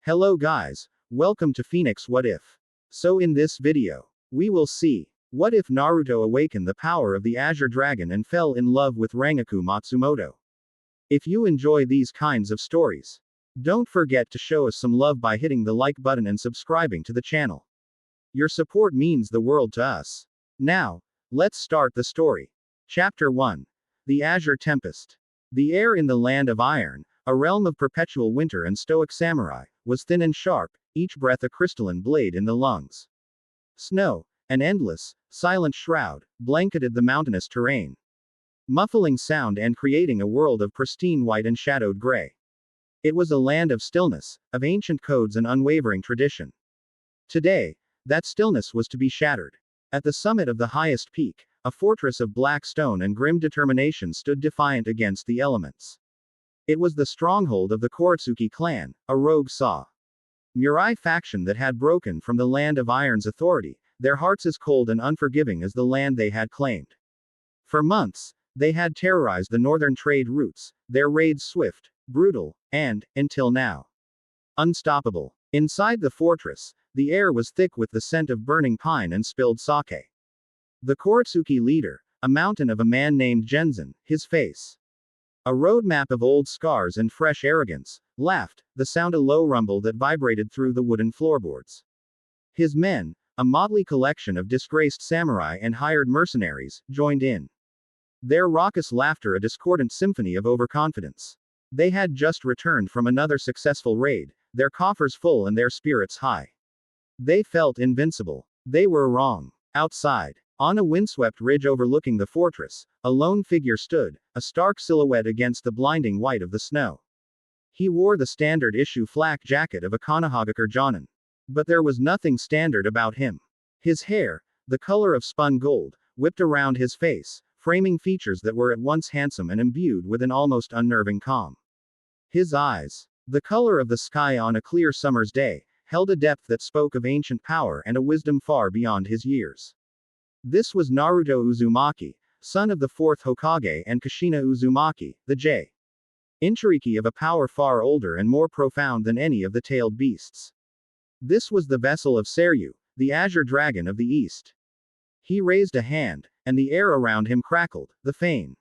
Hello guys, welcome to Phoenix What If. So in this video, we will see, what if Naruto awakened the power of the Azure Dragon and fell in love with Rangiku Matsumoto? If you enjoy these kinds of stories, don't forget to show us some love by hitting the like button and subscribing to the channel. Your support means the world to us. Now, let's start the story. Chapter 1. The Azure Tempest. The air in the land of iron, a realm of perpetual winter and stoic samurai, was thin and sharp, each breath a crystalline blade in the lungs. Snow, an endless, silent shroud, blanketed the mountainous terrain, muffling sound and creating a world of pristine white and shadowed gray. It was a land of stillness, of ancient codes and unwavering tradition. Today, that stillness was to be shattered. At the summit of the highest peak, a fortress of black stone and grim determination stood defiant against the elements. It was the stronghold of the Koretsuki clan, a rogue samurai faction that had broken from the land of iron's authority, their hearts as cold and unforgiving as the land they had claimed. For months, they had terrorized the northern trade routes, their raids swift, brutal, and, until now, unstoppable. Inside the fortress, the air was thick with the scent of burning pine and spilled sake. The Koretsuki leader, a mountain of a man named Genzen, his face a roadmap of old scars and fresh arrogance, laughed, the sound a low rumble that vibrated through the wooden floorboards. His men, a motley collection of disgraced samurai and hired mercenaries, joined in. Their raucous laughter a discordant symphony of overconfidence. They had just returned from another successful raid, their coffers full and their spirits high. They felt invincible. They were wrong. Outside, on a windswept ridge overlooking the fortress, a lone figure stood, a stark silhouette against the blinding white of the snow. He wore the standard issue flak jacket of a Konohagakure Jonin. But there was nothing standard about him. His hair, the color of spun gold, whipped around his face, framing features that were at once handsome and imbued with an almost unnerving calm. His eyes, the color of the sky on a clear summer's day, held a depth that spoke of ancient power and a wisdom far beyond his years. This was Naruto Uzumaki, son of the fourth Hokage and Kushina Uzumaki, the Jinchuriki of a power far older and more profound than any of the tailed beasts. This was the vessel of Seryu, the Azure Dragon of the East. He raised a hand, and the air around him crackled, the faint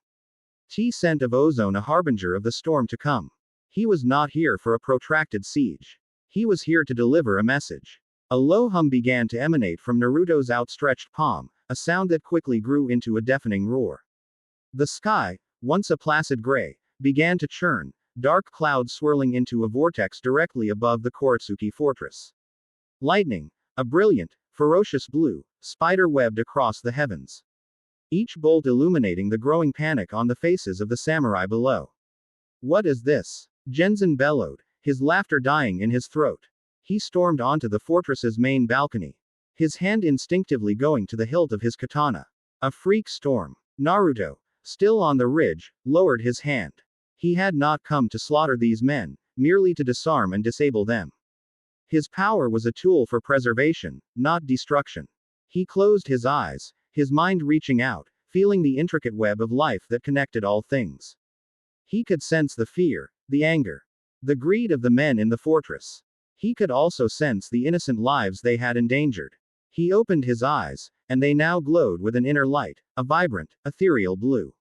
scent of ozone a harbinger of the storm to come. He was not here for a protracted siege. He was here to deliver a message. A low hum began to emanate from Naruto's outstretched palm, a sound that quickly grew into a deafening roar. The sky, once a placid gray, began to churn, dark clouds swirling into a vortex directly above the Koretsuki fortress. Lightning, a brilliant, ferocious blue, spider-webbed across the heavens. Each bolt illuminating the growing panic on the faces of the samurai below. "What is this?" Genzen bellowed, his laughter dying in his throat. He stormed onto the fortress's main balcony, his hand instinctively going to the hilt of his katana. A freak storm. Naruto, still on the ridge, lowered his hand. He had not come to slaughter these men, merely to disarm and disable them. His power was a tool for preservation, not destruction. He closed his eyes, his mind reaching out, feeling the intricate web of life that connected all things. He could sense the fear, the anger, the greed of the men in the fortress. He could also sense the innocent lives they had endangered. He opened his eyes, and they now glowed with an inner light, a vibrant, ethereal blue.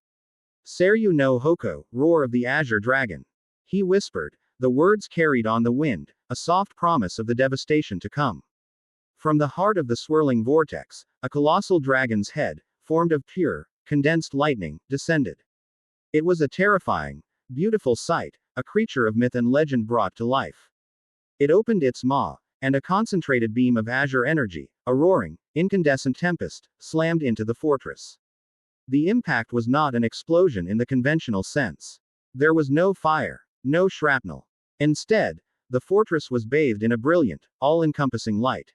Seryu no Hoko, roar of the Azure Dragon. He whispered, the words carried on the wind, a soft promise of the devastation to come. From the heart of the swirling vortex, a colossal dragon's head, formed of pure, condensed lightning, descended. It was a terrifying, beautiful sight, a creature of myth and legend brought to life. It opened its maw, and a concentrated beam of azure energy, a roaring, incandescent tempest, slammed into the fortress. The impact was not an explosion in the conventional sense. There was no fire, no shrapnel. Instead, the fortress was bathed in a brilliant, all-encompassing light.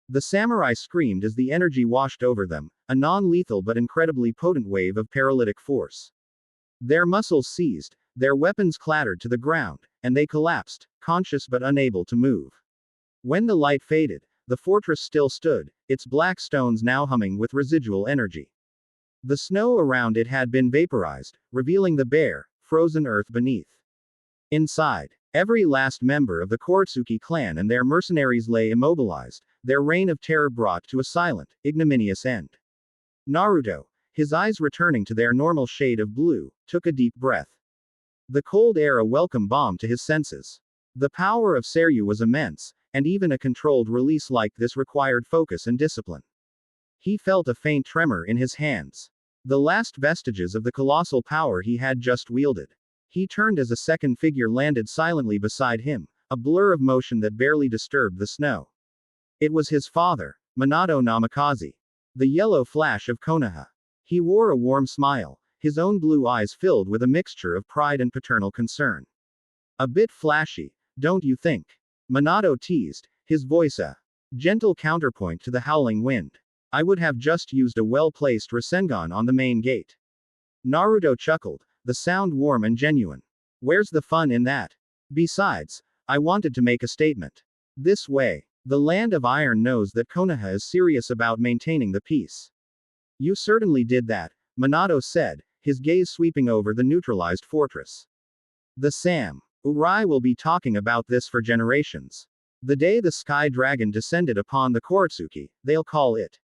The samurai screamed as the energy washed over them, a non-lethal but incredibly potent wave of paralytic force. Their muscles seized, their weapons clattered to the ground, and they collapsed, conscious but unable to move. When the light faded, the fortress still stood, its black stones now humming with residual energy. The snow around it had been vaporized, revealing the bare, frozen earth beneath. Inside, Every last member of the Koretsuki clan and their mercenaries lay immobilized, their reign of terror brought to a silent, ignominious end. Naruto, his eyes returning to their normal shade of blue, took a deep breath. The cold air a welcome balm to his senses. The power of Seiryu was immense, and even a controlled release like this required focus and discipline. He felt a faint tremor in his hands. The last vestiges of the colossal power he had just wielded. He turned as a second figure landed silently beside him, a blur of motion that barely disturbed the snow. It was his father, Minato Namikaze. The yellow flash of Konoha. He wore a warm smile, his own blue eyes filled with a mixture of pride and paternal concern. A bit flashy, don't you think? Minato teased, his voice a gentle counterpoint to the howling wind. I would have just used a well-placed Rasengan on the main gate. Naruto chuckled, the sound warm and genuine. Where's the fun in that? Besides, I wanted to make a statement. This way, the land of iron knows that Konoha is serious about maintaining the peace. You certainly did that, Minato said, his gaze sweeping over the neutralized fortress. The samurai will be talking about this for generations. The day the Sky Dragon descended upon the Koretsuki, they'll call it.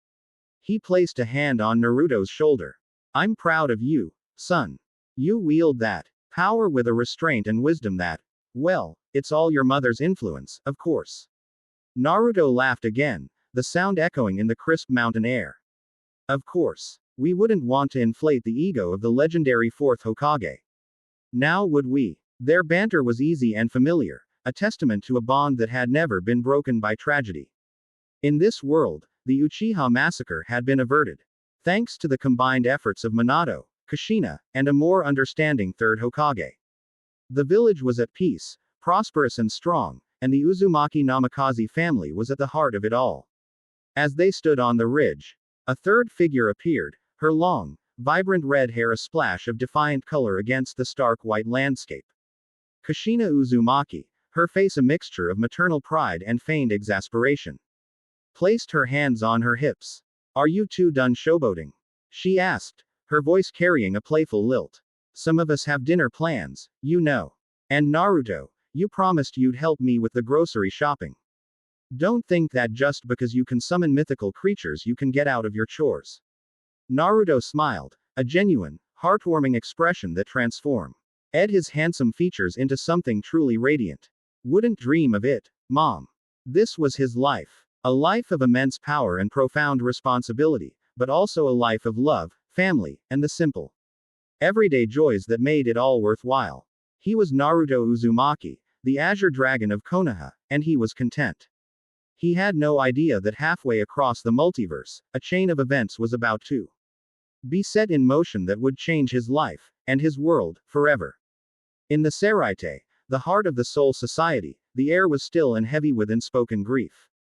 He placed a hand on Naruto's shoulder. I'm proud of you, son. You wield that power with a restraint and wisdom that, well, it's all your mother's influence, of course. Naruto laughed again, the sound echoing in the crisp mountain air. Of course. We wouldn't want to inflate the ego of the legendary fourth Hokage. Now would we? Their banter was easy and familiar, a testament to a bond that had never been broken by tragedy. In this world, the Uchiha massacre had been averted. Thanks to the combined efforts of Minato, Kushina, and a more understanding third Hokage. The village was at peace, prosperous and strong, and the Uzumaki Namikaze family was at the heart of it all. As they stood on the ridge, a third figure appeared, her long, vibrant red hair a splash of defiant color against the stark white landscape. Kushina Uzumaki, her face a mixture of maternal pride and feigned exasperation, placed her hands on her hips. Are you two done showboating? She asked, her voice carrying a playful lilt. Some of us have dinner plans, you know. And Naruto, you promised you'd help me with the grocery shopping. Don't think that just because you can summon mythical creatures you can get out of your chores. Naruto smiled, a genuine, heartwarming expression that transformed his handsome features into something truly radiant. Wouldn't dream of it, Mom. This was his life. A life of immense power and profound responsibility, but also a life of love, family, and the simple, everyday joys that made it all worthwhile. He was Naruto Uzumaki, the Azure Dragon of Konoha, and he was content. He had no idea that halfway across the multiverse, a chain of events was about to be set in motion that would change his life, and his world, forever. In the Seraite, the heart of the Soul Society, the air was still and heavy with unspoken grief.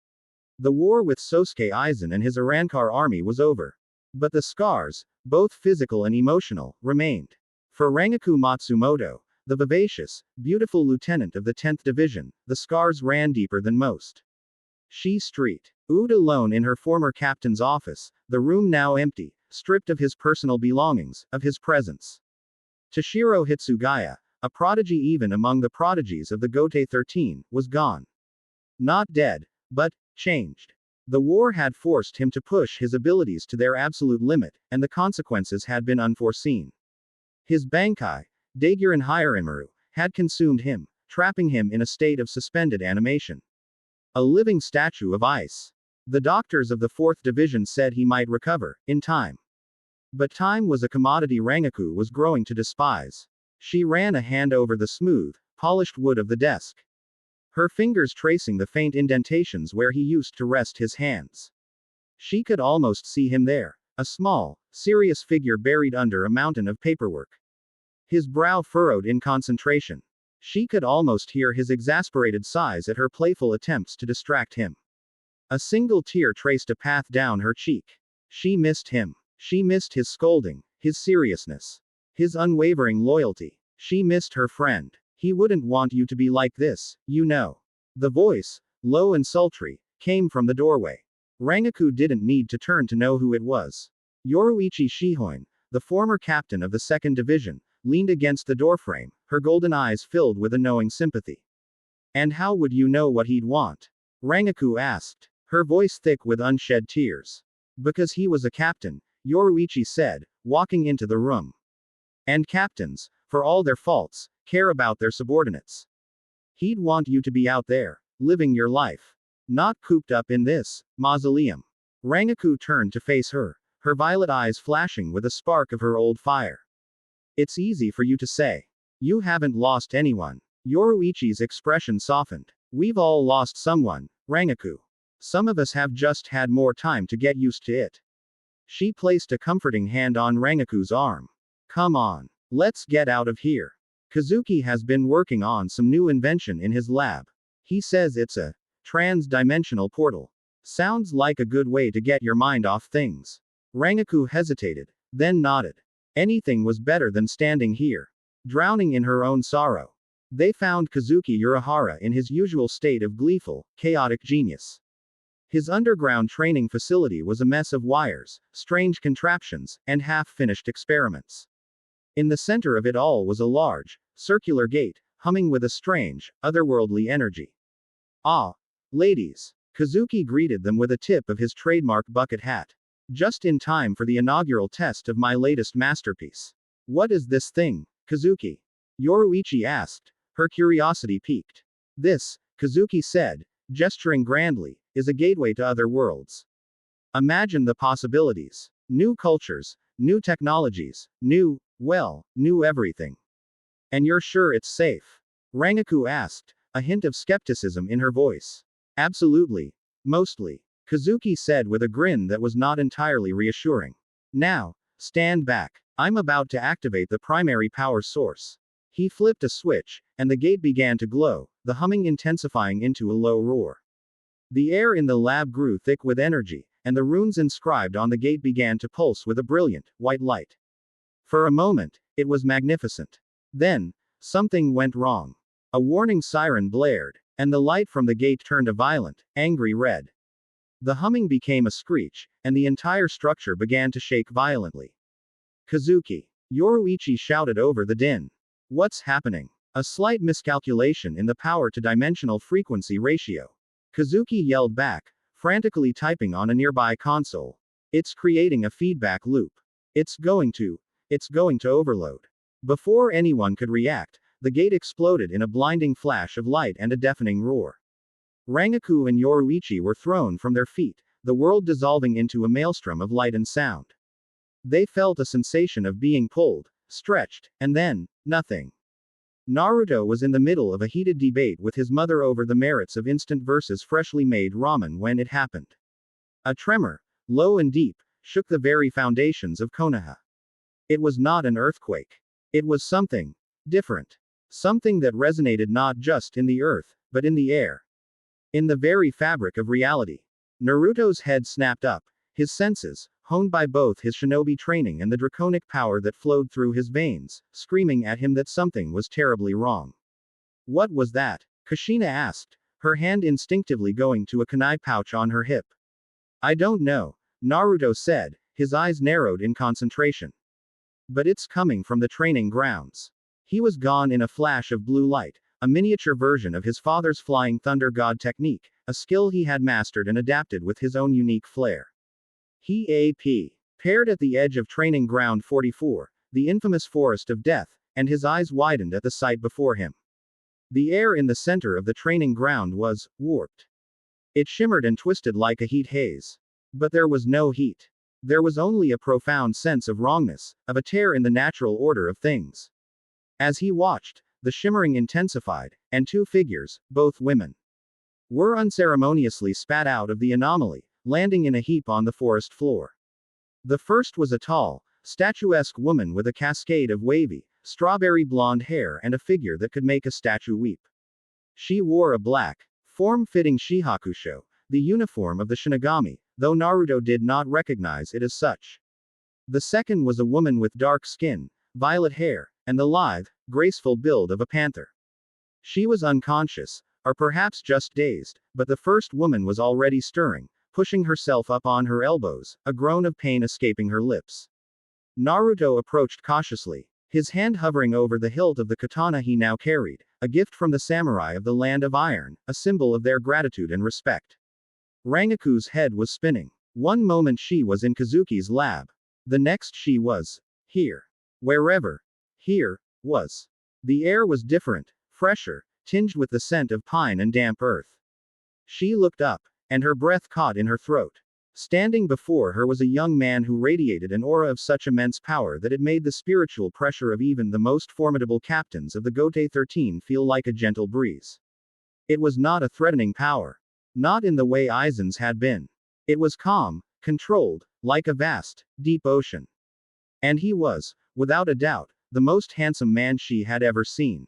The war with Sosuke Aizen and his Arankar army was over. But the scars, both physical and emotional, remained. For Rangiku Matsumoto, the vivacious, beautiful lieutenant of the 10th Division, the scars ran deeper than most. She Street. Ood alone in her former captain's office, the room now empty, stripped of his personal belongings, of his presence. Toshiro Hitsugaya, a prodigy even among the prodigies of the Gote 13, was gone. Not dead, but changed. The war had forced him to push his abilities to their absolute limit, and the consequences had been unforeseen. His Bankai, Daiguren Hyarinmaru, had consumed him, trapping him in a state of suspended animation. A living statue of ice. The doctors of the 4th Division said he might recover, in time. But time was a commodity Rangiku was growing to despise. She ran a hand over the smooth, polished wood of the desk, her fingers tracing the faint indentations where he used to rest his hands. She could almost see him there, a small, serious figure buried under a mountain of paperwork. His brow furrowed in concentration. She could almost hear his exasperated sighs at her playful attempts to distract him. A single tear traced a path down her cheek. She missed him. She missed his scolding, his seriousness, his unwavering loyalty. She missed her friend. He wouldn't want you to be like this, you know. The voice, low and sultry, came from the doorway. Rangiku didn't need to turn to know who it was. Yoruichi Shihoin, the former captain of the 2nd Division, leaned against the doorframe, her golden eyes filled with a knowing sympathy. And how would you know what he'd want? Rangiku asked, her voice thick with unshed tears. Because he was a captain, Yoruichi said, walking into the room. And captains, for all their faults, care about their subordinates. He'd want you to be out there, living your life. Not cooped up in this mausoleum. Rangiku turned to face her, her violet eyes flashing with a spark of her old fire. It's easy for you to say. You haven't lost anyone. Yoruichi's expression softened. We've all lost someone, Rangiku. Some of us have just had more time to get used to it. She placed a comforting hand on Rangiku's arm. Come on. Let's get out of here. Kazuki has been working on some new invention in his lab. He says it's a trans-dimensional portal. Sounds like a good way to get your mind off things. Rangiku hesitated, then nodded. Anything was better than standing here, drowning in her own sorrow. They found Kazuki Urahara in his usual state of gleeful, chaotic genius. His underground training facility was a mess of wires, strange contraptions, and half-finished experiments. In the center of it all was a large, circular gate, humming with a strange, otherworldly energy. Ah, ladies. Kazuki greeted them with a tip of his trademark bucket hat. Just in time for the inaugural test of my latest masterpiece. What is this thing, Kazuki? Yoruichi asked, her curiosity piqued. This, Kazuki said, gesturing grandly, is a gateway to other worlds. Imagine the possibilities. New cultures, new technologies, new everything. And you're sure it's safe? Rangiku asked, a hint of skepticism in her voice. Absolutely. Mostly. Kazuki said with a grin that was not entirely reassuring. Now, stand back. I'm about to activate the primary power source. He flipped a switch, and the gate began to glow, the humming intensifying into a low roar. The air in the lab grew thick with energy, and the runes inscribed on the gate began to pulse with a brilliant, white light. For a moment, it was magnificent. Then, something went wrong. A warning siren blared, and the light from the gate turned a violent, angry red. The humming became a screech, and the entire structure began to shake violently. Kazuki. Yoruichi shouted over the din. What's happening? A slight miscalculation in the power-to-dimensional frequency ratio. Kazuki yelled back, frantically typing on a nearby console. It's creating a feedback loop. It's going to overload. Before anyone could react, the gate exploded in a blinding flash of light and a deafening roar. Rangiku and Yoruichi were thrown from their feet, the world dissolving into a maelstrom of light and sound. They felt a sensation of being pulled, stretched, and then, nothing. Naruto was in the middle of a heated debate with his mother over the merits of instant versus freshly made ramen when it happened. A tremor, low and deep, shook the very foundations of Konoha. It was not an earthquake. It was something different. Something that resonated not just in the earth, but in the air. In the very fabric of reality. Naruto's head snapped up, his senses, honed by both his shinobi training and the draconic power that flowed through his veins, screaming at him that something was terribly wrong. What was that? Kushina asked, her hand instinctively going to a kunai pouch on her hip. I don't know, Naruto said, his eyes narrowed in concentration. But it's coming from the training grounds. He was gone in a flash of blue light, a miniature version of his father's flying thunder god technique, a skill he had mastered and adapted with his own unique flair. He paired at the edge of training ground 44, the infamous forest of death, and his eyes widened at the sight before him. The air in the center of the training ground was warped. It shimmered and twisted like a heat haze. But there was no heat. There was only a profound sense of wrongness, of a tear in the natural order of things. As he watched, the shimmering intensified, and two figures, both women, were unceremoniously spat out of the anomaly, landing in a heap on the forest floor. The first was a tall, statuesque woman with a cascade of wavy, strawberry blonde hair and a figure that could make a statue weep. She wore a black, form-fitting shihakusho, the uniform of the Shinigami, though Naruto did not recognize it as such. The second was a woman with dark skin, violet hair, and the lithe, graceful build of a panther. She was unconscious, or perhaps just dazed, but the first woman was already stirring, pushing herself up on her elbows, a groan of pain escaping her lips. Naruto approached cautiously, his hand hovering over the hilt of the katana he now carried, a gift from the samurai of the Land of Iron, a symbol of their gratitude and respect. Rangiku's head was spinning. One moment she was in Kazuki's lab. The next she was here. Wherever here was. The air was different, fresher, tinged with the scent of pine and damp earth. She looked up, and her breath caught in her throat. Standing before her was a young man who radiated an aura of such immense power that it made the spiritual pressure of even the most formidable captains of the Gote 13 feel like a gentle breeze. It was not a threatening power. Not in the way Aizen's had been. It was calm, controlled, like a vast, deep ocean. And he was, without a doubt, the most handsome man she had ever seen.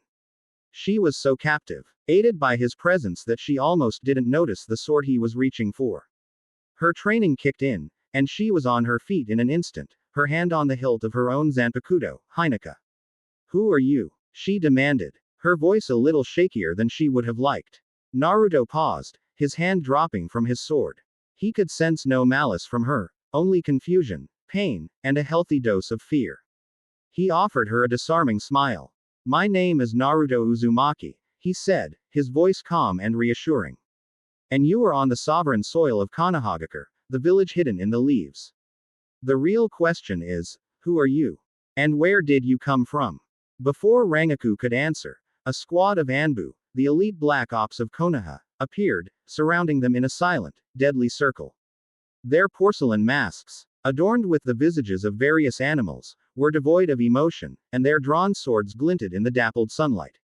She was so captive, aided by his presence that she almost didn't notice the sword he was reaching for. Her training kicked in, and she was on her feet in an instant, her hand on the hilt of her own Zanpakuto, Hinata. Who are you? She demanded, her voice a little shakier than she would have liked. Naruto paused, his hand dropping from his sword. He could sense no malice from her, only confusion, pain, and a healthy dose of fear. He offered her a disarming smile. My name is Naruto Uzumaki, he said, his voice calm and reassuring. And you are on the sovereign soil of Konohagakure, the village hidden in the leaves. The real question is, who are you? And where did you come from? Before Rangiku could answer, a squad of Anbu, the elite black ops of Konoha, appeared, surrounding them in a silent, deadly circle. Their porcelain masks, adorned with the visages of various animals, were devoid of emotion, and their drawn swords glinted in the dappled sunlight.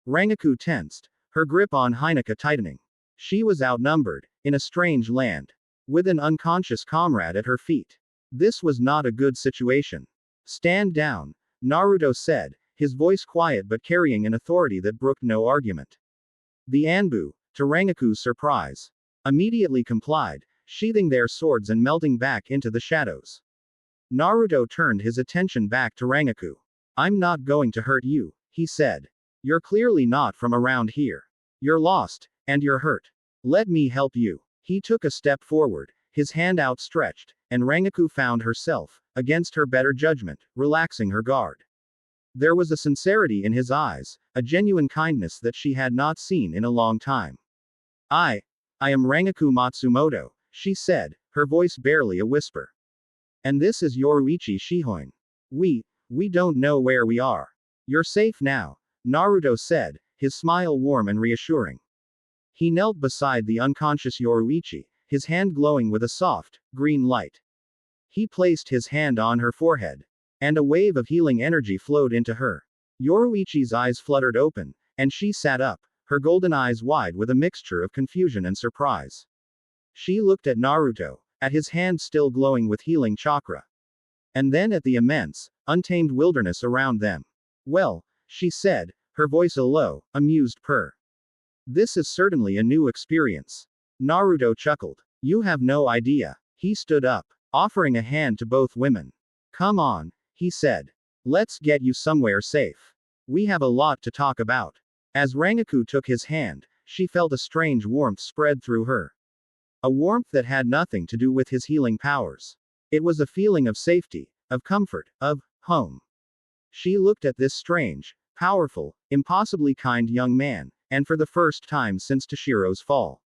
Rangiku tensed, her grip on Hinata tightening. She was outnumbered, in a strange land. With an unconscious comrade at her feet. This was not a good situation. Stand down, Naruto said, his voice quiet but carrying an authority that brooked no argument. The Anbu, to Rangiku's surprise, immediately complied, sheathing their swords and melting back into the shadows. Naruto turned his attention back to Rangiku. I'm not going to hurt you, he said. You're clearly not from around here. You're lost, and you're hurt. Let me help you. He took a step forward, his hand outstretched, and Rangiku found herself, against her better judgment, relaxing her guard. There was a sincerity in his eyes, a genuine kindness that she had not seen in a long time. I am Rangiku Matsumoto, she said, her voice barely a whisper. And this is Yoruichi Shihoin. We don't know where we are. You're safe now, Naruto said, his smile warm and reassuring. He knelt beside the unconscious Yoruichi, his hand glowing with a soft, green light. He placed his hand on her forehead. And a wave of healing energy flowed into her. Yoruichi's eyes fluttered open, and she sat up, her golden eyes wide with a mixture of confusion and surprise. She looked at Naruto, at his hand still glowing with healing chakra. And then at the immense, untamed wilderness around them. Well, she said, her voice a low, amused purr. This is certainly a new experience. Naruto chuckled. You have no idea. He stood up, offering a hand to both women. Come on, he said. Let's get you somewhere safe. We have a lot to talk about. As Rangiku took his hand, she felt a strange warmth spread through her. A warmth that had nothing to do with his healing powers. It was a feeling of safety, of comfort, of home. She looked at this strange, powerful, impossibly kind young man, and for the first time since Toshiro's fall.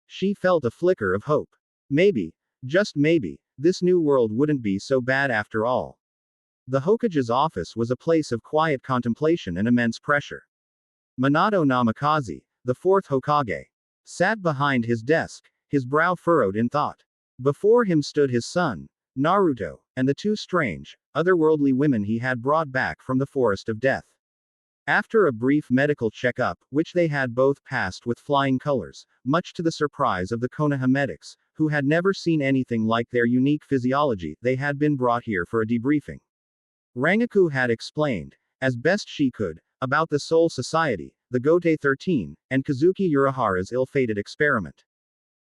She felt a flicker of hope. Maybe, just maybe, this new world wouldn't be so bad after all. The Hokage's office was a place of quiet contemplation and immense pressure. Minato Namikaze, the fourth Hokage, sat behind his desk, his brow furrowed in thought. Before him stood his son, Naruto, and the two strange, otherworldly women he had brought back from the Forest of Death. After a brief medical checkup, which they had both passed with flying colors, much to the surprise of the Konoha medics, who had never seen anything like their unique physiology, they had been brought here for a debriefing. Rangiku had explained, as best she could, about the Soul Society, the Gote 13, and Kazuki Urahara's ill-fated experiment.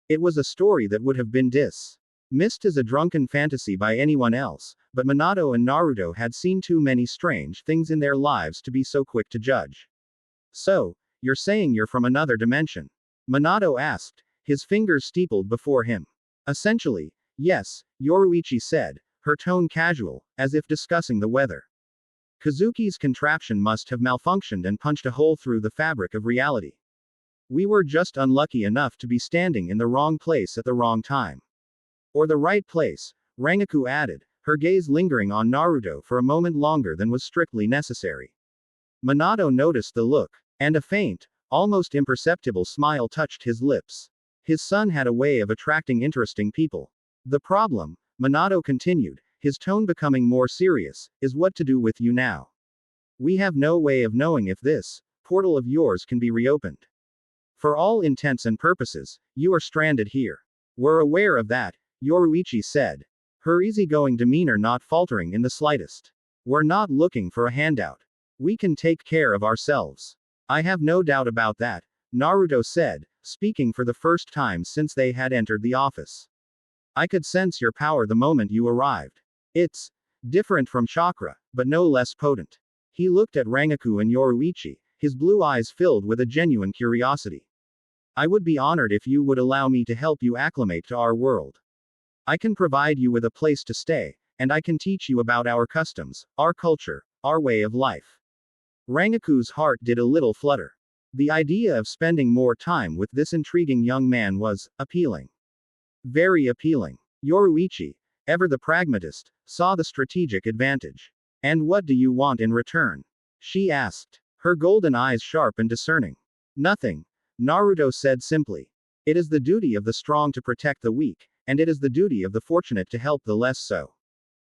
It was a story that would have been dismissed as a drunken fantasy by anyone else, but Minato and Naruto had seen too many strange things in their lives to be so quick to judge. So, you're saying you're from another dimension? Minato asked, his fingers steepled before him. Essentially, yes, Yoruichi said, her tone casual, as if discussing the weather. Kazuki's contraption must have malfunctioned and punched a hole through the fabric of reality. We were just unlucky enough to be standing in the wrong place at the wrong time. Or the right place, Rangiku added, her gaze lingering on Naruto for a moment longer than was strictly necessary. Minato noticed the look, and a faint, almost imperceptible smile touched his lips. His son had a way of attracting interesting people. The problem, Minato continued, his tone becoming more serious, is what to do with you now. We have no way of knowing if this portal of yours can be reopened. For all intents and purposes, you are stranded here. We're aware of that, Yoruichi said, her easygoing demeanor not faltering in the slightest. We're not looking for a handout. We can take care of ourselves. I have no doubt about that, Naruto said, speaking for the first time since they had entered the office. I could sense your power the moment you arrived. It's different from chakra, but no less potent. He looked at Rangiku and Yoruichi, his blue eyes filled with a genuine curiosity. I would be honored if you would allow me to help you acclimate to our world. I can provide you with a place to stay, and I can teach you about our customs, our culture, our way of life. Rangiku's heart did a little flutter. The idea of spending more time with this intriguing young man was appealing. Very appealing. Yoruichi, ever the pragmatist, saw the strategic advantage. And what do you want in return? She asked, her golden eyes sharp and discerning. Nothing, Naruto said simply. It is the duty of the strong to protect the weak, and it is the duty of the fortunate to help the less so.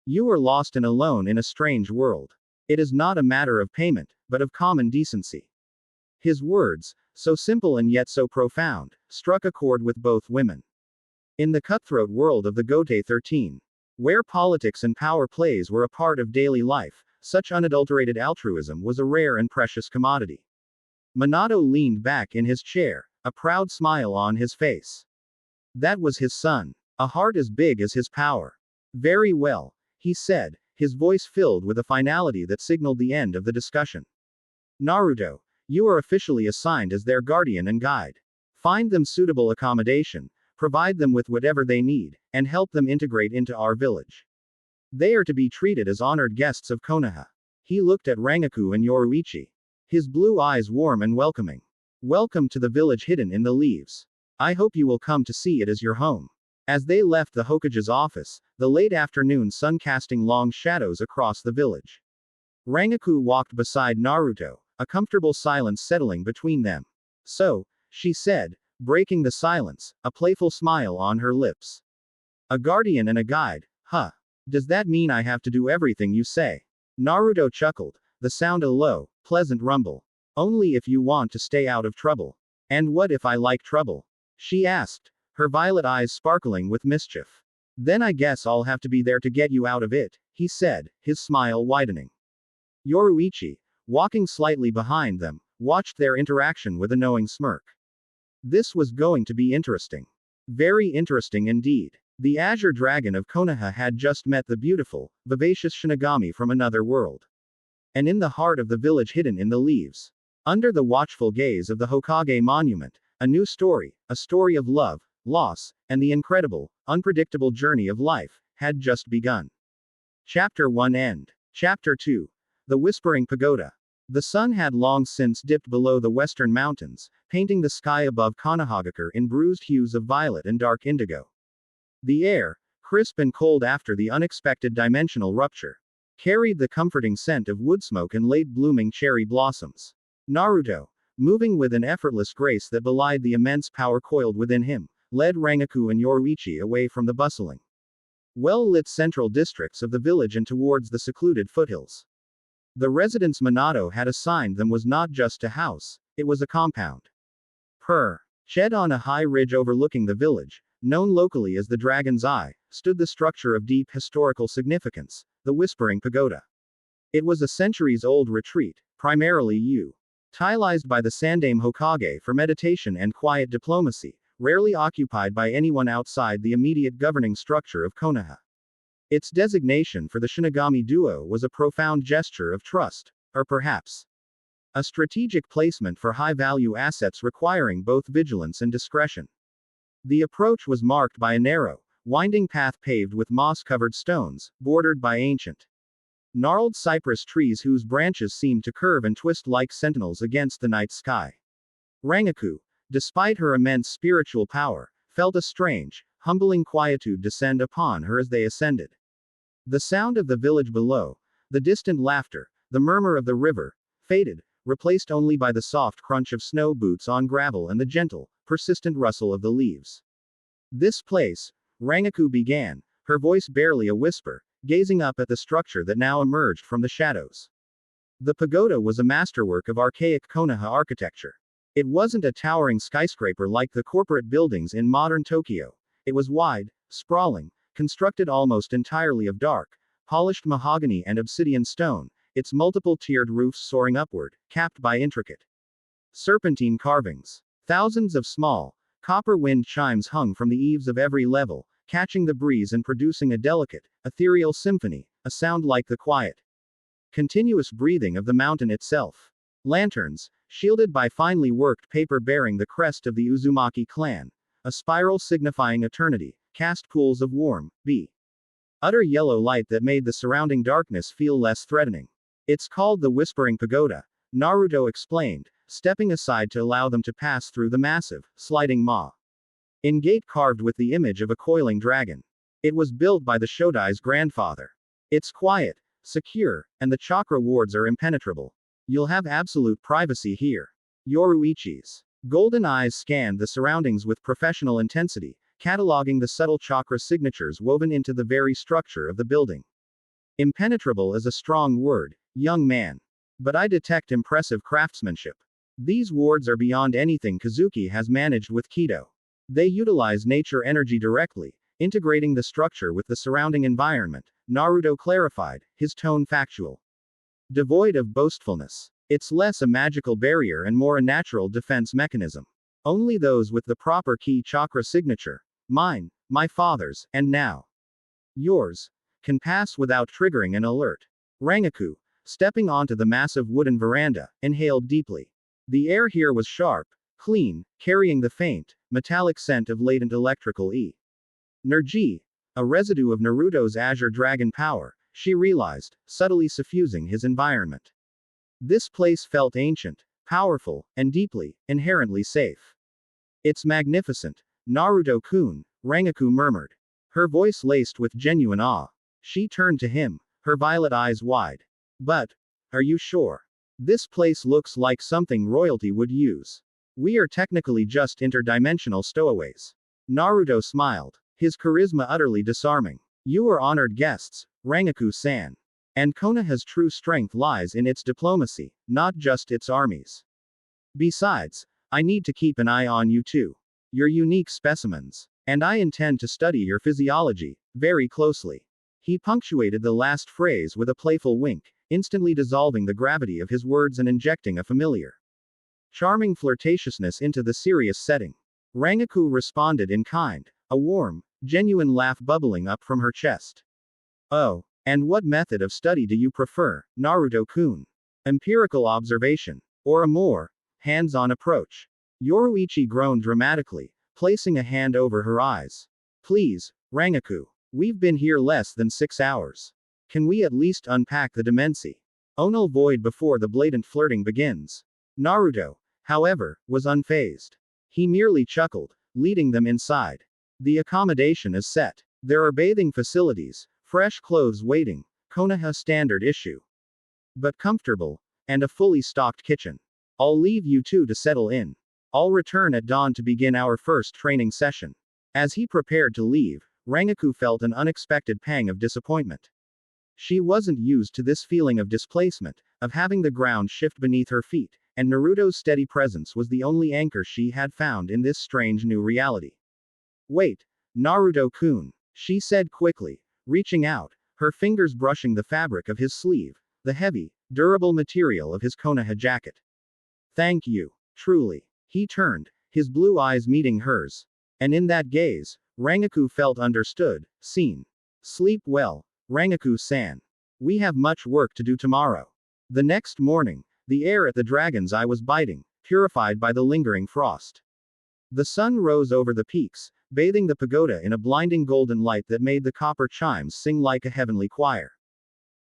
You are lost and alone in a strange world. It is not a matter of payment, but of common decency. His words, so simple and yet so profound, struck a chord with both women. In the cutthroat world of the Gote 13, where politics and power plays were a part of daily life, such unadulterated altruism was a rare and precious commodity. Minato leaned back in his chair, a proud smile on his face. That was his son. A heart as big as his power. Very well, he said, his voice filled with a finality that signaled the end of the discussion. Naruto, you are officially assigned as their guardian and guide. Find them suitable accommodation, provide them with whatever they need, and help them integrate into our village. They are to be treated as honored guests of Konoha. He looked at Rangiku and Yoruichi. His blue eyes warm and welcoming. Welcome to the village hidden in the leaves. I hope you will come to see it as your home. As they left the Hokage's office, the late afternoon sun casting long shadows across the village. Rangiku walked beside Naruto, a comfortable silence settling between them. So, she said, breaking the silence, a playful smile on her lips. A guardian and a guide, huh? Does that mean I have to do everything you say? Naruto chuckled, the sound a low, pleasant rumble. Only if you want to stay out of trouble. And what if I like trouble? She asked, her violet eyes sparkling with mischief. Then I guess I'll have to be there to get you out of it, he said, his smile widening. Yoruichi, walking slightly behind them, watched their interaction with a knowing smirk. This was going to be interesting. Very interesting indeed. The Azure Dragon of Konoha had just met the beautiful, vivacious Shinigami from another world. And in the heart of the village hidden in the leaves, under the watchful gaze of the Hokage monument, a new story, a story of love, loss, and the incredible, unpredictable journey of life, had just begun. Chapter 1 End. Chapter 2. The Whispering Pagoda. The sun had long since dipped below the western mountains, painting the sky above Konohagakure in bruised hues of violet and dark indigo. The air, crisp and cold after the unexpected dimensional rupture, carried the comforting scent of woodsmoke and late-blooming cherry blossoms. Naruto, moving with an effortless grace that belied the immense power coiled within him, led Rangiku and Yoruichi away from the bustling, well-lit central districts of the village and towards the secluded foothills. The residence Minato had assigned them was not just a house, it was a compound. Shed on a high ridge overlooking the village, known locally as the Dragon's Eye, stood the structure of deep historical significance, the Whispering Pagoda. It was a centuries-old retreat, primarily utilized by the Sandaime Hokage for meditation and quiet diplomacy, rarely occupied by anyone outside the immediate governing structure of Konoha. Its designation for the Shinigami duo was a profound gesture of trust, or perhaps a strategic placement for high-value assets requiring both vigilance and discretion. The approach was marked by a narrow, winding path paved with moss-covered stones, bordered by ancient gnarled cypress trees whose branches seemed to curve and twist like sentinels against the night sky. Rangiku, despite her immense spiritual power, felt a strange, humbling quietude descend upon her as they ascended. The sound of the village below, the distant laughter, the murmur of the river, faded, replaced only by the soft crunch of snow boots on gravel and the gentle, persistent rustle of the leaves. This place, Rangiku began, her voice barely a whisper, gazing up at the structure that now emerged from the shadows. The pagoda was a masterwork of archaic Konoha architecture. It wasn't a towering skyscraper like the corporate buildings in modern Tokyo. It was wide, sprawling, constructed almost entirely of dark, polished mahogany and obsidian stone, its multiple tiered roofs soaring upward, capped by intricate serpentine carvings. Thousands of small, copper wind chimes hung from the eaves of every level, catching the breeze and producing a delicate, ethereal symphony, a sound like the quiet, continuous breathing of the mountain itself. Lanterns, shielded by finely worked paper bearing the crest of the Uzumaki clan, a spiral signifying eternity, cast pools of warm, utter yellow light that made the surrounding darkness feel less threatening. It's called the Whispering Pagoda, Naruto explained, stepping aside to allow them to pass through the massive, sliding in gate carved with the image of a coiling dragon. It was built by the Shodai's grandfather. It's quiet, secure, and the chakra wards are impenetrable. You'll have absolute privacy here. Yoruichi's golden eyes scanned the surroundings with professional intensity, cataloging the subtle chakra signatures woven into the very structure of the building. Impenetrable is a strong word, young man. But I detect impressive craftsmanship. These wards are beyond anything Kazuki has managed with Kido. They utilize nature energy directly, integrating the structure with the surrounding environment, Naruto clarified, his tone factual. Devoid of boastfulness. It's less a magical barrier and more a natural defense mechanism. Only those with the proper ki chakra signature, mine, my father's, and now yours, can pass without triggering an alert. Rangiku, stepping onto the massive wooden veranda, inhaled deeply. The air here was sharp, clean, carrying the faint, metallic scent of latent electrical energy, a residue of Naruto's Azure Dragon power, she realized, subtly suffusing his environment. This place felt ancient, powerful, and deeply, inherently safe. It's magnificent, Naruto-kun, Rangiku murmured. Her voice laced with genuine awe. She turned to him, her violet eyes wide. But, are you sure? This place looks like something royalty would use. We are technically just interdimensional stowaways. Naruto smiled, his charisma utterly disarming. You are honored guests, Rangiku-san. And Konoha's true strength lies in its diplomacy, not just its armies. Besides, I need to keep an eye on you too. You're unique specimens. And I intend to study your physiology, very closely. He punctuated the last phrase with a playful wink, instantly dissolving the gravity of his words and injecting a familiar, charming flirtatiousness into the serious setting. Rangiku responded in kind, a warm, genuine laugh bubbling up from her chest. Oh, and what method of study do you prefer, Naruto-kun? Empirical observation, or a more hands-on approach? Yoruichi groaned dramatically, placing a hand over her eyes. Please, Rangiku. We've been here less than 6 hours. Can we at least unpack the demency? Onal void before the blatant flirting begins. Naruto, however, was unfazed. He merely chuckled, leading them inside. The accommodation is set. There are bathing facilities, fresh clothes waiting, Konoha standard issue. But comfortable, and a fully stocked kitchen. I'll leave you two to settle in. I'll return at dawn to begin our first training session. As he prepared to leave, Rangiku felt an unexpected pang of disappointment. She wasn't used to this feeling of displacement, of having the ground shift beneath her feet, and Naruto's steady presence was the only anchor she had found in this strange new reality. Wait, Naruto-kun, she said quickly, reaching out, her fingers brushing the fabric of his sleeve, the heavy, durable material of his Konoha jacket. Thank you, truly. He turned, his blue eyes meeting hers. And in that gaze, Rangiku felt understood, seen. Sleep well, Rangiku-san. We have much work to do tomorrow. The next morning, the air at the Dragon's Eye was biting, purified by the lingering frost. The sun rose over the peaks, bathing the pagoda in a blinding golden light that made the copper chimes sing like a heavenly choir.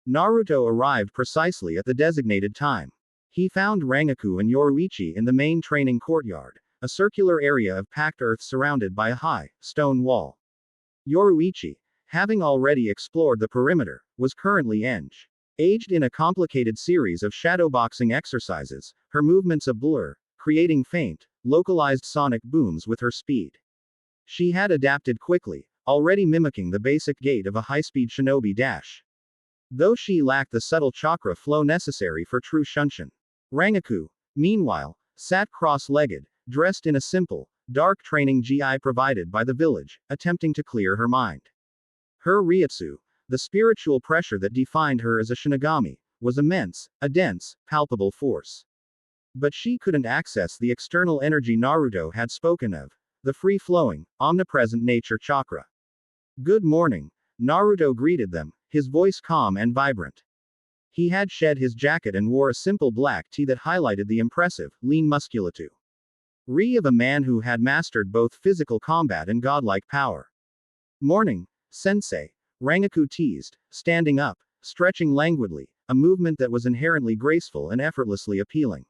Naruto arrived precisely at the designated time. He found Rangiku and Yoruichi in the main training courtyard, a circular area of packed earth surrounded by a high, stone wall. Yoruichi, having already explored the perimeter, was currently engaged in a complicated series of shadowboxing exercises, her movements a blur, creating faint, localized sonic booms with her speed. She had adapted quickly, already mimicking the basic gait of a high-speed shinobi dash. Though she lacked the subtle chakra flow necessary for true shunshin. Rangiku, meanwhile, sat cross-legged, dressed in a simple, dark training gi provided by the village, attempting to clear her mind. Her Ryutsu, the spiritual pressure that defined her as a Shinigami, was immense, a dense, palpable force. But she couldn't access the external energy Naruto had spoken of, the free-flowing, omnipresent nature chakra. Good morning, Naruto greeted them, his voice calm and vibrant. He had shed his jacket and wore a simple black tee that highlighted the impressive, lean musculature of a man who had mastered both physical combat and godlike power. Morning, sensei, Rangiku teased, standing up, stretching languidly, a movement that was inherently graceful and effortlessly appealing.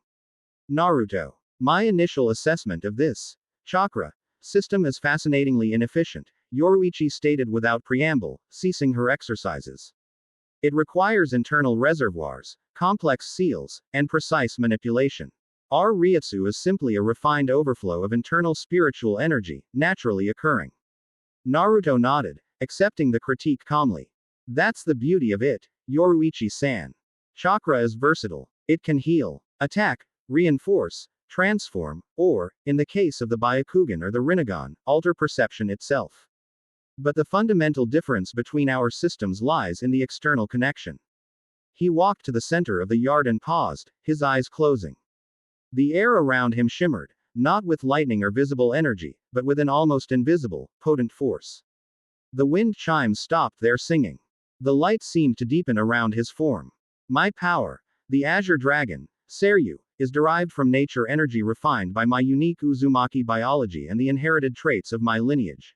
Naruto. My initial assessment of this chakra system is fascinatingly inefficient, Yoruichi stated without preamble, ceasing her exercises. It requires internal reservoirs, complex seals, and precise manipulation. Our Ryutsu is simply a refined overflow of internal spiritual energy, naturally occurring. Naruto nodded, accepting the critique calmly. That's the beauty of it, Yoruichi-san. Chakra is versatile. It can heal, attack, reinforce, transform, or, in the case of the Byakugan or the Rinnegan, alter perception itself. But the fundamental difference between our systems lies in the external connection. He walked to the center of the yard and paused, his eyes closing. The air around him shimmered, not with lightning or visible energy, but with an almost invisible, potent force. The wind chimes stopped their singing. The light seemed to deepen around his form. My power, the Azure Dragon, Seryu, is derived from nature energy refined by my unique Uzumaki biology and the inherited traits of my lineage.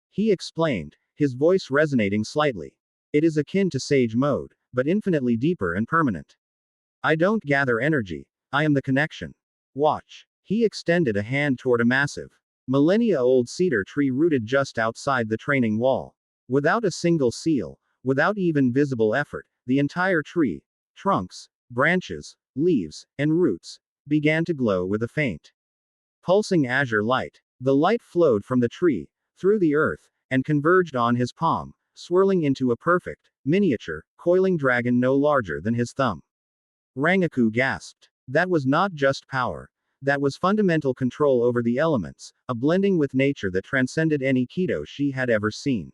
He explained, his voice resonating slightly. It is akin to sage mode, but infinitely deeper and permanent. I don't gather energy, I am the connection. Watch. He extended a hand toward a massive, millennia-old cedar tree rooted just outside the training wall. Without a single seal, without even visible effort, the entire tree, trunks, branches, leaves, and roots, began to glow with a faint, pulsing azure light. The light flowed from the tree, through the earth, and converged on his palm, swirling into a perfect, miniature, coiling dragon no larger than his thumb. Rangiku gasped. That was not just power. That was fundamental control over the elements, a blending with nature that transcended any Kido she had ever seen.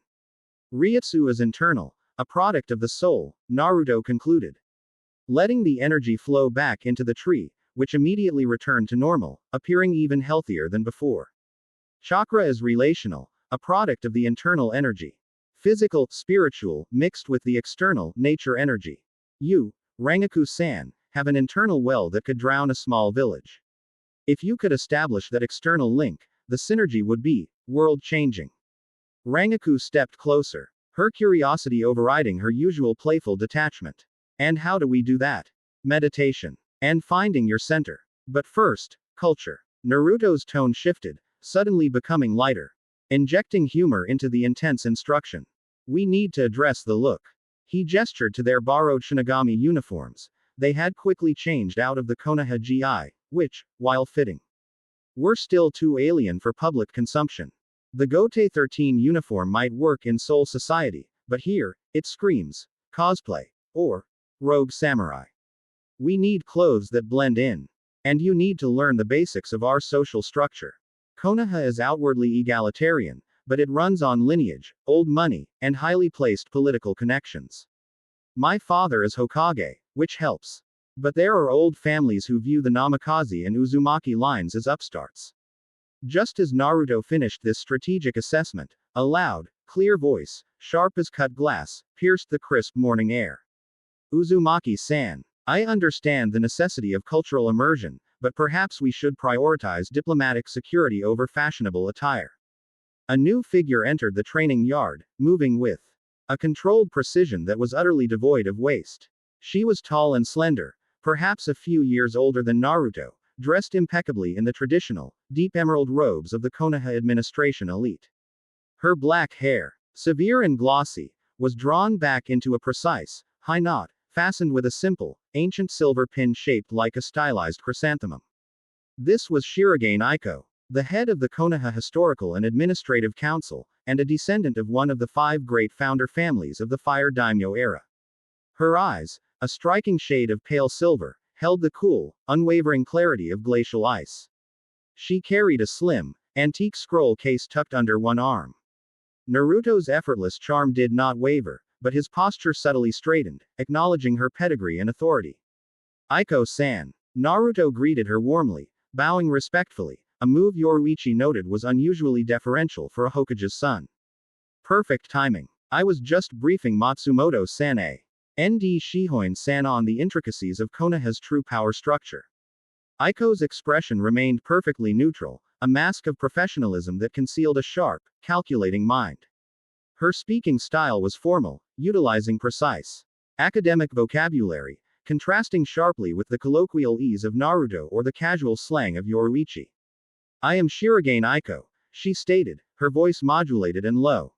Ryutsu is internal, a product of the soul, Naruto concluded. Letting the energy flow back into the tree, which immediately returned to normal, appearing even healthier than before. Chakra is relational, a product of the internal energy. Physical, spiritual, mixed with the external, nature energy. You, Rangiku-san, have an internal well that could drown a small village. If you could establish that external link, the synergy would be world-changing. Rangiku stepped closer, her curiosity overriding her usual playful detachment. And how do we do that? Meditation. And finding your center. But first, culture. Naruto's tone shifted, suddenly becoming lighter, injecting humor into the intense instruction. We need to address the look. He gestured to their borrowed Shinigami uniforms. They had quickly changed out of the Konoha GI, which, while fitting, were still too alien for public consumption. The Gote 13 uniform might work in Soul Society, but here, it screams cosplay, or rogue samurai. We need clothes that blend in. And you need to learn the basics of our social structure. Konoha is outwardly egalitarian, but it runs on lineage, old money, and highly placed political connections. My father is Hokage, which helps. But there are old families who view the Namikaze and Uzumaki lines as upstarts. Just as Naruto finished this strategic assessment, a loud, clear voice, sharp as cut glass, pierced the crisp morning air. Uzumaki-san, I understand the necessity of cultural immersion, but perhaps we should prioritize diplomatic security over fashionable attire. A new figure entered the training yard, moving with A controlled precision that was utterly devoid of waste. She was tall and slender, perhaps a few years older than Naruto, dressed impeccably in the traditional, deep emerald robes of the Konoha administration elite. Her black hair, severe and glossy, was drawn back into a precise, high knot, fastened with a simple, ancient silver pin shaped like a stylized chrysanthemum. This was Shirogane Aiko, the head of the Konoha Historical and Administrative Council, and a descendant of one of the 5 great founder families of the Fire Daimyo era. Her eyes, a striking shade of pale silver, held the cool, unwavering clarity of glacial ice. She carried a slim, antique scroll case tucked under one arm. Naruto's effortless charm did not waver, but his posture subtly straightened, acknowledging her pedigree and authority. Aiko-san. Naruto greeted her warmly, bowing respectfully, a move Yoruichi noted was unusually deferential for a Hokage's son. Perfect timing. I was just briefing Matsumoto-san ND Shihoin-san on the intricacies of Konoha's true power structure. Aiko's expression remained perfectly neutral, a mask of professionalism that concealed a sharp, calculating mind. Her speaking style was formal, utilizing precise, academic vocabulary, contrasting sharply with the colloquial ease of Naruto or the casual slang of Yoruichi. I am Shirogane Aiko, she stated, her voice modulated and low,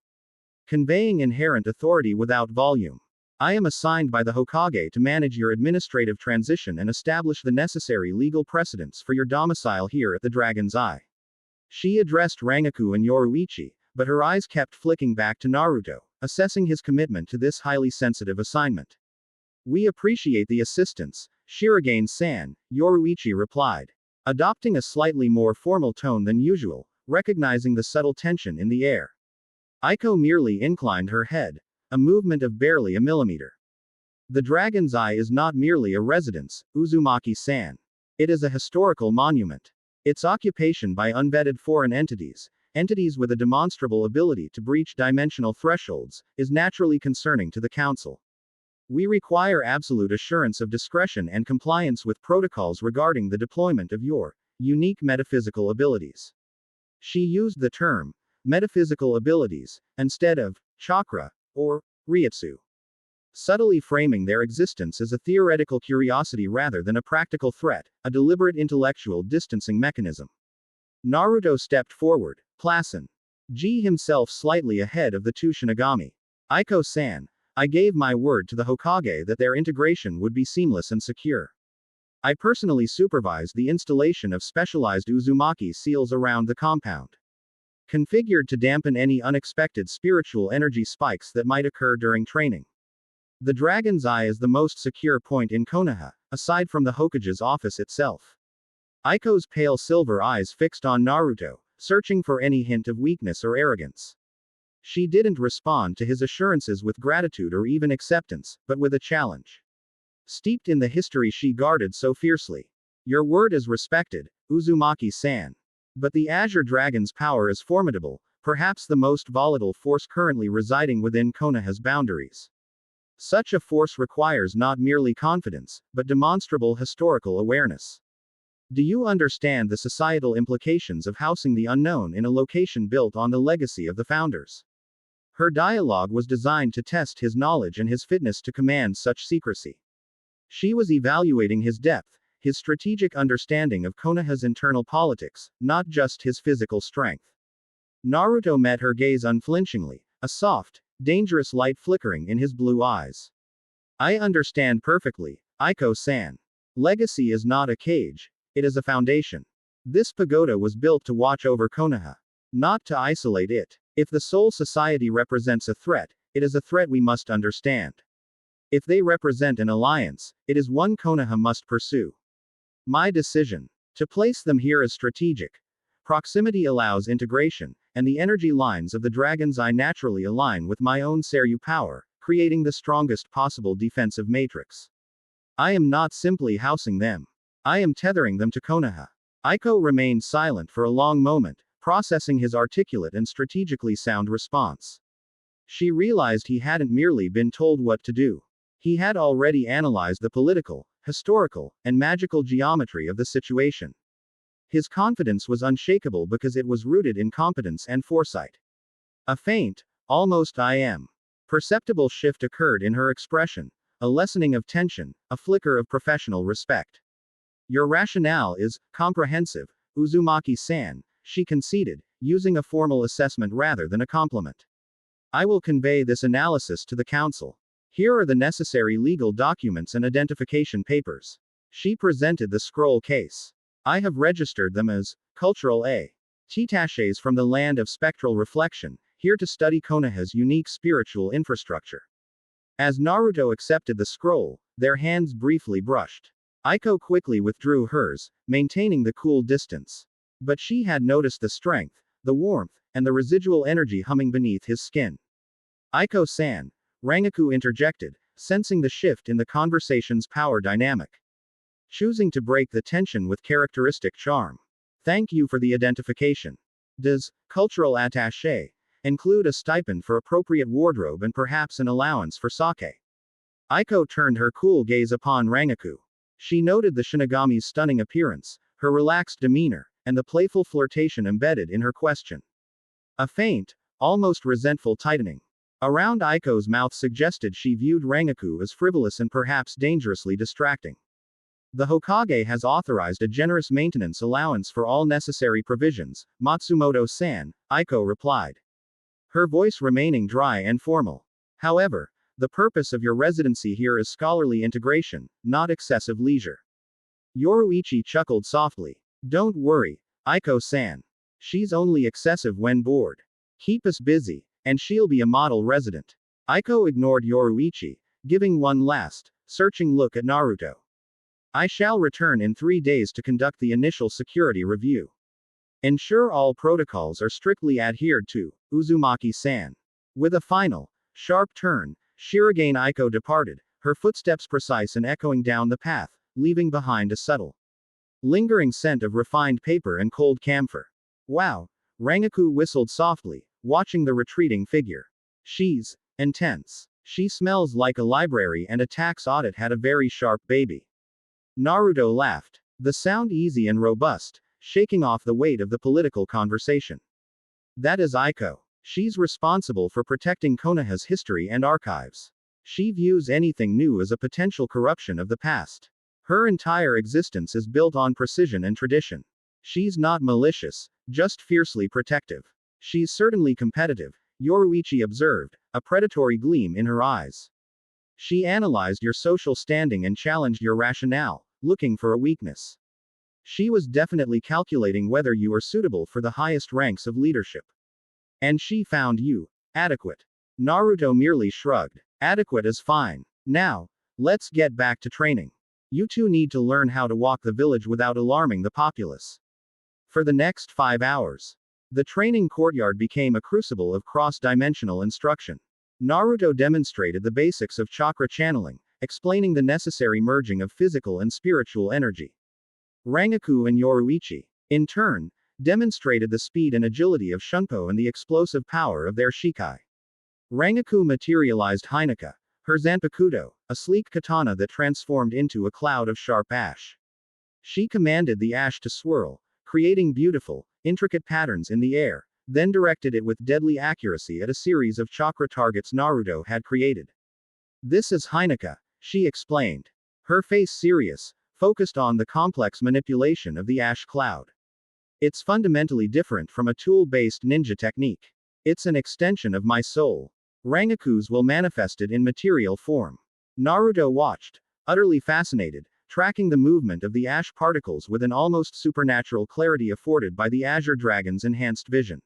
conveying inherent authority without volume. I am assigned by the Hokage to manage your administrative transition and establish the necessary legal precedents for your domicile here at the Dragon's Eye. She addressed Rangiku and Yoruichi, but her eyes kept flicking back to Naruto, assessing his commitment to this highly sensitive assignment. We appreciate the assistance, Shirogane-san, Yoruichi replied, adopting a slightly more formal tone than usual, recognizing the subtle tension in the air. Aiko merely inclined her head, a movement of barely a millimeter. The Dragon's Eye is not merely a residence, Uzumaki-san. It is a historical monument. Its occupation by unvetted foreign entities with a demonstrable ability to breach dimensional thresholds, is naturally concerning to the Council. We require absolute assurance of discretion and compliance with protocols regarding the deployment of your unique metaphysical abilities. She used the term metaphysical abilities instead of chakra or ryutsu, subtly framing their existence as a theoretical curiosity rather than a practical threat, a deliberate intellectual distancing mechanism. Naruto stepped forward, placid. G himself slightly ahead of the two Shinigami. Aiko-san, I gave my word to the Hokage that their integration would be seamless and secure. I personally supervised the installation of specialized Uzumaki seals around the compound, configured to dampen any unexpected spiritual energy spikes that might occur during training. The Dragon's Eye is the most secure point in Konoha, aside from the Hokage's office itself. Aiko's pale silver eyes fixed on Naruto, searching for any hint of weakness or arrogance. She didn't respond to his assurances with gratitude or even acceptance, but with a challenge. Steeped in the history she guarded so fiercely. Your word is respected, Uzumaki-san. But the Azure Dragon's power is formidable, perhaps the most volatile force currently residing within Konoha's boundaries. Such a force requires not merely confidence, but demonstrable historical awareness. Do you understand the societal implications of housing the unknown in a location built on the legacy of the founders? Her dialogue was designed to test his knowledge and his fitness to command such secrecy. She was evaluating his depth, his strategic understanding of Konoha's internal politics, not just his physical strength. Naruto met her gaze unflinchingly, a soft, dangerous light flickering in his blue eyes. I understand perfectly, Aiko-san. Legacy is not a cage, it is a foundation. This pagoda was built to watch over Konoha, not to isolate it. If the Soul Society represents a threat, it is a threat we must understand. If they represent an alliance, it is one Konoha must pursue. My decision to place them here is strategic. Proximity allows integration, and the energy lines of the Dragon's Eye naturally align with my own Seiryu power, creating the strongest possible defensive matrix. I am not simply housing them. I am tethering them to Konoha. Aiko remained silent for a long moment, processing his articulate and strategically sound response. She realized he hadn't merely been told what to do. He had already analyzed the political, historical, and magical geometry of the situation. His confidence was unshakable because it was rooted in competence and foresight. A faint, almost I am Perceptible shift occurred in her expression, a lessening of tension, a flicker of professional respect. Your rationale is comprehensive, Uzumaki-san, she conceded, using a formal assessment rather than a compliment. I will convey this analysis to the council. Here are the necessary legal documents and identification papers. She presented the scroll case. I have registered them as cultural attaches from the land of spectral reflection, here to study Konoha's unique spiritual infrastructure. As Naruto accepted the scroll, their hands briefly brushed. Aiko quickly withdrew hers, maintaining the cool distance. But she had noticed the strength, the warmth, and the residual energy humming beneath his skin. Aiko-san, Rangiku interjected, sensing the shift in the conversation's power dynamic. Choosing to break the tension with characteristic charm. Thank you for the identification. Does cultural attaché include a stipend for appropriate wardrobe and perhaps an allowance for sake? Aiko turned her cool gaze upon Rangiku. She noted the Shinigami's stunning appearance, her relaxed demeanor, and the playful flirtation embedded in her question. A faint, almost resentful tightening around Aiko's mouth suggested she viewed Rangiku as frivolous and perhaps dangerously distracting. The Hokage has authorized a generous maintenance allowance for all necessary provisions, Matsumoto-san, Aiko replied. Her voice remaining dry and formal. However, the purpose of your residency here is scholarly integration, not excessive leisure. Yoruichi chuckled softly. Don't worry, Aiko-san. She's only excessive when bored. Keep us busy, and she'll be a model resident. Aiko ignored Yoruichi, giving one last, searching look at Naruto. I shall return in 3 days to conduct the initial security review. Ensure all protocols are strictly adhered to, Uzumaki-san. With a final, sharp turn, Shirogane Aiko departed, her footsteps precise and echoing down the path, leaving behind a subtle, lingering scent of refined paper and cold camphor. Wow, Rangiku whistled softly, watching the retreating figure. She's intense. She smells like a library and a tax audit had a very sharp baby. Naruto laughed. The sound easy and robust, shaking off the weight of the political conversation. That is Aiko. She's responsible for protecting Konoha's history and archives. She views anything new as a potential corruption of the past. Her entire existence is built on precision and tradition. She's not malicious, just fiercely protective. She's certainly competitive, Yoruichi observed, a predatory gleam in her eyes. She analyzed your social standing and challenged your rationale, looking for a weakness. She was definitely calculating whether you are suitable for the highest ranks of leadership. And she found you adequate. Naruto merely shrugged. Adequate is fine. Now, let's get back to training. You two need to learn how to walk the village without alarming the populace. For the next 5 hours, the training courtyard became a crucible of cross-dimensional instruction. Naruto demonstrated the basics of chakra channeling, explaining the necessary merging of physical and spiritual energy. Rangiku and Yoruichi, in turn, demonstrated the speed and agility of Shunpo and the explosive power of their Shikai. Rangiku materialized Hinata, her Zanpakuto, a sleek katana that transformed into a cloud of sharp ash. She commanded the ash to swirl, creating beautiful, intricate patterns in the air, then directed it with deadly accuracy at a series of chakra targets Naruto had created. This is Hinata, she explained. Her face serious, focused on the complex manipulation of the ash cloud. It's fundamentally different from a tool-based ninja technique. It's an extension of my soul. Rangiku's will manifest it in material form. Naruto watched, utterly fascinated, tracking the movement of the ash particles with an almost supernatural clarity afforded by the Azure Dragon's enhanced vision.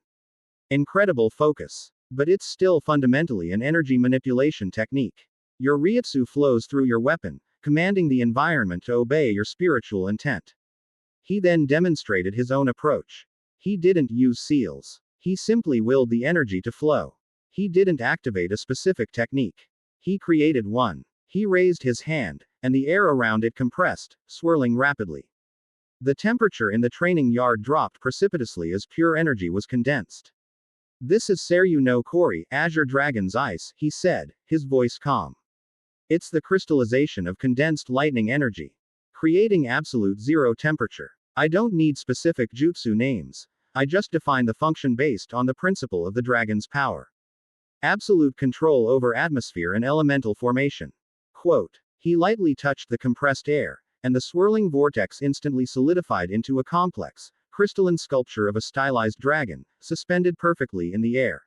Incredible focus. But it's still fundamentally an energy manipulation technique. Your Ryutsu flows through your weapon, commanding the environment to obey your spiritual intent. He then demonstrated his own approach. He didn't use seals. He simply willed the energy to flow. He didn't activate a specific technique. He created one. He raised his hand, and the air around it compressed, swirling rapidly. The temperature in the training yard dropped precipitously as pure energy was condensed. This is Seryu no Kori, Azure Dragon's ice, he said, his voice calm. It's the crystallization of condensed lightning energy, creating absolute zero temperature. I don't need specific jutsu names. I just define the function based on the principle of the dragon's power. Absolute control over atmosphere and elemental formation. Quote. He lightly touched the compressed air, and the swirling vortex instantly solidified into a complex, crystalline sculpture of a stylized dragon, suspended perfectly in the air.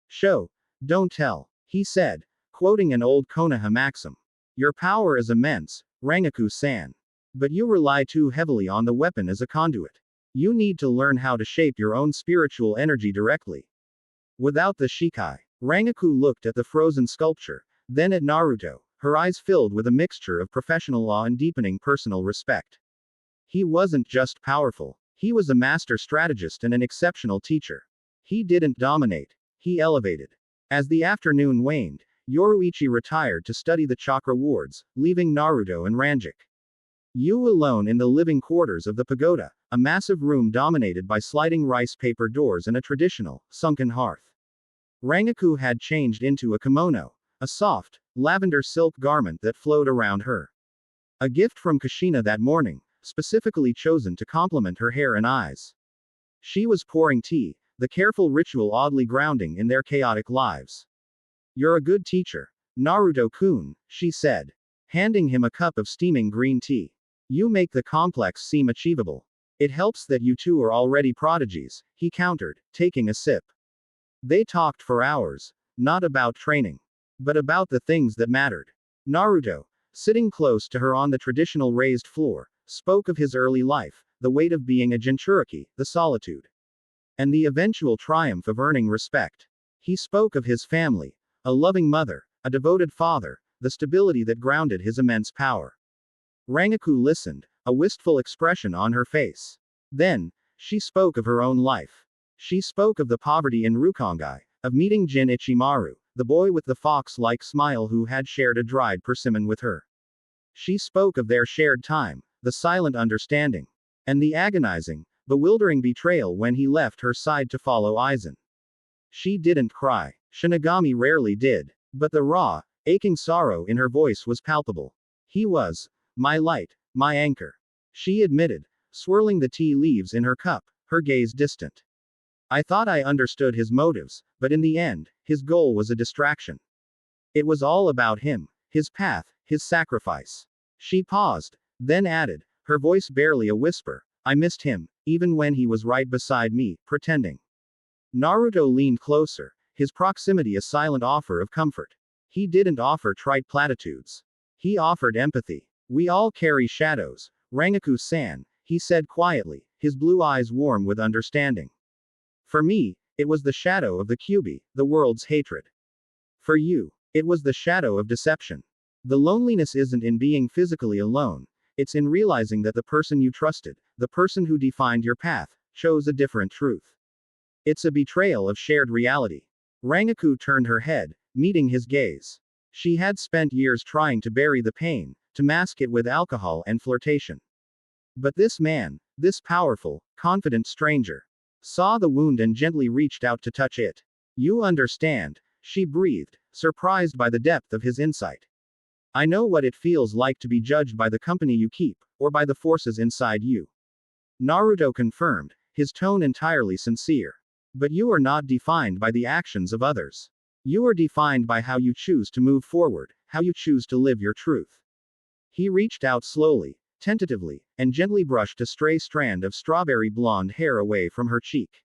Show, don't tell, he said, quoting an old Konoha maxim. Your power is immense, Rangiku-san. But you rely too heavily on the weapon as a conduit. You need to learn how to shape your own spiritual energy directly. Without the Shikai, Rangiku looked at the frozen sculpture, then at Naruto, her eyes filled with a mixture of professional awe and deepening personal respect. He wasn't just powerful, he was a master strategist and an exceptional teacher. He didn't dominate, he elevated. As the afternoon waned, Yoruichi retired to study the chakra wards, leaving Naruto and Rangiku. You alone in the living quarters of the pagoda, a massive room dominated by sliding rice paper doors and a traditional, sunken hearth. Rangiku had changed into a kimono, a soft, lavender silk garment that flowed around her. A gift from Kushina that morning, specifically chosen to complement her hair and eyes. She was pouring tea, the careful ritual oddly grounding in their chaotic lives. You're a good teacher, Naruto-kun, she said, handing him a cup of steaming green tea. You make the complex seem achievable. It helps that you two are already prodigies, he countered, taking a sip. They talked for hours, not about training, but about the things that mattered. Naruto, sitting close to her on the traditional raised floor, spoke of his early life, the weight of being a Jinchuriki, the solitude, and the eventual triumph of earning respect. He spoke of his family, a loving mother, a devoted father, the stability that grounded his immense power. Rangiku listened, a wistful expression on her face. Then, she spoke of her own life. She spoke of the poverty in Rukongai, of meeting Jin Ichimaru, the boy with the fox-like smile who had shared a dried persimmon with her. She spoke of their shared time, the silent understanding, and the agonizing, bewildering betrayal when he left her side to follow Aizen. She didn't cry. Shinigami rarely did, but the raw, aching sorrow in her voice was palpable. He was my light, my anchor, she admitted, swirling the tea leaves in her cup, her gaze distant. I thought I understood his motives, but in the end, his goal was a distraction. It was all about him, his path, his sacrifice. She paused, then added, her voice barely a whisper, I missed him, even when he was right beside me, pretending. Naruto leaned closer, his proximity a silent offer of comfort. He didn't offer trite platitudes. He offered empathy. We all carry shadows, Rangiku-san, he said quietly, his blue eyes warm with understanding. For me, it was the shadow of the Kyuubi, the world's hatred. For you, it was the shadow of deception. The loneliness isn't in being physically alone, it's in realizing that the person you trusted, the person who defined your path, chose a different truth. It's a betrayal of shared reality. Rangiku turned her head, meeting his gaze. She had spent years trying to bury the pain, to mask it with alcohol and flirtation. But this man, this powerful, confident stranger, saw the wound and gently reached out to touch it. You understand, she breathed, surprised by the depth of his insight. I know what it feels like to be judged by the company you keep, or by the forces inside you. Naruto confirmed, his tone entirely sincere. But you are not defined by the actions of others. You are defined by how you choose to move forward, how you choose to live your truth. He reached out slowly, tentatively, and gently brushed a stray strand of strawberry blonde hair away from her cheek.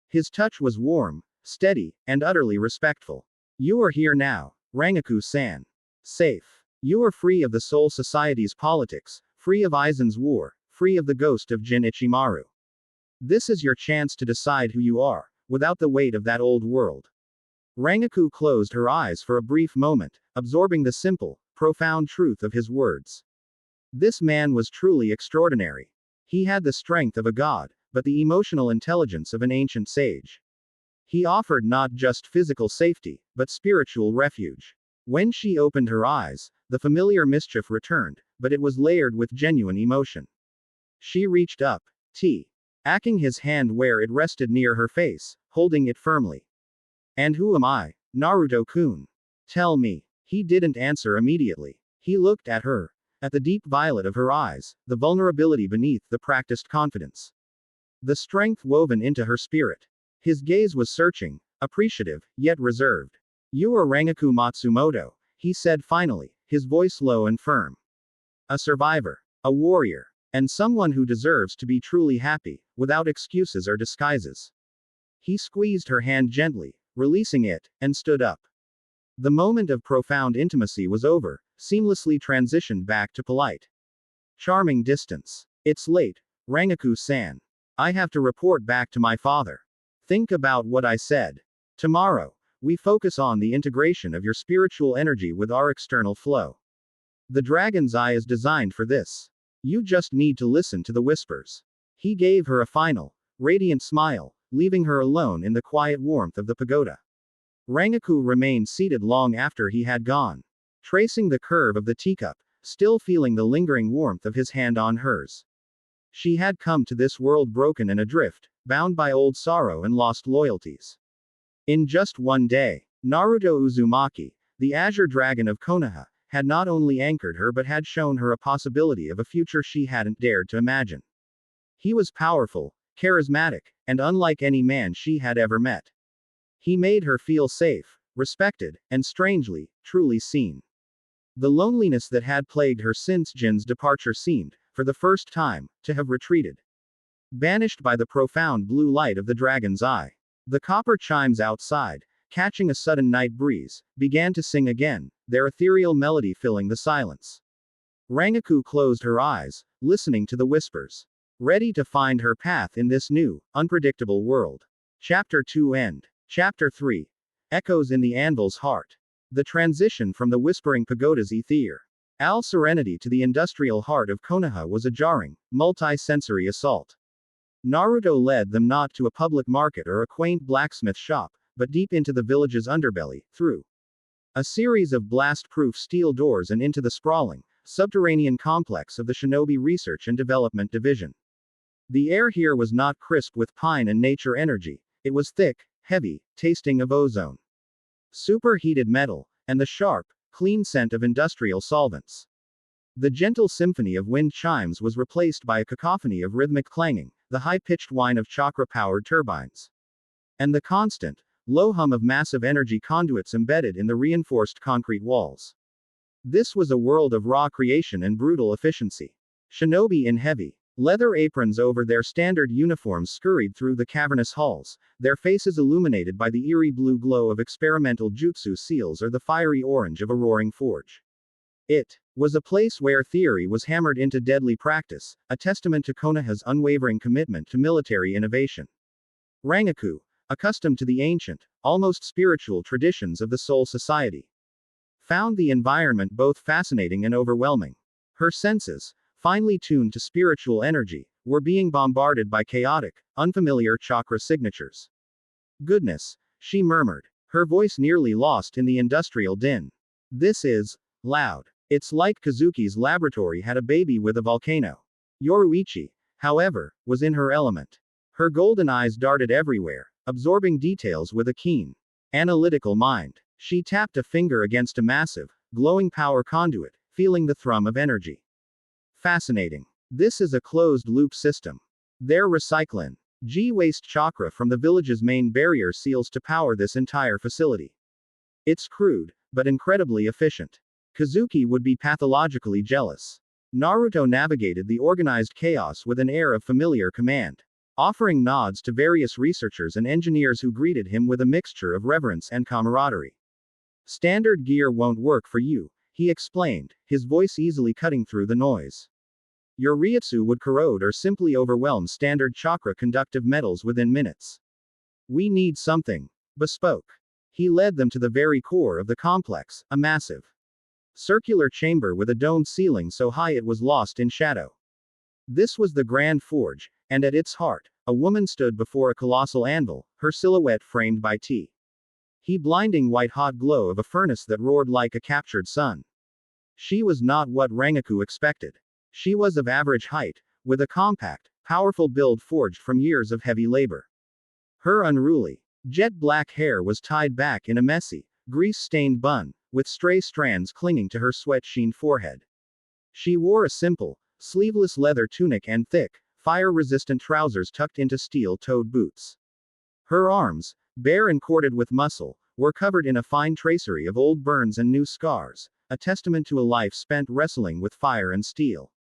His touch was warm, steady, and utterly respectful. You are here now, Rangiku-san. Safe. You are free of the Soul Society's politics, free of Aizen's war, free of the ghost of Jin Ichimaru. This is your chance to decide who you are, without the weight of that old world. Rangiku closed her eyes for a brief moment, absorbing the simple, profound truth of his words. This man was truly extraordinary. He had the strength of a god, but the emotional intelligence of an ancient sage. He offered not just physical safety, but spiritual refuge. When she opened her eyes, the familiar mischief returned, but it was layered with genuine emotion. She reached up, acking his hand where it rested near her face, holding it firmly. And who am I, Naruto-kun? Tell me. He didn't answer immediately. He looked at her, at the deep violet of her eyes, the vulnerability beneath the practiced confidence. The strength woven into her spirit. His gaze was searching, appreciative, yet reserved. You are Rangiku Matsumoto, he said finally, his voice low and firm. A survivor. A warrior. And someone who deserves to be truly happy, without excuses or disguises. He squeezed her hand gently, releasing it, and stood up. The moment of profound intimacy was over, seamlessly transitioned back to polite, charming distance. It's late, Rangiku-san. I have to report back to my father. Think about what I said. Tomorrow, we focus on the integration of your spiritual energy with our external flow. The dragon's eye is designed for this. You just need to listen to the whispers. He gave her a final, radiant smile, leaving her alone in the quiet warmth of the pagoda. Rangiku remained seated long after he had gone, tracing the curve of the teacup, still feeling the lingering warmth of his hand on hers. She had come to this world broken and adrift, bound by old sorrow and lost loyalties. In just one day, Naruto Uzumaki, the Azure Dragon of Konoha, had not only anchored her but had shown her a possibility of a future she hadn't dared to imagine. He was powerful, charismatic, and unlike any man she had ever met. He made her feel safe, respected, and strangely, truly seen. The loneliness that had plagued her since Jin's departure seemed, for the first time, to have retreated. Banished by the profound blue light of the dragon's eye. The copper chimes outside, catching a sudden night breeze, began to sing again, their ethereal melody filling the silence. Rangiku closed her eyes, listening to the whispers. Ready to find her path in this new, unpredictable world. Chapter 2 End. Chapter 3. Echoes in the Anvil's Heart. The transition from the whispering pagoda's ether. Al serenity to the industrial heart of Konoha was a jarring, multi-sensory assault. Naruto led them not to a public market or a quaint blacksmith shop, but deep into the village's underbelly, through a series of blast-proof steel doors and into the sprawling, subterranean complex of the Shinobi Research and Development Division. The air here was not crisp with pine and nature energy, it was thick, heavy, tasting of ozone, superheated metal, and the sharp, clean scent of industrial solvents. The gentle symphony of wind chimes was replaced by a cacophony of rhythmic clanging, the high-pitched whine of chakra-powered turbines, and the constant, low hum of massive energy conduits embedded in the reinforced concrete walls. This was a world of raw creation and brutal efficiency. Shinobi in heavy, leather aprons over their standard uniforms scurried through the cavernous halls, their faces illuminated by the eerie blue glow of experimental jutsu seals or the fiery orange of a roaring forge. It was a place where theory was hammered into deadly practice, a testament to Konoha's unwavering commitment to military innovation. Rangiku, accustomed to the ancient, almost spiritual traditions of the Soul Society, found the environment both fascinating and overwhelming. Her senses, finely tuned to spiritual energy, were being bombarded by chaotic, unfamiliar chakra signatures. Goodness, she murmured, her voice nearly lost in the industrial din. This is loud. It's like Kazuki's laboratory had a baby with a volcano. Yoruichi, however, was in her element. Her golden eyes darted everywhere, absorbing details with a keen, analytical mind. She tapped a finger against a massive, glowing power conduit, feeling the thrum of energy. Fascinating. This is a closed-loop system. They're recycling G-waste chakra from the village's main barrier seals to power this entire facility. It's crude, but incredibly efficient. Kazuki would be pathologically jealous. Naruto navigated the organized chaos with an air of familiar command, offering nods to various researchers and engineers who greeted him with a mixture of reverence and camaraderie. Standard gear won't work for you, he explained, his voice easily cutting through the noise. Your Ryutsu would corrode or simply overwhelm standard chakra conductive metals within minutes. We need something bespoke. He led them to the very core of the complex, a massive circular chamber with a domed ceiling so high it was lost in shadow. This was the Grand Forge, and at its heart, a woman stood before a colossal anvil, her silhouette framed by the blinding white-hot glow of a furnace that roared like a captured sun. She was not what Rangiku expected. She was of average height, with a compact, powerful build forged from years of heavy labor. Her unruly, jet-black hair was tied back in a messy, grease-stained bun, with stray strands clinging to her sweat-sheened forehead. She wore a simple, sleeveless leather tunic and thick, fire-resistant trousers tucked into steel-toed boots. Her arms, bare and corded with muscle, were covered in a fine tracery of old burns and new scars, a testament to a life spent wrestling with fire and steel.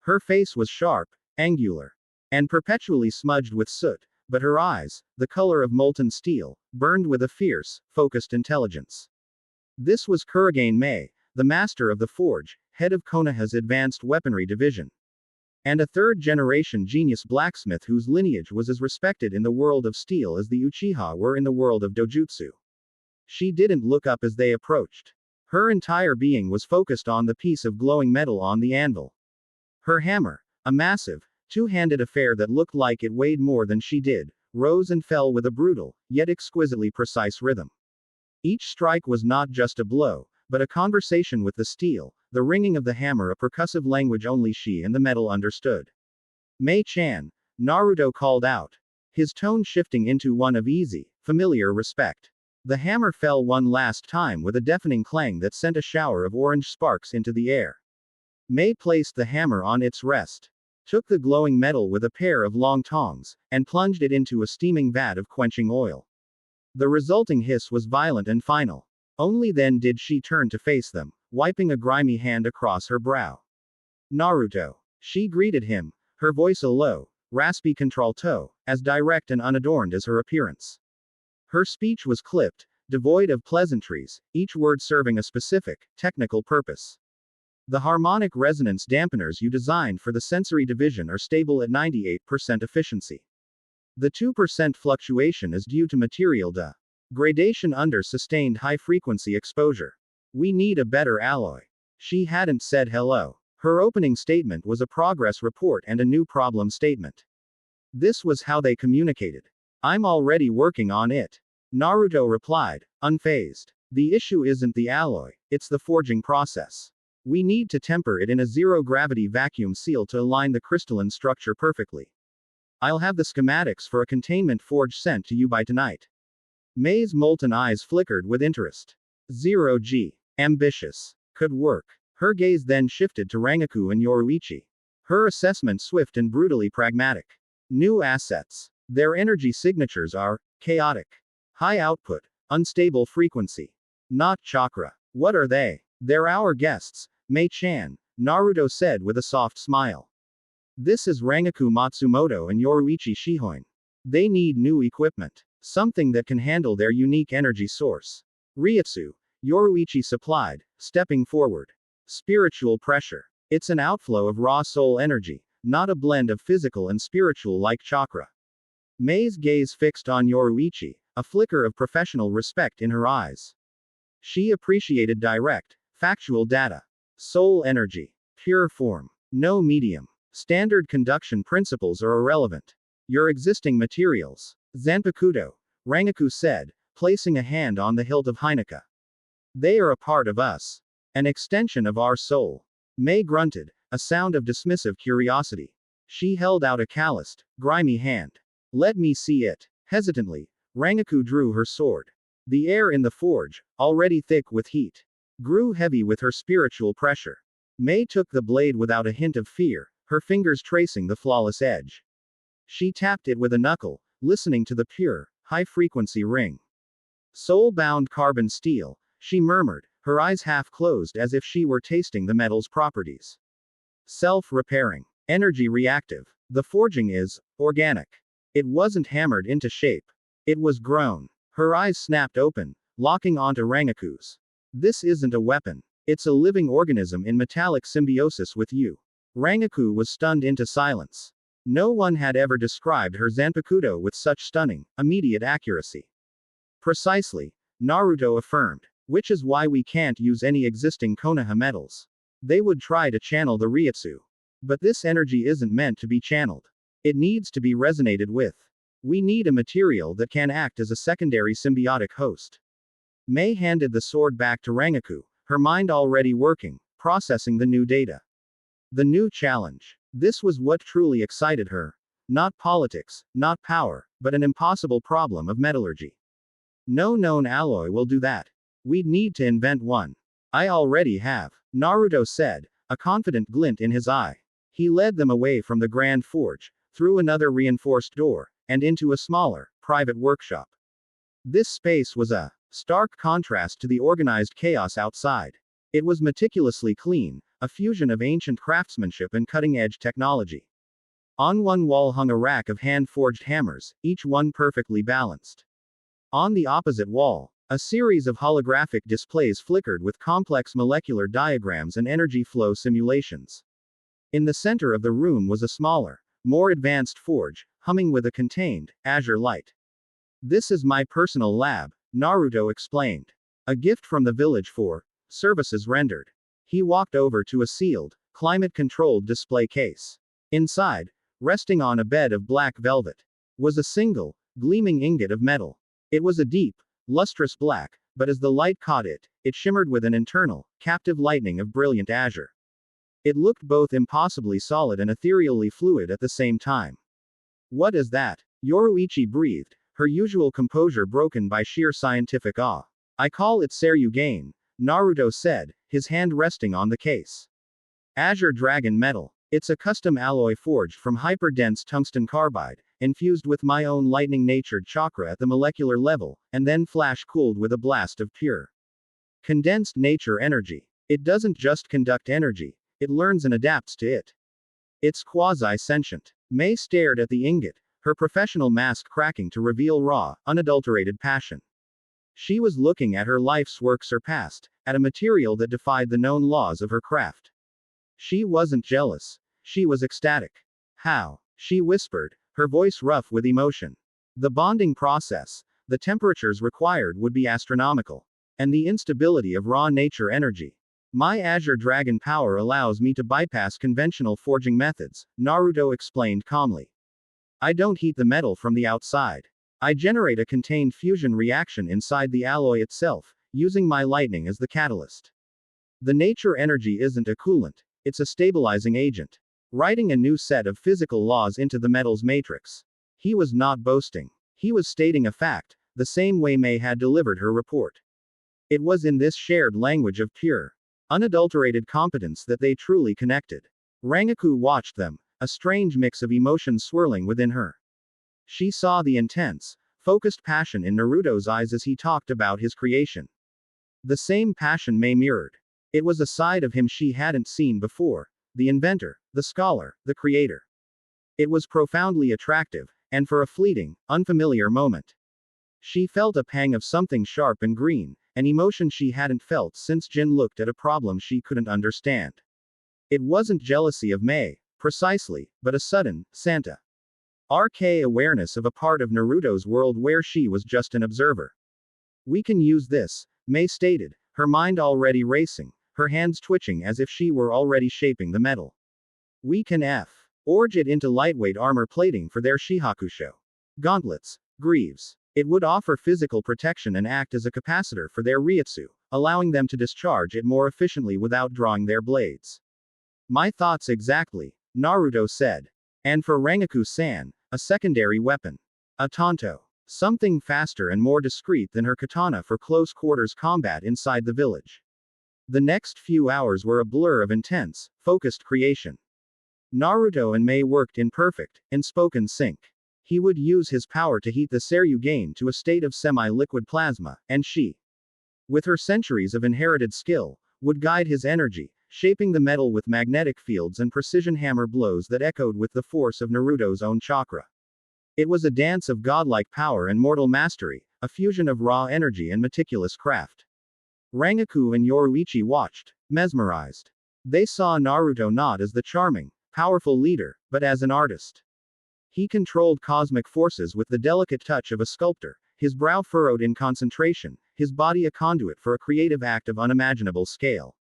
Her face was sharp, angular, and perpetually smudged with soot, but her eyes, the color of molten steel, burned with a fierce, focused intelligence. This was Kurigane Mei, the master of the forge, head of Konoha's advanced weaponry division, and a third-generation genius blacksmith whose lineage was as respected in the world of steel as the Uchiha were in the world of dojutsu. She didn't look up as they approached. Her entire being was focused on the piece of glowing metal on the anvil. Her hammer, a massive, two-handed affair that looked like it weighed more than she did, rose and fell with a brutal, yet exquisitely precise rhythm. Each strike was not just a blow, but a conversation with the steel, the ringing of the hammer a percussive language only she and the metal understood. Mei-chan, Naruto called out, his tone shifting into one of easy, familiar respect. The hammer fell one last time with a deafening clang that sent a shower of orange sparks into the air. Mei placed the hammer on its rest, took the glowing metal with a pair of long tongs, and plunged it into a steaming vat of quenching oil. The resulting hiss was violent and final. Only then did she turn to face them, wiping a grimy hand across her brow. Naruto. She greeted him, her voice a low, raspy contralto, as direct and unadorned as her appearance. Her speech was clipped, devoid of pleasantries, each word serving a specific, technical purpose. The harmonic resonance dampeners you designed for the sensory division are stable at 98% efficiency. The 2% fluctuation is due to material degradation under sustained high-frequency exposure. We need a better alloy. She hadn't said hello. Her opening statement was a progress report and a new problem statement. This was how they communicated. I'm already working on it. Naruto replied, unfazed. The issue isn't the alloy, it's the forging process. We need to temper it in a zero-gravity vacuum seal to align the crystalline structure perfectly. I'll have the schematics for a containment forge sent to you by tonight. Mei's molten eyes flickered with interest. 0G. Ambitious. Could work. Her gaze then shifted to Rangiku and Yoruichi. Her assessment swift and brutally pragmatic. New assets. Their energy signatures are chaotic, high output, unstable frequency. Not chakra. What are they? They're our guests, Mei-chan, Naruto said with a soft smile. This is Rangiku Matsumoto and Yoruichi Shihoin. They need new equipment. Something that can handle their unique energy source. Ryutsu, Yoruichi supplied, stepping forward. Spiritual pressure. It's an outflow of raw soul energy, not a blend of physical and spiritual like chakra. Mei's gaze fixed on Yoruichi, a flicker of professional respect in her eyes. She appreciated direct, factual data. Soul energy. Pure form. No medium. Standard conduction principles are irrelevant. Your existing materials. Zanpakuto, Rangiku said, placing a hand on the hilt of Heineka. They are a part of us. An extension of our soul. Mei grunted, a sound of dismissive curiosity. She held out a calloused, grimy hand. Let me see it. Hesitantly, Rangiku drew her sword. The air in the forge, already thick with heat, grew heavy with her spiritual pressure. Mei took the blade without a hint of fear, her fingers tracing the flawless edge. She tapped it with a knuckle, listening to the pure, high-frequency ring. Soul-bound carbon steel, she murmured, her eyes half closed as if she were tasting the metal's properties. Self-repairing. Energy reactive. The forging is organic. It wasn't hammered into shape. It was grown. Her eyes snapped open, locking onto Rangiku's. This isn't a weapon. It's a living organism in metallic symbiosis with you. Rangiku was stunned into silence. No one had ever described her Zanpakuto with such stunning, immediate accuracy. Precisely, Naruto affirmed. Which is why we can't use any existing Konoha metals. They would try to channel the Ryutsu. But this energy isn't meant to be channeled. It needs to be resonated with. We need a material that can act as a secondary symbiotic host. Mei handed the sword back to Rangiku, her mind already working, processing the new data. The new challenge. This was what truly excited her. Not politics, not power, but an impossible problem of metallurgy. No known alloy will do that. We'd need to invent one. I already have, Naruto said, a confident glint in his eye. He led them away from the Grand Forge, through another reinforced door, and into a smaller, private workshop. This space was a stark contrast to the organized chaos outside. It was meticulously clean, a fusion of ancient craftsmanship and cutting-edge technology. On one wall hung a rack of hand-forged hammers, each one perfectly balanced. On the opposite wall, a series of holographic displays flickered with complex molecular diagrams and energy flow simulations. In the center of the room was a smaller, more advanced forge, humming with a contained, azure light. "This is my personal lab," Naruto explained. "A gift from the village for services rendered." He walked over to a sealed, climate-controlled display case. Inside, resting on a bed of black velvet, was a single, gleaming ingot of metal. It was a deep, lustrous black, but as the light caught it, it shimmered with an internal, captive lightning of brilliant azure. It looked both impossibly solid and ethereally fluid at the same time. "What is that?" Yoruichi breathed, her usual composure broken by sheer scientific awe. "I call it Seryugain," Naruto said, his hand resting on the case. "Azure Dragon metal. It's a custom alloy forged from hyper-dense tungsten carbide, infused with my own lightning-natured chakra at the molecular level, and then flash-cooled with a blast of pure condensed nature energy. It doesn't just conduct energy, it learns and adapts to it. It's quasi-sentient." May stared at the ingot, her professional mask cracking to reveal raw, unadulterated passion. She was looking at her life's work surpassed, at a material that defied the known laws of her craft. She wasn't jealous. She was ecstatic. "How?" she whispered, her voice rough with emotion. "The bonding process, the temperatures required would be astronomical. And the instability of raw nature energy. My Azure Dragon power allows me to bypass conventional forging methods," Naruto explained calmly. "I don't heat the metal from the outside. I generate a contained fusion reaction inside the alloy itself, using my lightning as the catalyst. The nature energy isn't a coolant, it's a stabilizing agent, writing a new set of physical laws into the metal's matrix." He was not boasting. He was stating a fact, the same way May had delivered her report. It was in this shared language of pure, unadulterated competence that they truly connected. Rangiku watched them, a strange mix of emotions swirling within her. She saw the intense, focused passion in Naruto's eyes as he talked about his creation. The same passion May mirrored. It was a side of him she hadn't seen before, the inventor, the scholar, the creator. It was profoundly attractive, and for a fleeting, unfamiliar moment, she felt a pang of something sharp and green, an emotion she hadn't felt since Jin looked at a problem she couldn't understand. It wasn't jealousy of May, precisely, but a sudden, Santa RK awareness of a part of Naruto's world where she was just an observer. "We can use this," May stated, her mind already racing, her hands twitching as if she were already shaping the metal. "We can forge it into lightweight armor plating for their Shihakusho gauntlets, greaves. It would offer physical protection and act as a capacitor for their Ryutsu, allowing them to discharge it more efficiently without drawing their blades." "My thoughts exactly," Naruto said. "And for Rangiku-san, a secondary weapon. A tanto. Something faster and more discreet than her katana for close quarters combat inside the village." The next few hours were a blur of intense, focused creation. Naruto and May worked in perfect, unspoken sync. He would use his power to heat the Seryugain to a state of semi-liquid plasma, and she, with her centuries of inherited skill, would guide his energy, shaping the metal with magnetic fields and precision hammer blows that echoed with the force of Naruto's own chakra. It was a dance of godlike power and mortal mastery, a fusion of raw energy and meticulous craft. Rangiku and Yoruichi watched, mesmerized. They saw Naruto not as the charming, powerful leader, but as an artist. He controlled cosmic forces with the delicate touch of a sculptor, his brow furrowed in concentration, his body a conduit for a creative act of unimaginable scale.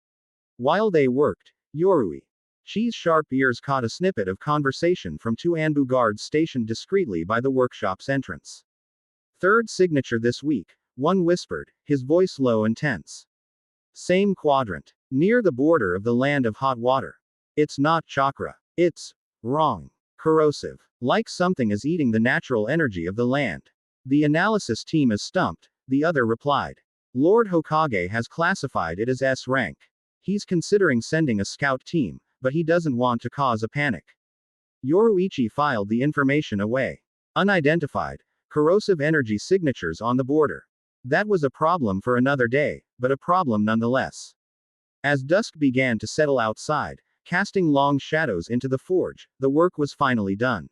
While they worked, Yoruichi's sharp ears caught a snippet of conversation from two Anbu guards stationed discreetly by the workshop's entrance. "Third signature this week," one whispered, his voice low and tense. "Same quadrant. Near the border of the land of hot water. It's not chakra. It's wrong. Corrosive. Like something is eating the natural energy of the land." "The analysis team is stumped," the other replied. "Lord Hokage has classified it as S rank. He's considering sending a scout team, but he doesn't want to cause a panic." Yoruichi filed the information away. "Unidentified. Corrosive energy signatures on the border. That was a problem for another day, but a problem nonetheless. As dusk began to settle outside, casting long shadows into the forge, the work was finally done.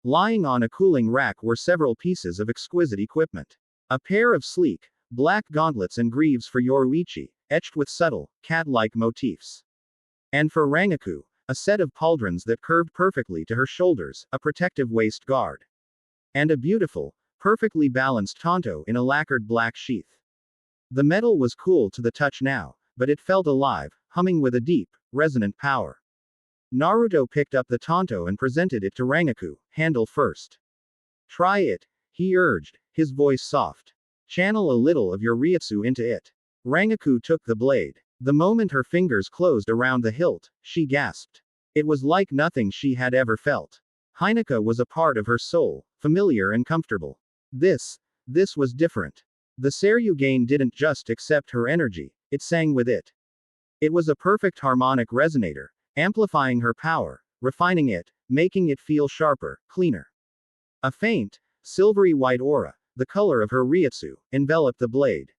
Lying on a cooling rack were several pieces of exquisite equipment. A pair of sleek, black gauntlets and greaves for Yoruichi, etched with subtle, cat-like motifs. And for Rangiku, a set of pauldrons that curved perfectly to her shoulders, a protective waist guard. And a beautiful, perfectly balanced tanto in a lacquered black sheath. The metal was cool to the touch now, but it felt alive, humming with a deep, resonant power. Naruto picked up the tanto and presented it to Rangiku, handle first. Try it, he urged, his voice soft. Channel a little of your ryutsu into it. Rangiku took the blade. The moment her fingers closed around the hilt, she gasped. It was like nothing she had ever felt. Hinata was a part of her soul, familiar and comfortable. This was different. The Seryugain didn't just accept her energy, it sang with it. It was a perfect harmonic resonator, amplifying her power, refining it, making it feel sharper, cleaner. A faint, silvery white aura, the color of her ryutsu, enveloped the blade.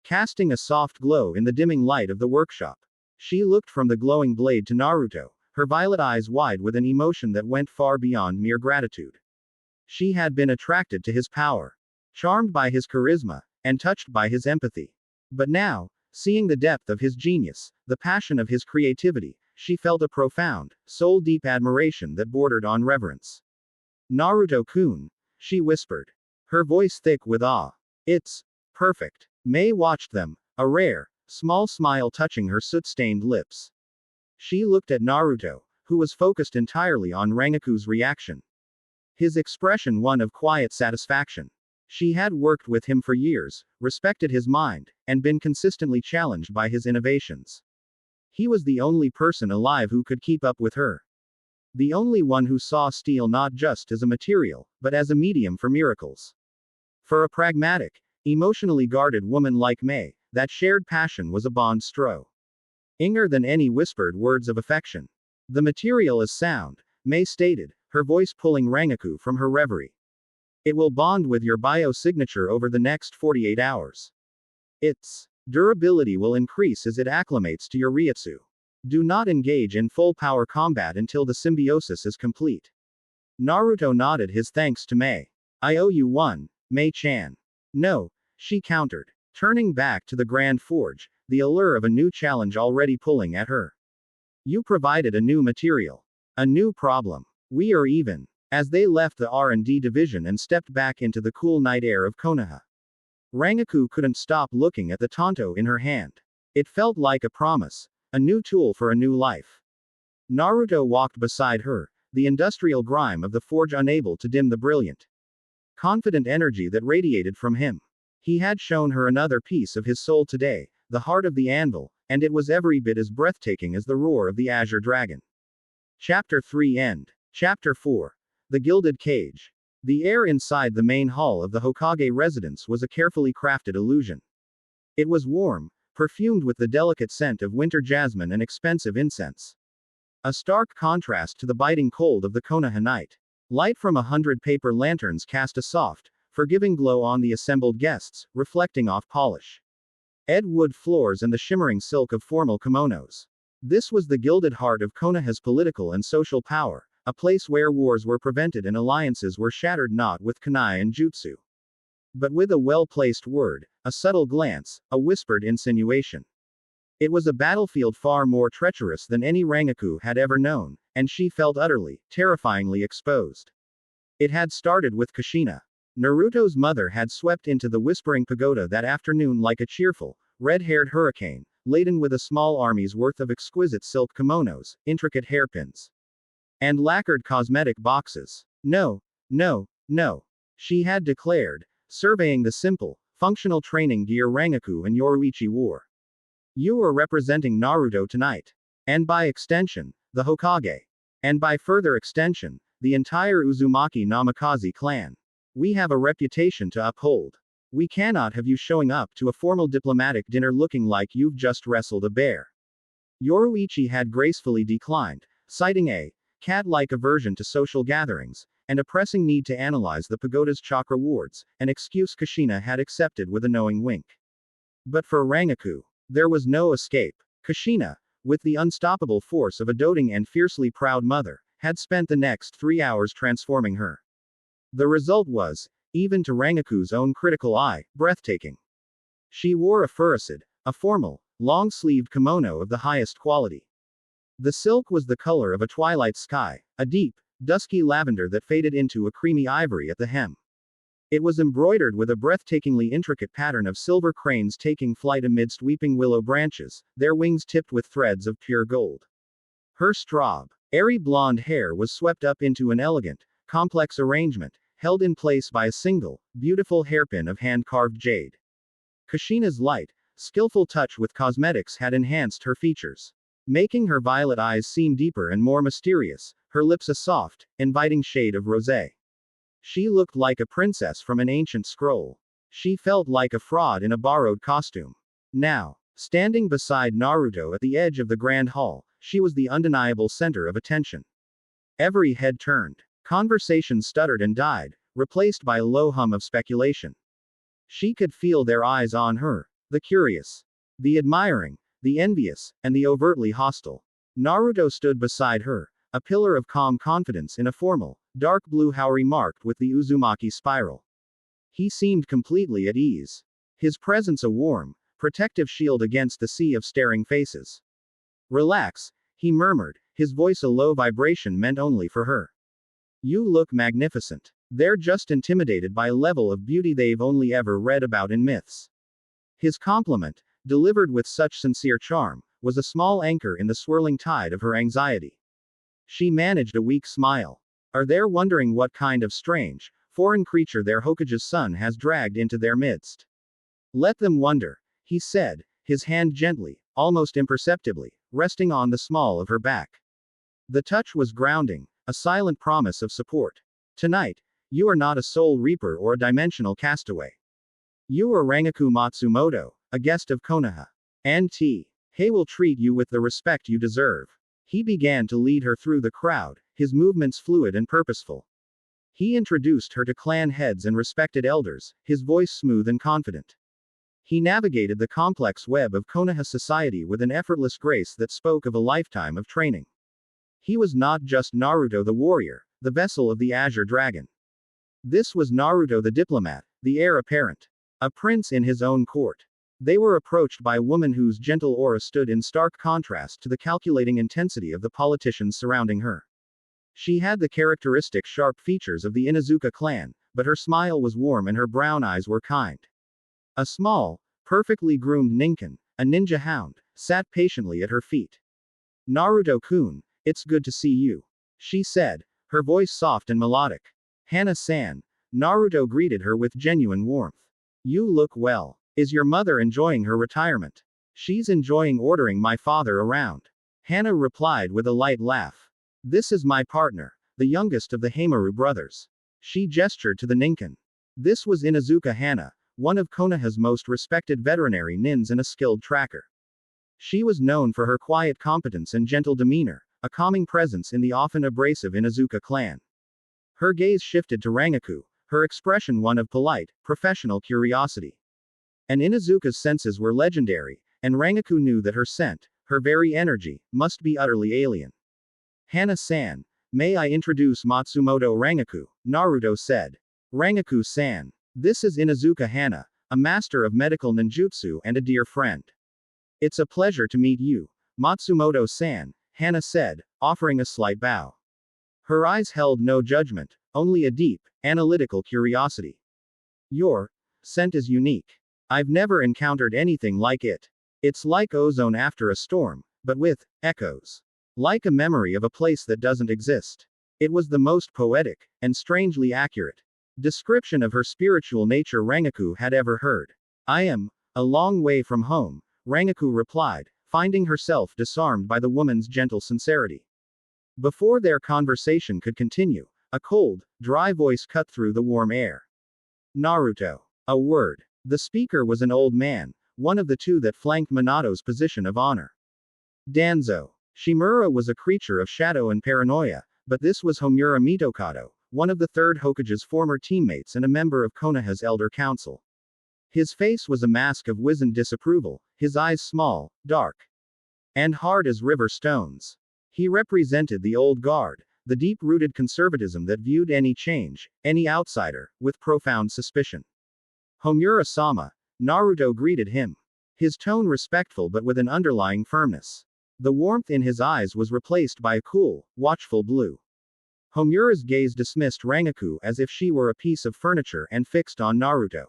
Casting a soft glow in the dimming light of the workshop. She looked from the glowing blade to Naruto, her violet eyes wide with an emotion that went far beyond mere gratitude. She had been attracted to his power, charmed by his charisma, and touched by his empathy. But now, seeing the depth of his genius, the passion of his creativity, she felt a profound, soul-deep admiration that bordered on reverence. Naruto-kun, she whispered, her voice thick with awe. It's perfect. Mei watched them, a rare, small smile touching her soot-stained lips. She looked at Naruto, who was focused entirely on Rangiku's reaction. His expression one of quiet satisfaction. She had worked with him for years, respected his mind, and been consistently challenged by his innovations. He was the only person alive who could keep up with her. The only one who saw steel not just as a material, but as a medium for miracles. For a pragmatic, emotionally guarded woman like Mei, that shared passion was a bond stronger than any whispered words of affection. The material is sound, Mei stated, her voice pulling Rangiku from her reverie. It will bond with your biosignature over the next 48 hours. Its durability will increase as it acclimates to your ryutsu. Do not engage in full power combat until the symbiosis is complete. Naruto nodded his thanks to Mei. I owe you one, Mei-chan. No, she countered, turning back to the Grand Forge, the allure of a new challenge already pulling at her. You provided a new material. A new problem. We are even. As they left the R&D division and stepped back into the cool night air of Konoha. Rangiku couldn't stop looking at the tanto in her hand. It felt like a promise. A new tool for a new life. Naruto walked beside her, the industrial grime of the forge unable to dim the brilliant, confident energy that radiated from him. He had shown her another piece of his soul today, the heart of the anvil, and it was every bit as breathtaking as the roar of the Azure Dragon. Chapter 3 End. Chapter 4. The Gilded Cage. The air inside the main hall of the Hokage residence was a carefully crafted illusion. It was warm, perfumed with the delicate scent of winter jasmine and expensive incense. A stark contrast to the biting cold of the Konoha night. Light from 100 paper lanterns cast a soft, forgiving glow on the assembled guests, reflecting off polish. Wood floors and the shimmering silk of formal kimonos. This was the gilded heart of Konoha's political and social power, a place where wars were prevented and alliances were shattered not with kunai and jutsu, but with a well-placed word, a subtle glance, a whispered insinuation. It was a battlefield far more treacherous than any Rangiku had ever known, and she felt utterly, terrifyingly exposed. It had started with Kushina. Naruto's mother had swept into the Whispering Pagoda that afternoon like a cheerful, red-haired hurricane, laden with a small army's worth of exquisite silk kimonos, intricate hairpins, and lacquered cosmetic boxes. No, no, no, she had declared, surveying the simple, functional training gear Rangiku and Yoruichi wore. You are representing Naruto tonight. And by extension, the Hokage. And by further extension, the entire Uzumaki Namikaze clan. We have a reputation to uphold. We cannot have you showing up to a formal diplomatic dinner looking like you've just wrestled a bear. Yoruichi had gracefully declined, citing a cat-like aversion to social gatherings, and a pressing need to analyze the pagoda's chakra wards, an excuse Kushina had accepted with a knowing wink. But for Rangiku, there was no escape. Kushina, with the unstoppable force of a doting and fiercely proud mother, had spent the next 3 hours transforming her. The result was, even to Rangiku's own critical eye, breathtaking. She wore a furisad, a formal, long-sleeved kimono of the highest quality. The silk was the color of a twilight sky, a deep, dusky lavender that faded into a creamy ivory at the hem. It was embroidered with a breathtakingly intricate pattern of silver cranes taking flight amidst weeping willow branches, their wings tipped with threads of pure gold. Her straub, airy blonde hair was swept up into an elegant, complex arrangement, held in place by a single, beautiful hairpin of hand-carved jade. Kushina's light, skillful touch with cosmetics had enhanced her features, making her violet eyes seem deeper and more mysterious, her lips a soft, inviting shade of rosé. She looked like a princess from an ancient scroll. She felt like a fraud in a borrowed costume. Now, standing beside Naruto at the edge of the grand hall, she was the undeniable center of attention. Every head turned. Conversation stuttered and died, replaced by a low hum of speculation. She could feel their eyes on her, the curious, the admiring, the envious, and the overtly hostile. Naruto stood beside her, a pillar of calm confidence in a formal, dark blue houri marked with the Uzumaki spiral. He seemed completely at ease. His presence a warm, protective shield against the sea of staring faces. Relax, he murmured, his voice a low vibration meant only for her. You look magnificent. They're just intimidated by a level of beauty they've only ever read about in myths. His compliment, delivered with such sincere charm, was a small anchor in the swirling tide of her anxiety. She managed a weak smile. Are they wondering what kind of strange, foreign creature their Hokage's son has dragged into their midst? Let them wonder, he said, his hand gently, almost imperceptibly, resting on the small of her back. The touch was grounding, a silent promise of support. Tonight, you are not a soul reaper or a dimensional castaway. You are Rangiku Matsumoto, a guest of Konoha. And He will treat you with the respect you deserve. He began to lead her through the crowd, his movements fluid and purposeful. He introduced her to clan heads and respected elders, his voice smooth and confident. He navigated the complex web of Konoha society with an effortless grace that spoke of a lifetime of training. He was not just Naruto the warrior, the vessel of the Azure Dragon. This was Naruto the diplomat, the heir apparent. A prince in his own court. They were approached by a woman whose gentle aura stood in stark contrast to the calculating intensity of the politicians surrounding her. She had the characteristic sharp features of the Inuzuka clan, but her smile was warm and her brown eyes were kind. A small, perfectly groomed ninkin, a ninja hound, sat patiently at her feet. Naruto-kun, it's good to see you, she said, her voice soft and melodic. Hana-san, Naruto greeted her with genuine warmth. You look well. Is your mother enjoying her retirement? She's enjoying ordering my father around. Hana replied with a light laugh. This is my partner, the youngest of the Heimaru brothers. She gestured to the ninkin. This was Inuzuka Hana, one of Konoha's most respected veterinary nins and a skilled tracker. She was known for her quiet competence and gentle demeanor, a calming presence in the often abrasive Inuzuka clan. Her gaze shifted to Rangiku, her expression one of polite, professional curiosity. And Inuzuka's senses were legendary, and Rangiku knew that her scent, her very energy, must be utterly alien. Hana-san, may I introduce Matsumoto Rangiku, Naruto said. Rangiku-san. This is Inuzuka Hana, a master of medical ninjutsu and a dear friend. It's a pleasure to meet you, Matsumoto-san, Hana said, offering a slight bow. Her eyes held no judgment, only a deep, analytical curiosity. Your scent is unique. I've never encountered anything like it. It's like ozone after a storm, but with echoes. Like a memory of a place that doesn't exist. It was the most poetic, and strangely accurate description of her spiritual nature Rangiku had ever heard. I am a long way from home, Rangiku replied, finding herself disarmed by the woman's gentle sincerity. Before their conversation could continue, a cold, dry voice cut through the warm air. Naruto. A word. The speaker was an old man, one of the two that flanked Minato's position of honor. Danzo. Shimura was a creature of shadow and paranoia, but this was Homura Mitokado, one of the third Hokage's former teammates and a member of Konoha's Elder Council. His face was a mask of wizened disapproval, his eyes small, dark, and hard as river stones. He represented the old guard, the deep-rooted conservatism that viewed any change, any outsider, with profound suspicion. Homura-sama, Naruto greeted him. His tone respectful but with an underlying firmness. The warmth in his eyes was replaced by a cool, watchful blue. Homura's gaze dismissed Rangiku as if she were a piece of furniture and fixed on Naruto.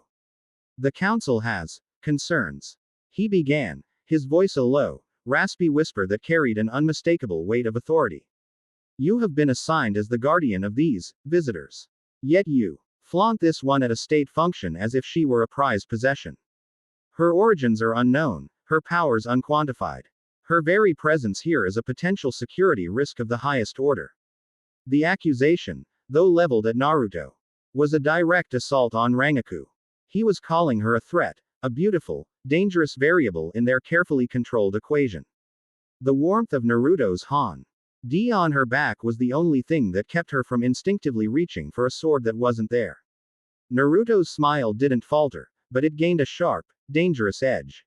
The council has concerns. He began, his voice a low, raspy whisper that carried an unmistakable weight of authority. You have been assigned as the guardian of these visitors. Yet you flaunt this one at a state function as if she were a prized possession. Her origins are unknown, her powers unquantified. Her very presence here is a potential security risk of the highest order. The accusation, though leveled at Naruto, was a direct assault on Rangiku. He was calling her a threat, a beautiful, dangerous variable in their carefully controlled equation. The warmth of Naruto's Han-D on her back was the only thing that kept her from instinctively reaching for a sword that wasn't there. Naruto's smile didn't falter, but it gained a sharp, dangerous edge.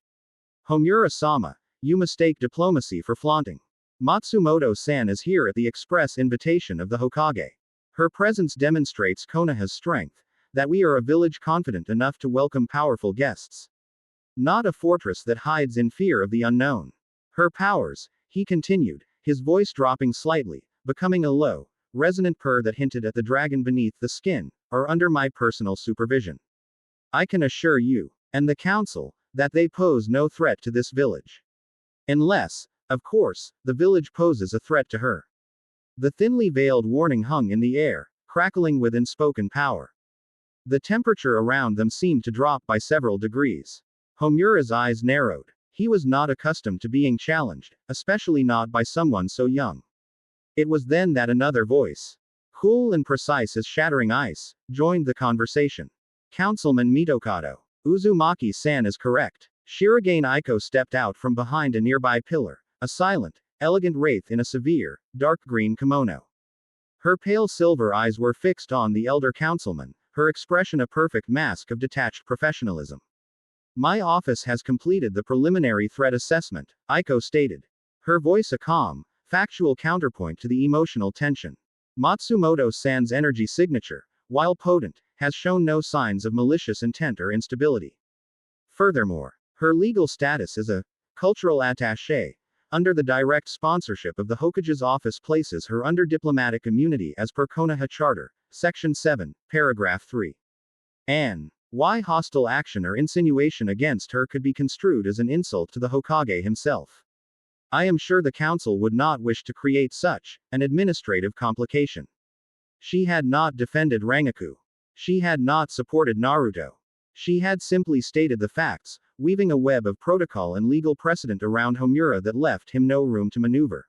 Homura-sama, you mistake diplomacy for flaunting. Matsumoto-san is here at the express invitation of the Hokage. Her presence demonstrates Konoha's strength, that we are a village confident enough to welcome powerful guests. Not a fortress that hides in fear of the unknown. Her powers, he continued, his voice dropping slightly, becoming a low, resonant purr that hinted at the dragon beneath the skin, are under my personal supervision. I can assure you, and the council, that they pose no threat to this village. Unless, of course, the village poses a threat to her. The thinly veiled warning hung in the air, crackling with unspoken power. The temperature around them seemed to drop by several degrees. Homura's eyes narrowed. He was not accustomed to being challenged, especially not by someone so young. It was then that another voice, cool and precise as shattering ice, joined the conversation. Councilman Mitokado. Uzumaki-san is correct. Shirogane Aiko stepped out from behind a nearby pillar, a silent, elegant wraith in a severe, dark green kimono. Her pale silver eyes were fixed on the elder councilman, her expression a perfect mask of detached professionalism. My office has completed the preliminary threat assessment, Aiko stated. Her voice a calm, factual counterpoint to the emotional tension. Matsumoto-san's energy signature, while potent, has shown no signs of malicious intent or instability. Furthermore, her legal status as a cultural attaché, under the direct sponsorship of the Hokage's office places her under diplomatic immunity as per Konoha Charter, Section 7, Paragraph 3. Why hostile action or insinuation against her could be construed as an insult to the Hokage himself. I am sure the council would not wish to create such an administrative complication. She had not defended Rangiku. She had not supported Naruto. She had simply stated the facts, weaving a web of protocol and legal precedent around Homura that left him no room to maneuver.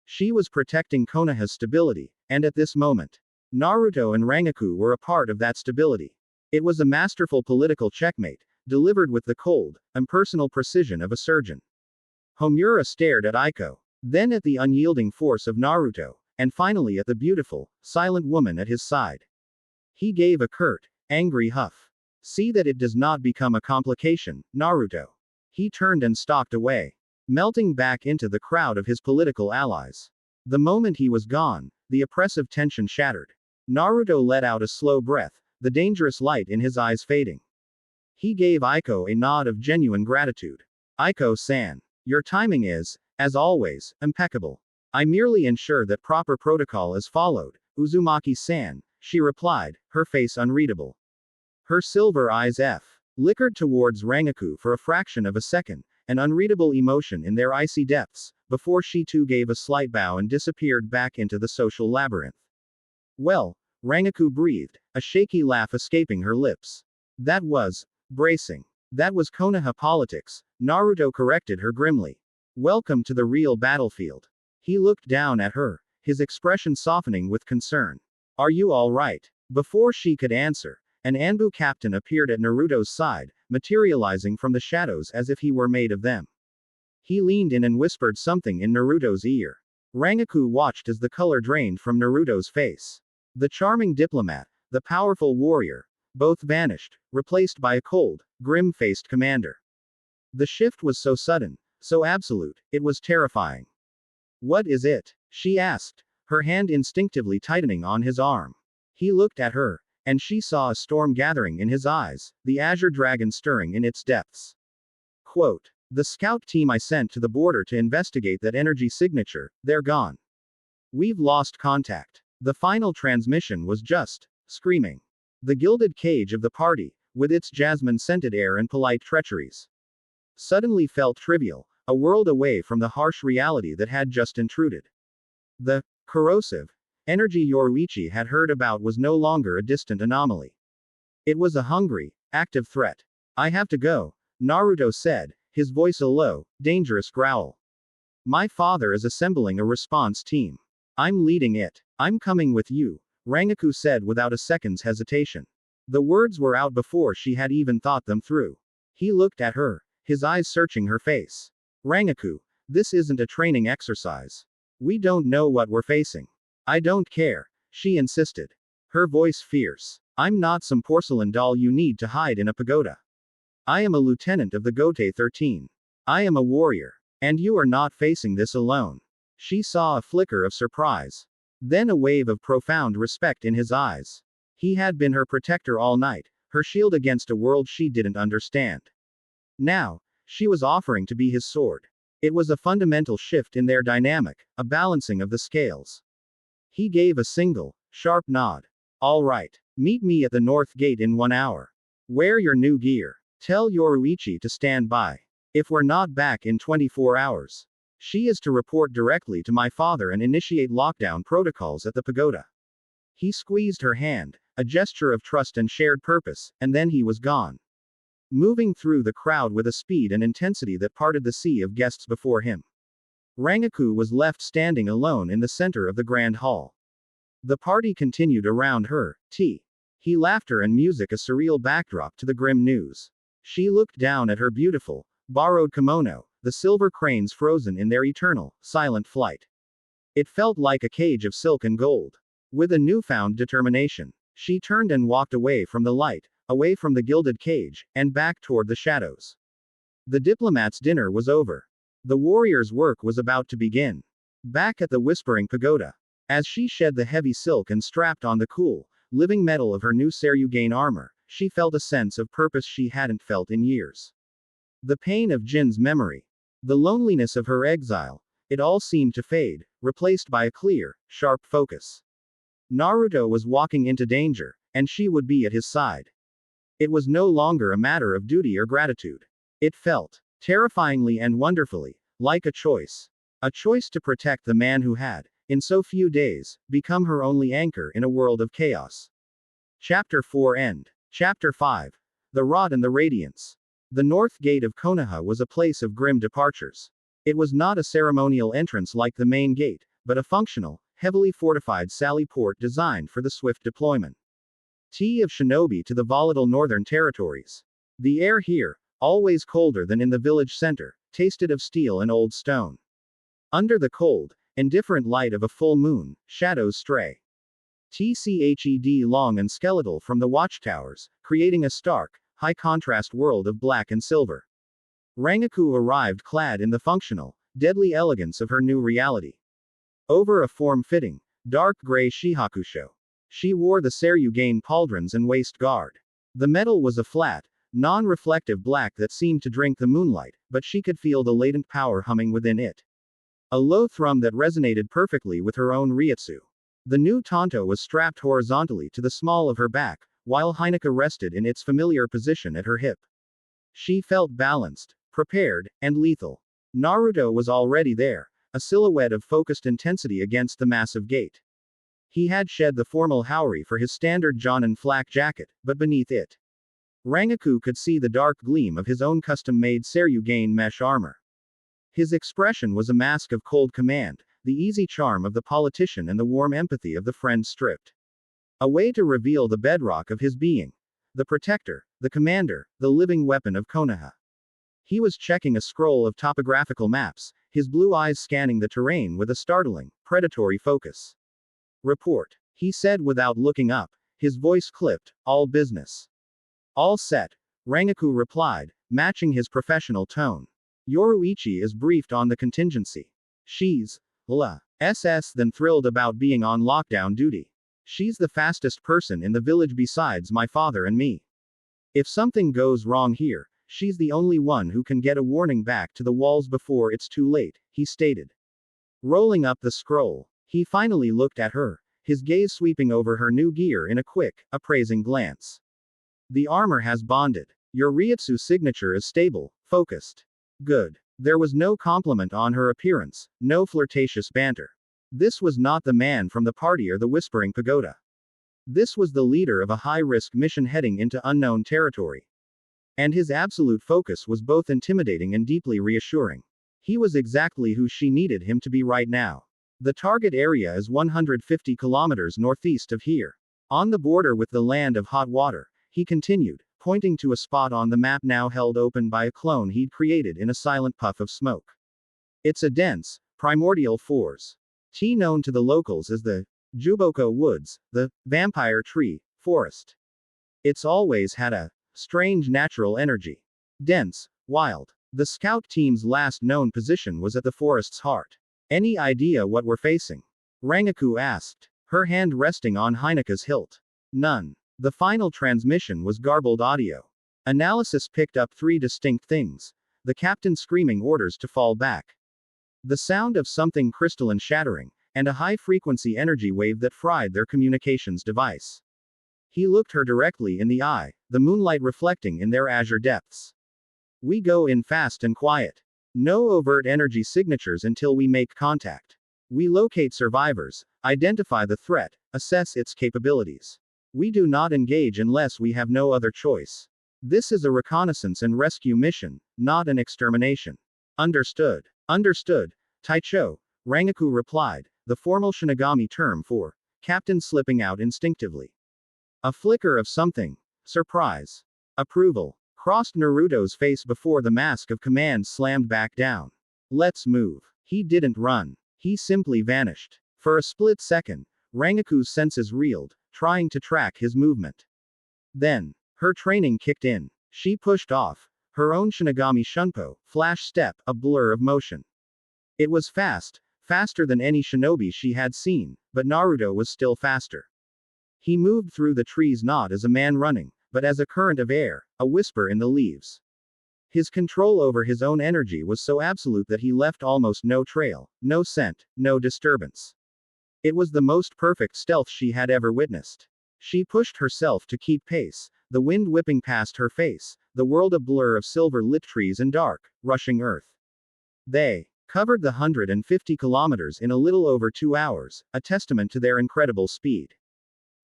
She was protecting Konoha's stability, and at this moment, Naruto and Rangiku were a part of that stability. It was a masterful political checkmate, delivered with the cold, impersonal precision of a surgeon. Homura stared at Aiko, then at the unyielding force of Naruto, and finally at the beautiful, silent woman at his side. He gave a curt, angry huff. See that it does not become a complication, Naruto. He turned and stalked away, melting back into the crowd of his political allies. The moment he was gone, the oppressive tension shattered. Naruto let out a slow breath, the dangerous light in his eyes fading. He gave Aiko a nod of genuine gratitude. Aiko-san, your timing is, as always, impeccable. I merely ensure that proper protocol is followed, Uzumaki-san, she replied, her face unreadable. Her silver eyes flickered towards Rangiku for a fraction of a second, an unreadable emotion in their icy depths, before she too gave a slight bow and disappeared back into the social labyrinth. Well, Rangiku breathed, a shaky laugh escaping her lips. That was bracing. That was Konoha politics, Naruto corrected her grimly. Welcome to the real battlefield. He looked down at her, his expression softening with concern. Are you all right? Before she could answer, an Anbu captain appeared at Naruto's side, materializing from the shadows as if he were made of them. He leaned in and whispered something in Naruto's ear. Rangiku watched as the color drained from Naruto's face. The charming diplomat, the powerful warrior, both vanished, replaced by a cold, grim-faced commander. The shift was so sudden, so absolute, it was terrifying. What is it? She asked, her hand instinctively tightening on his arm. He looked at her, and she saw a storm gathering in his eyes, the Azure Dragon stirring in its depths. Quote, "The scout team I sent to the border to investigate that energy signature, they're gone. We've lost contact." The final transmission was just screaming. The gilded cage of the party, with its jasmine-scented air and polite treacheries, suddenly felt trivial, a world away from the harsh reality that had just intruded. The corrosive energy Yoruichi had heard about was no longer a distant anomaly. It was a hungry, active threat. "I have to go," Naruto said, his voice a low, dangerous growl. "My father is assembling a response team. I'm leading it. I'm coming with you," Rangiku said without a second's hesitation. The words were out before she had even thought them through. He looked at her, his eyes searching her face. "Rangiku, this isn't a training exercise. We don't know what we're facing." "I don't care," she insisted, her voice fierce. "I'm not some porcelain doll you need to hide in a pagoda. I am a lieutenant of the Gote 13. I am a warrior. And you are not facing this alone." She saw a flicker of surprise. Then a wave of profound respect in his eyes. He had been her protector all night, her shield against a world she didn't understand. Now, she was offering to be his sword. It was a fundamental shift in their dynamic, a balancing of the scales. He gave a single, sharp nod. "All right. Meet me at the North Gate in 1 hour. Wear your new gear. Tell Yoruichi to stand by. If we're not back in 24 hours, she is to report directly to my father and initiate lockdown protocols at the pagoda." He squeezed her hand, a gesture of trust and shared purpose, and then he was gone, moving through the crowd with a speed and intensity that parted the sea of guests before him. Rangiku was left standing alone in the center of the grand hall. The party continued around her, laughter and music a surreal backdrop to the grim news. She looked down at her beautiful, borrowed kimono, the silver cranes frozen in their eternal, silent flight. It felt like a cage of silk and gold. With a newfound determination, she turned and walked away from the light, away from the gilded cage, and back toward the shadows. The diplomat's dinner was over. The warrior's work was about to begin. Back at the Whispering Pagoda, as she shed the heavy silk and strapped on the cool, living metal of her new Seryugain armor, she felt a sense of purpose she hadn't felt in years. The pain of Jin's memory, the loneliness of her exile, it all seemed to fade, replaced by a clear, sharp focus. Naruto was walking into danger, and she would be at his side. It was no longer a matter of duty or gratitude. It felt, terrifyingly and wonderfully, like a choice. A choice to protect the man who had, in so few days, become her only anchor in a world of chaos. Chapter 4 End. Chapter 5. The Rod and the Radiance. The North Gate of Konoha was a place of grim departures. It was not a ceremonial entrance like the main gate, but a functional, heavily fortified sally port designed for the swift deployment of shinobi to the volatile northern territories. The air here, always colder than in the village center, tasted of steel and old stone. Under the cold, indifferent light of a full moon, shadows stray. Tched long and skeletal from the watchtowers, creating a stark, high-contrast world of black and silver. Rangiku arrived clad in the functional, deadly elegance of her new reality. Over a form-fitting, dark gray shihakusho, she wore the Seryugain pauldrons and waist guard. The metal was a flat, non-reflective black that seemed to drink the moonlight, but she could feel the latent power humming within it. A low thrum that resonated perfectly with her own ryutsu. The new tanto was strapped horizontally to the small of her back, while Hineka rested in its familiar position at her hip. She felt balanced, prepared, and lethal. Naruto was already there, a silhouette of focused intensity against the massive gate. He had shed the formal haori for his standard jonin flak jacket, but beneath it, Rangiku could see the dark gleam of his own custom-made Seryugain mesh armor. His expression was a mask of cold command, the easy charm of the politician and the warm empathy of the friend stripped. A way to reveal the bedrock of his being. The protector, the commander, the living weapon of Konoha. He was checking a scroll of topographical maps, his blue eyes scanning the terrain with a startling, predatory focus. Report. he said without looking up, his voice clipped. All business. All set, Rangiku replied, matching his professional tone. Yoruichi is briefed on the contingency. She's la SS then thrilled about being on lockdown duty. She's the fastest person in the village besides my father and me. If something goes wrong here, she's the only one who can get a warning back to the walls before it's too late, he stated. Rolling up the scroll, he finally looked at her, his gaze sweeping over her new gear in a quick, appraising glance. The armor has bonded. Your Ryutsu signature is stable, focused. Good. There was no compliment on her appearance, no flirtatious banter. This was not the man from the party or the Whispering Pagoda. This was the leader of a high-risk mission heading into unknown territory. And his absolute focus was both intimidating and deeply reassuring. He was exactly who she needed him to be right now. The target area is 150 kilometers northeast of here. On the border with the land of hot water, he continued, pointing to a spot on the map now held open by a clone he'd created in a silent puff of smoke. It's a dense, primordial forest. Known to the locals as the Juboko Woods, the vampire tree forest. It's always had a strange natural energy. Dense, wild. The scout team's last known position was at the forest's heart. Any idea what we're facing? Rangiku asked, her hand resting on Heineka's hilt. None. The final transmission was garbled audio. Analysis picked up three distinct things. The captain screaming orders to fall back. The sound of something crystalline shattering, and a high-frequency energy wave that fried their communications device. He looked her directly in the eye, the moonlight reflecting in their azure depths. We go in fast and quiet. No overt energy signatures until we make contact. We locate survivors, identify the threat, assess its capabilities. We do not engage unless we have no other choice. This is a reconnaissance and rescue mission, not an extermination. Understood. Understood. Taicho, Rangiku replied, the formal Shinigami term for captain slipping out instinctively. A flicker of something. Surprise. Approval. Crossed Naruto's face before the mask of command slammed back down. Let's move. He didn't run. He simply vanished. For a split second, Rangiku's senses reeled, trying to track his movement. Then, her training kicked in. She pushed off, her own Shinigami Shunpo, flash step, a blur of motion. It was fast, faster than any shinobi she had seen, but Naruto was still faster. He moved through the trees not as a man running, but as a current of air, a whisper in the leaves. His control over his own energy was so absolute that he left almost no trail, no scent, no disturbance. It was the most perfect stealth she had ever witnessed. She pushed herself to keep pace, the wind whipping past her face, the world a blur of silver-lit trees and dark, rushing earth. They covered the 150 kilometers in a little over 2 hours, a testament to their incredible speed.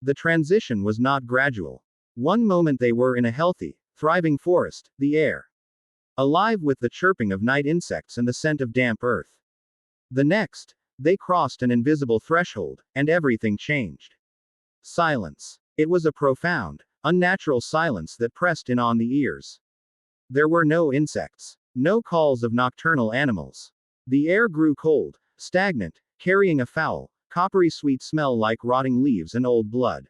The transition was not gradual. One moment they were in a healthy, thriving forest, the air alive with the chirping of night insects and the scent of damp earth. The next, they crossed an invisible threshold, and everything changed. Silence. It was a profound, unnatural silence that pressed in on the ears. There were no insects, no calls of nocturnal animals. The air grew cold, stagnant, carrying a foul, coppery sweet smell like rotting leaves and old blood.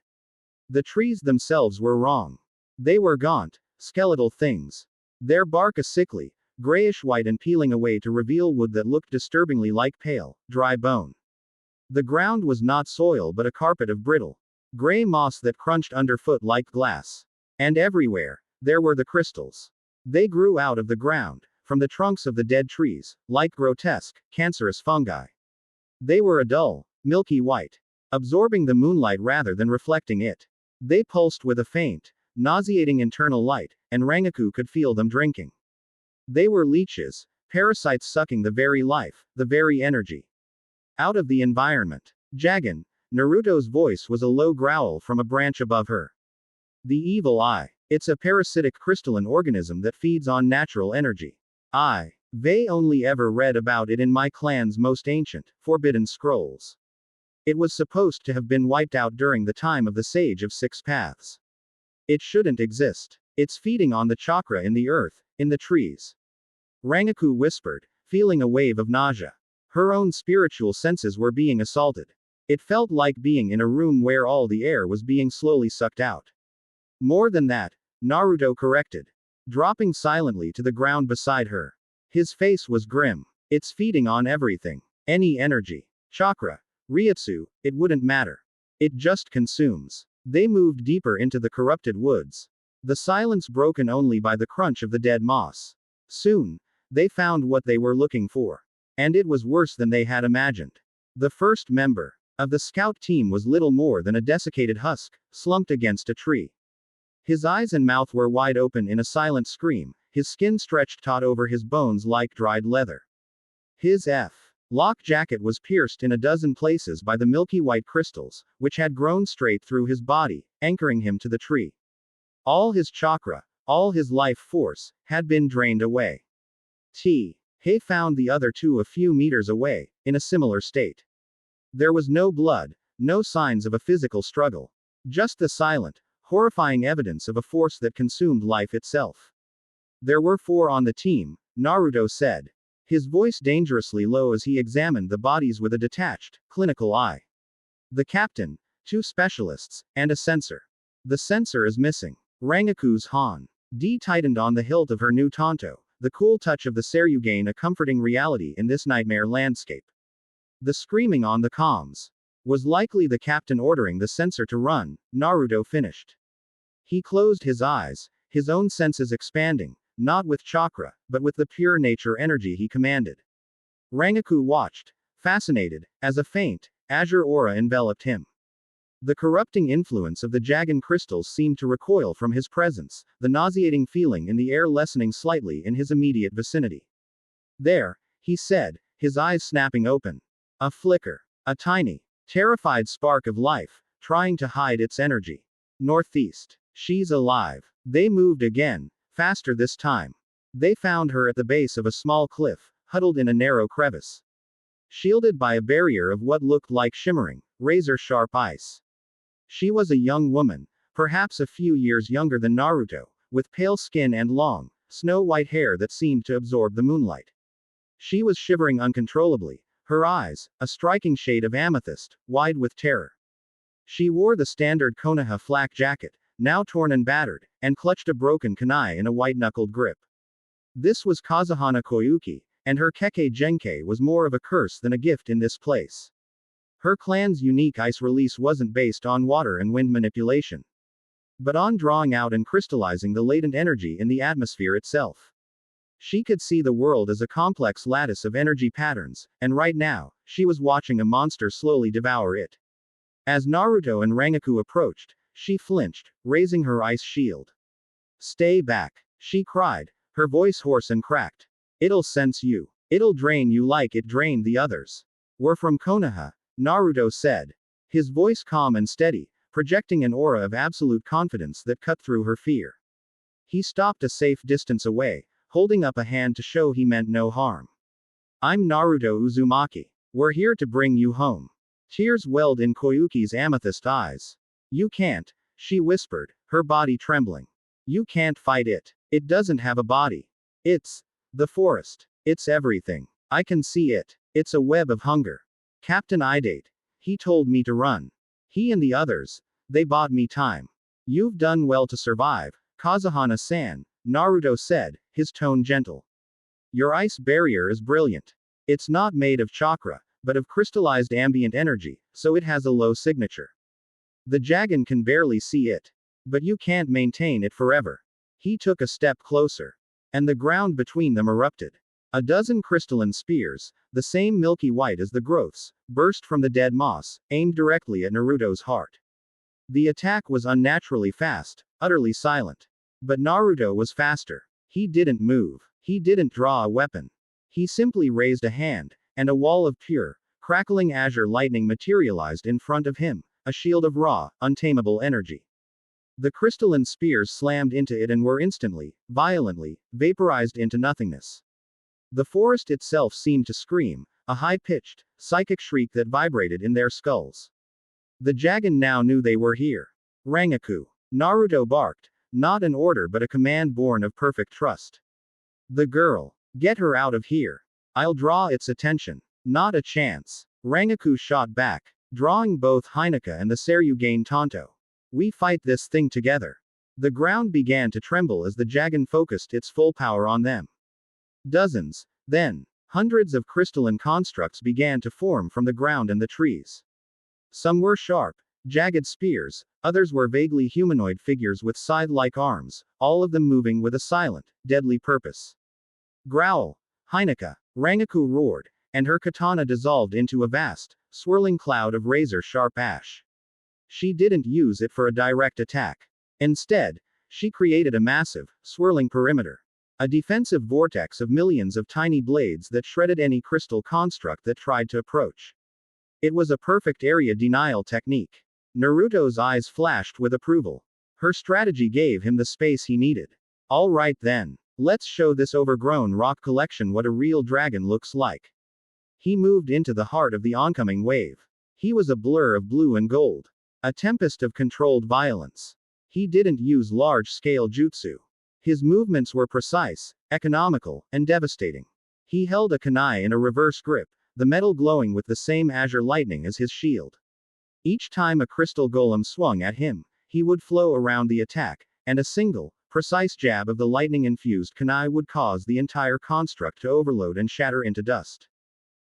The trees themselves were wrong. They were gaunt, skeletal things. Their bark a sickly, grayish-white and peeling away to reveal wood that looked disturbingly like pale, dry bone. The ground was not soil but a carpet of brittle, gray moss that crunched underfoot like glass. And everywhere, there were the crystals. They grew out of the ground, from the trunks of the dead trees, like grotesque, cancerous fungi. They were a dull, milky white, absorbing the moonlight rather than reflecting it. They pulsed with a faint, nauseating internal light, and Rangiku could feel them drinking. They were leeches, parasites sucking the very life, the very energy out of the environment. Jagan, Naruto's voice was a low growl from a branch above her. The evil eye. It's a parasitic crystalline organism that feeds on natural energy. They only ever read about it in my clan's most ancient, forbidden scrolls. It was supposed to have been wiped out during the time of the Sage of Six Paths. It shouldn't exist. It's feeding on the chakra in the earth, in the trees. Rangiku whispered, feeling a wave of nausea. Her own spiritual senses were being assaulted. It felt like being in a room where all the air was being slowly sucked out. More than that, Naruto corrected, dropping silently to the ground beside her. His face was grim. It's feeding on everything. Any energy, chakra, Ryutsu, it wouldn't matter. It just consumes. They moved deeper into the corrupted woods. The silence broken only by the crunch of the dead moss. Soon, they found what they were looking for. And it was worse than they had imagined. The first member of the scout team was little more than a desiccated husk, slumped against a tree. His eyes and mouth were wide open in a silent scream, his skin stretched taut over his bones like dried leather. His lock jacket was pierced in a dozen places by the milky white crystals, which had grown straight through his body, anchoring him to the tree. All his chakra, all his life force, had been drained away. He found the other two a few meters away, in a similar state. There was no blood, no signs of a physical struggle. Just the silent, horrifying evidence of a force that consumed life itself. There were 4 on the team, Naruto said, his voice dangerously low as he examined the bodies with a detached, clinical eye. The captain, 2 specialists, and a sensor. The sensor is missing. Rangiku's hand tightened on the hilt of her new tanto, the cool touch of the Seryugain a comforting reality in this nightmare landscape. The screaming on the comms was likely the captain ordering the sensor to run, Naruto finished. He closed his eyes, his own senses expanding, not with chakra, but with the pure nature energy he commanded. Rangiku watched, fascinated, as a faint, azure aura enveloped him. The corrupting influence of the Dragon crystals seemed to recoil from his presence, the nauseating feeling in the air lessening slightly in his immediate vicinity. There, he said, his eyes snapping open. A flicker. A tiny, terrified spark of life, trying to hide its energy. Northeast. She's alive. They moved again, faster this time. They found her at the base of a small cliff, huddled in a narrow crevice. Shielded by a barrier of what looked like shimmering, razor-sharp ice. She was a young woman, perhaps a few years younger than Naruto, with pale skin and long, snow-white hair that seemed to absorb the moonlight. She was shivering uncontrollably, her eyes, a striking shade of amethyst, wide with terror. She wore the standard Konoha flak jacket, now torn and battered, and clutched a broken kunai in a white-knuckled grip. This was Kazuhana Koyuki, and her Kekkei Genkei was more of a curse than a gift in this place. Her clan's unique ice release wasn't based on water and wind manipulation, but on drawing out and crystallizing the latent energy in the atmosphere itself. She could see the world as a complex lattice of energy patterns, and right now, she was watching a monster slowly devour it. As Naruto and Rangiku approached, she flinched, raising her ice shield. "Stay back," she cried, her voice hoarse and cracked. "It'll sense you. It'll drain you like it drained the others." "We're from Konoha," Naruto said, his voice calm and steady, projecting an aura of absolute confidence that cut through her fear. He stopped a safe distance away, holding up a hand to show he meant no harm. "I'm Naruto Uzumaki. We're here to bring you home." Tears welled in Koyuki's amethyst eyes. "You can't," she whispered, her body trembling. "You can't fight it. It doesn't have a body. It's the forest. It's everything. I can see it. It's a web of hunger. Captain Idate. He told me to run. He and the others, they bought me time. You've done well to survive, Kazuhana-san," Naruto said, his tone gentle. "Your ice barrier is brilliant. It's not made of chakra, but of crystallized ambient energy, so it has a low signature. The Dragon can barely see it. But you can't maintain it forever." He took a step closer. And the ground between them erupted. A dozen crystalline spears, the same milky white as the growths, burst from the dead moss, aimed directly at Naruto's heart. The attack was unnaturally fast, utterly silent. But Naruto was faster. He didn't move. He didn't draw a weapon. He simply raised a hand, and a wall of pure, crackling azure lightning materialized in front of him, a shield of raw, untamable energy. The crystalline spears slammed into it and were instantly, violently, vaporized into nothingness. The forest itself seemed to scream, a high-pitched, psychic shriek that vibrated in their skulls. The Dragon now knew they were here. "Rangiku." Naruto barked, not an order but a command born of perfect trust. "The girl. Get her out of here. I'll draw its attention." "Not a chance." Rangiku shot back, drawing both Heineka and the Seryugain Tonto. We fight this thing together. The ground began to tremble as the Dragon focused its full power on them. Dozens, then, hundreds of crystalline constructs began to form from the ground and the trees. Some were sharp, jagged spears, others were vaguely humanoid figures with scythe-like arms, all of them moving with a silent, deadly purpose. Growl! Heineka! Rangiku roared, and her katana dissolved into a vast, swirling cloud of razor-sharp ash. She didn't use it for a direct attack. Instead, she created a massive, swirling perimeter. A defensive vortex of millions of tiny blades that shredded any crystal construct that tried to approach. It was a perfect area denial technique. Naruto's eyes flashed with approval. Her strategy gave him the space he needed. All right then. Let's show this overgrown rock collection what a real dragon looks like. He moved into the heart of the oncoming wave. He was a blur of blue and gold. A tempest of controlled violence. He didn't use large-scale jutsu. His movements were precise, economical, and devastating. He held a kunai in a reverse grip, the metal glowing with the same azure lightning as his shield. Each time a crystal golem swung at him, he would flow around the attack, and a single, precise jab of the lightning-infused kunai would cause the entire construct to overload and shatter into dust.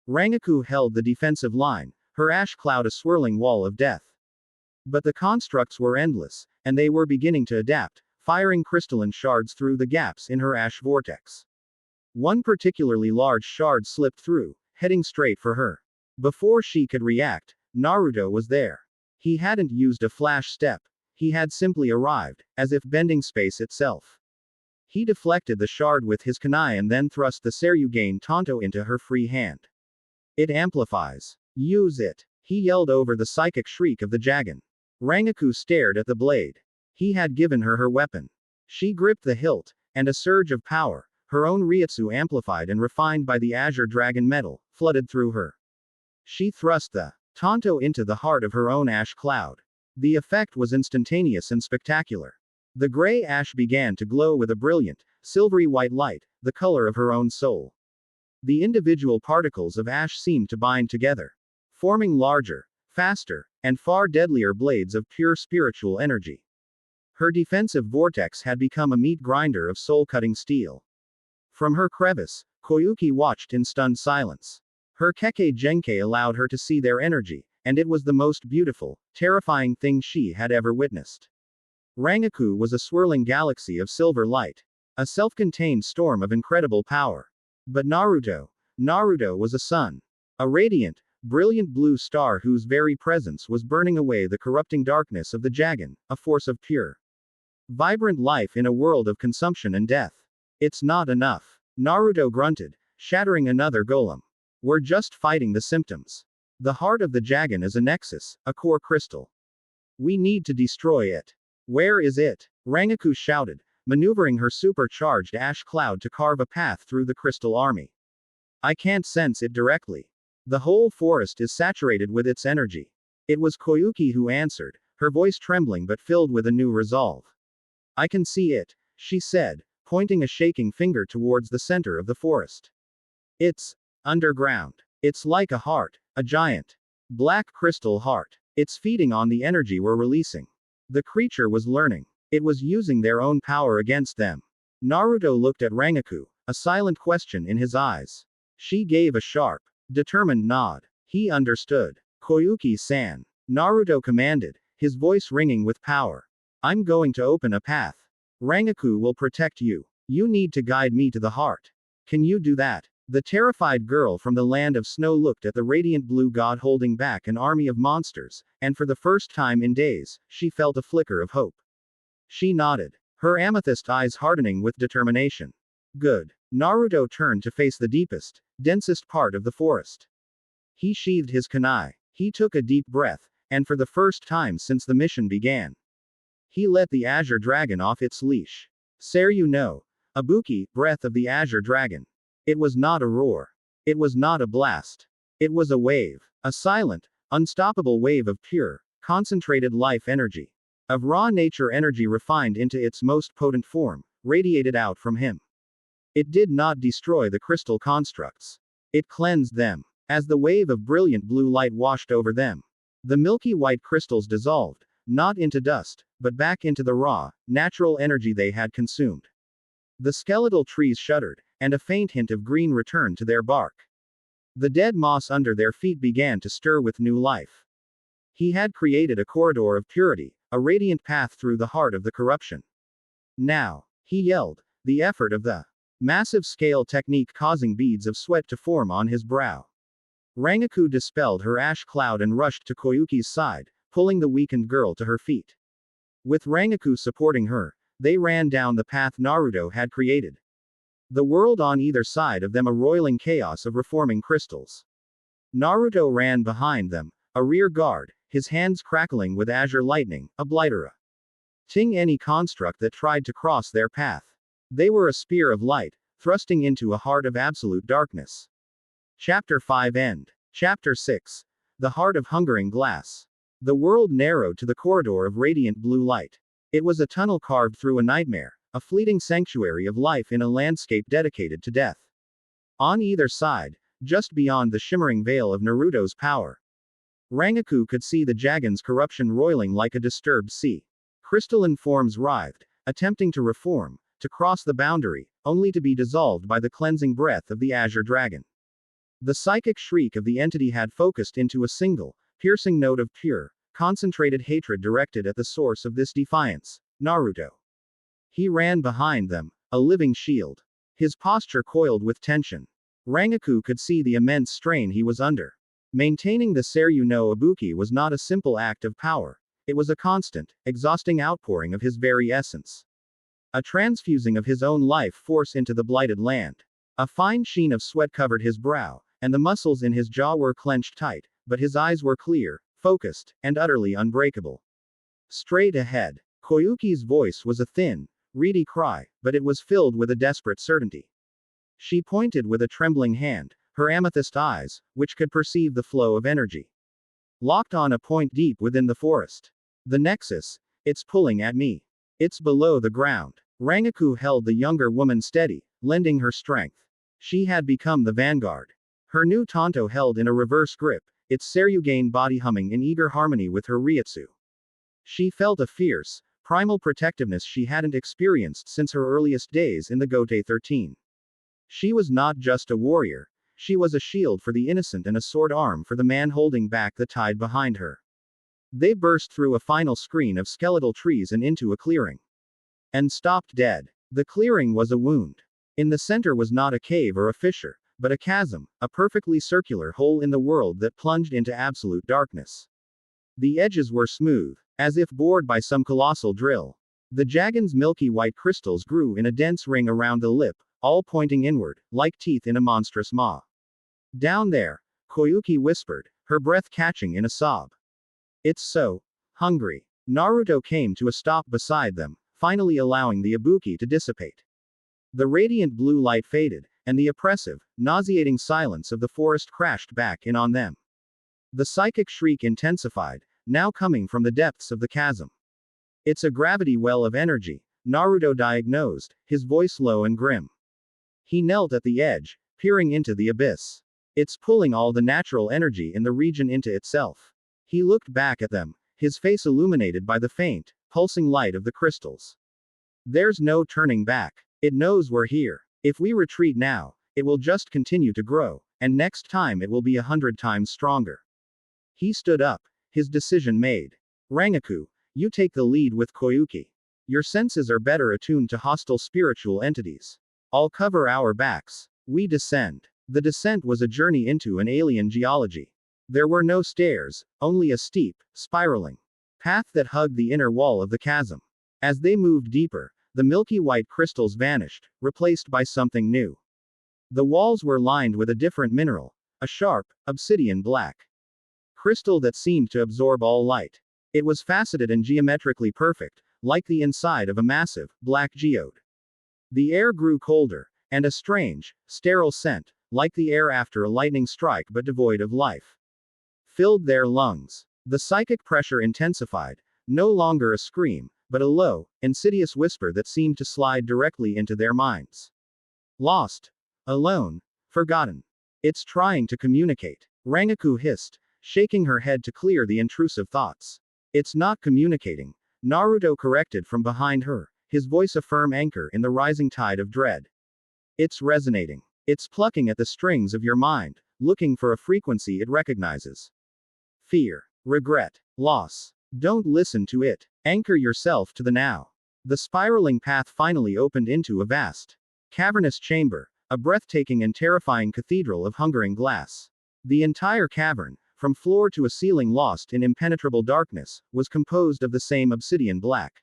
Rangiku held the defensive line, her ash cloud a swirling wall of death. But the constructs were endless, and they were beginning to adapt, firing crystalline shards through the gaps in her ash vortex. One particularly large shard slipped through, heading straight for her. Before she could react, Naruto was there. He hadn't used a flash step. He had simply arrived, as if bending space itself. He deflected the shard with his kunai and then thrust the Seryugain Tonto into her free hand. It amplifies. Use it. He yelled over the psychic shriek of the dragon. Rangiku stared at the blade. He had given her her weapon. She gripped the hilt, and a surge of power, her own Ryutsu amplified and refined by the Azure Dragon metal, flooded through her. She thrust the Tonto into the heart of her own ash cloud. The effect was instantaneous and spectacular. The gray ash began to glow with a brilliant, silvery white light, the color of her own soul. The individual particles of ash seemed to bind together, forming larger, faster, and far deadlier blades of pure spiritual energy. Her defensive vortex had become a meat grinder of soul-cutting steel. From her crevice, Koyuki watched in stunned silence. Her Kekkei Genkai allowed her to see their energy, and it was the most beautiful, terrifying thing she had ever witnessed. Rangiku was a swirling galaxy of silver light. A self-contained storm of incredible power. But Naruto was a sun. A radiant, brilliant blue star whose very presence was burning away the corrupting darkness of the dragon, a force of pure, vibrant life in a world of consumption and death. It's not enough. Naruto grunted, shattering another golem. We're just fighting the symptoms. The heart of the dragon is a nexus, a core crystal. We need to destroy it. Where is it? Rangiku shouted, maneuvering her supercharged ash cloud to carve a path through the crystal army. I can't sense it directly. The whole forest is saturated with its energy. It was Koyuki who answered, her voice trembling but filled with a new resolve. I can see it, she said, pointing a shaking finger towards the center of the forest. It's underground. It's like a heart, a giant, black crystal heart. It's feeding on the energy we're releasing. The creature was learning. It was using their own power against them. Naruto looked at Rangiku, a silent question in his eyes. She gave a sharp, determined nod. He understood. Koyuki-san. Naruto commanded, his voice ringing with power. I'm going to open a path. Rangiku will protect you. You need to guide me to the heart. Can you do that? The terrified girl from the land of snow looked at the radiant blue god holding back an army of monsters, and for the first time in days, she felt a flicker of hope. She nodded, her amethyst eyes hardening with determination. Good. Naruto turned to face the deepest, densest part of the forest. He sheathed his kunai. He took a deep breath, and for the first time since the mission began, he let the Azure Dragon off its leash. Seryu no Ibuki, breath of the Azure Dragon. It was not a roar. It was not a blast. It was a wave. A silent, unstoppable wave of pure, concentrated life energy. Of raw nature energy refined into its most potent form, radiated out from him. It did not destroy the crystal constructs. It cleansed them. As the wave of brilliant blue light washed over them, The milky white crystals dissolved, not into dust, but back into the raw, natural energy they had consumed. The skeletal trees shuddered, and a faint hint of green returned to their bark. The dead moss under their feet began to stir with new life. He had created a corridor of purity, a radiant path through the heart of the corruption. Now, he yelled, the effort of the massive scale technique causing beads of sweat to form on his brow. Rangiku dispelled her ash cloud and rushed to Koyuki's side, pulling the weakened girl to her feet. With Rangiku supporting her, they ran down the path Naruto had created. The world on either side of them a roiling chaos of reforming crystals. Naruto ran behind them, a rear guard, his hands crackling with azure lightning, oblitera. Ting any construct that tried to cross their path. They were a spear of light, thrusting into a heart of absolute darkness. Chapter 5 End. Chapter 6. The Heart of Hungering Glass. The world narrowed to the corridor of radiant blue light. It was a tunnel carved through a nightmare, a fleeting sanctuary of life in a landscape dedicated to death. On either side, just beyond the shimmering veil of Naruto's power, Rangiku could see the Dragon's corruption roiling like a disturbed sea. Crystalline forms writhed, attempting to reform, to cross the boundary, only to be dissolved by the cleansing breath of the Azure Dragon. The psychic shriek of the entity had focused into a single, piercing note of pure, concentrated hatred directed at the source of this defiance, Naruto. He ran behind them, a living shield. His posture coiled with tension. Rangiku could see the immense strain he was under. Maintaining the Seiryu no Ibuki was not a simple act of power. It was a constant, exhausting outpouring of his very essence. A transfusing of his own life force into the blighted land. A fine sheen of sweat covered his brow, and the muscles in his jaw were clenched tight, but his eyes were clear, focused, and utterly unbreakable. Straight ahead. Koyuki's voice was a thin, reedy cry, but it was filled with a desperate certainty. She pointed with a trembling hand, her amethyst eyes, which could perceive the flow of energy. Locked on a point deep within the forest. The nexus, it's pulling at me. It's below the ground. Rangiku held the younger woman steady, lending her strength. She had become the vanguard. Her new tanto held in a reverse grip, its Seryugain body humming in eager harmony with her Ryutsu. She felt a fierce, primal protectiveness she hadn't experienced since her earliest days in the Gote 13. She was not just a warrior, she was a shield for the innocent and a sword arm for the man holding back the tide behind her. They burst through a final screen of skeletal trees and into a clearing. And stopped dead. The clearing was a wound. In the center was not a cave or a fissure, but a chasm, a perfectly circular hole in the world that plunged into absolute darkness. The edges were smooth, as if bored by some colossal drill. The Dragon's milky white crystals grew in a dense ring around the lip, all pointing inward, like teeth in a monstrous maw. Down there, Koyuki whispered, her breath catching in a sob. It's so hungry. Naruto came to a stop beside them, finally allowing the Ibuki to dissipate. The radiant blue light faded, and the oppressive, nauseating silence of the forest crashed back in on them. The psychic shriek intensified, now coming from the depths of the chasm. It's a gravity well of energy, Naruto diagnosed, his voice low and grim. He knelt at the edge, peering into the abyss. It's pulling all the natural energy in the region into itself. He looked back at them, his face illuminated by the faint, pulsing light of the crystals. There's no turning back. It knows we're here. If we retreat now, it will just continue to grow, and next time it will be 100 times stronger. He stood up, his decision made. Rangiku, you take the lead with Koyuki. Your senses are better attuned to hostile spiritual entities. I'll cover our backs. We descend. The descent was a journey into an alien geology. There were no stairs, only a steep, spiraling path that hugged the inner wall of the chasm. As they moved deeper, the milky white crystals vanished, replaced by something new. The walls were lined with a different mineral, a sharp, obsidian black crystal that seemed to absorb all light. It was faceted and geometrically perfect, like the inside of a massive, black geode. The air grew colder, and a strange, sterile scent, like the air after a lightning strike but devoid of life, filled their lungs. The psychic pressure intensified, no longer a scream, but a low, insidious whisper that seemed to slide directly into their minds. Lost. Alone. Forgotten. It's trying to communicate. Rangiku hissed, shaking her head to clear the intrusive thoughts. It's not communicating, Naruto corrected from behind her, his voice a firm anchor in the rising tide of dread. It's resonating. It's plucking at the strings of your mind, looking for a frequency it recognizes. Fear, regret, loss. Don't listen to it. Anchor yourself to the now. The spiraling path finally opened into a vast, cavernous chamber, a breathtaking and terrifying cathedral of hungering glass. The entire cavern, from floor to a ceiling lost in impenetrable darkness, was composed of the same obsidian black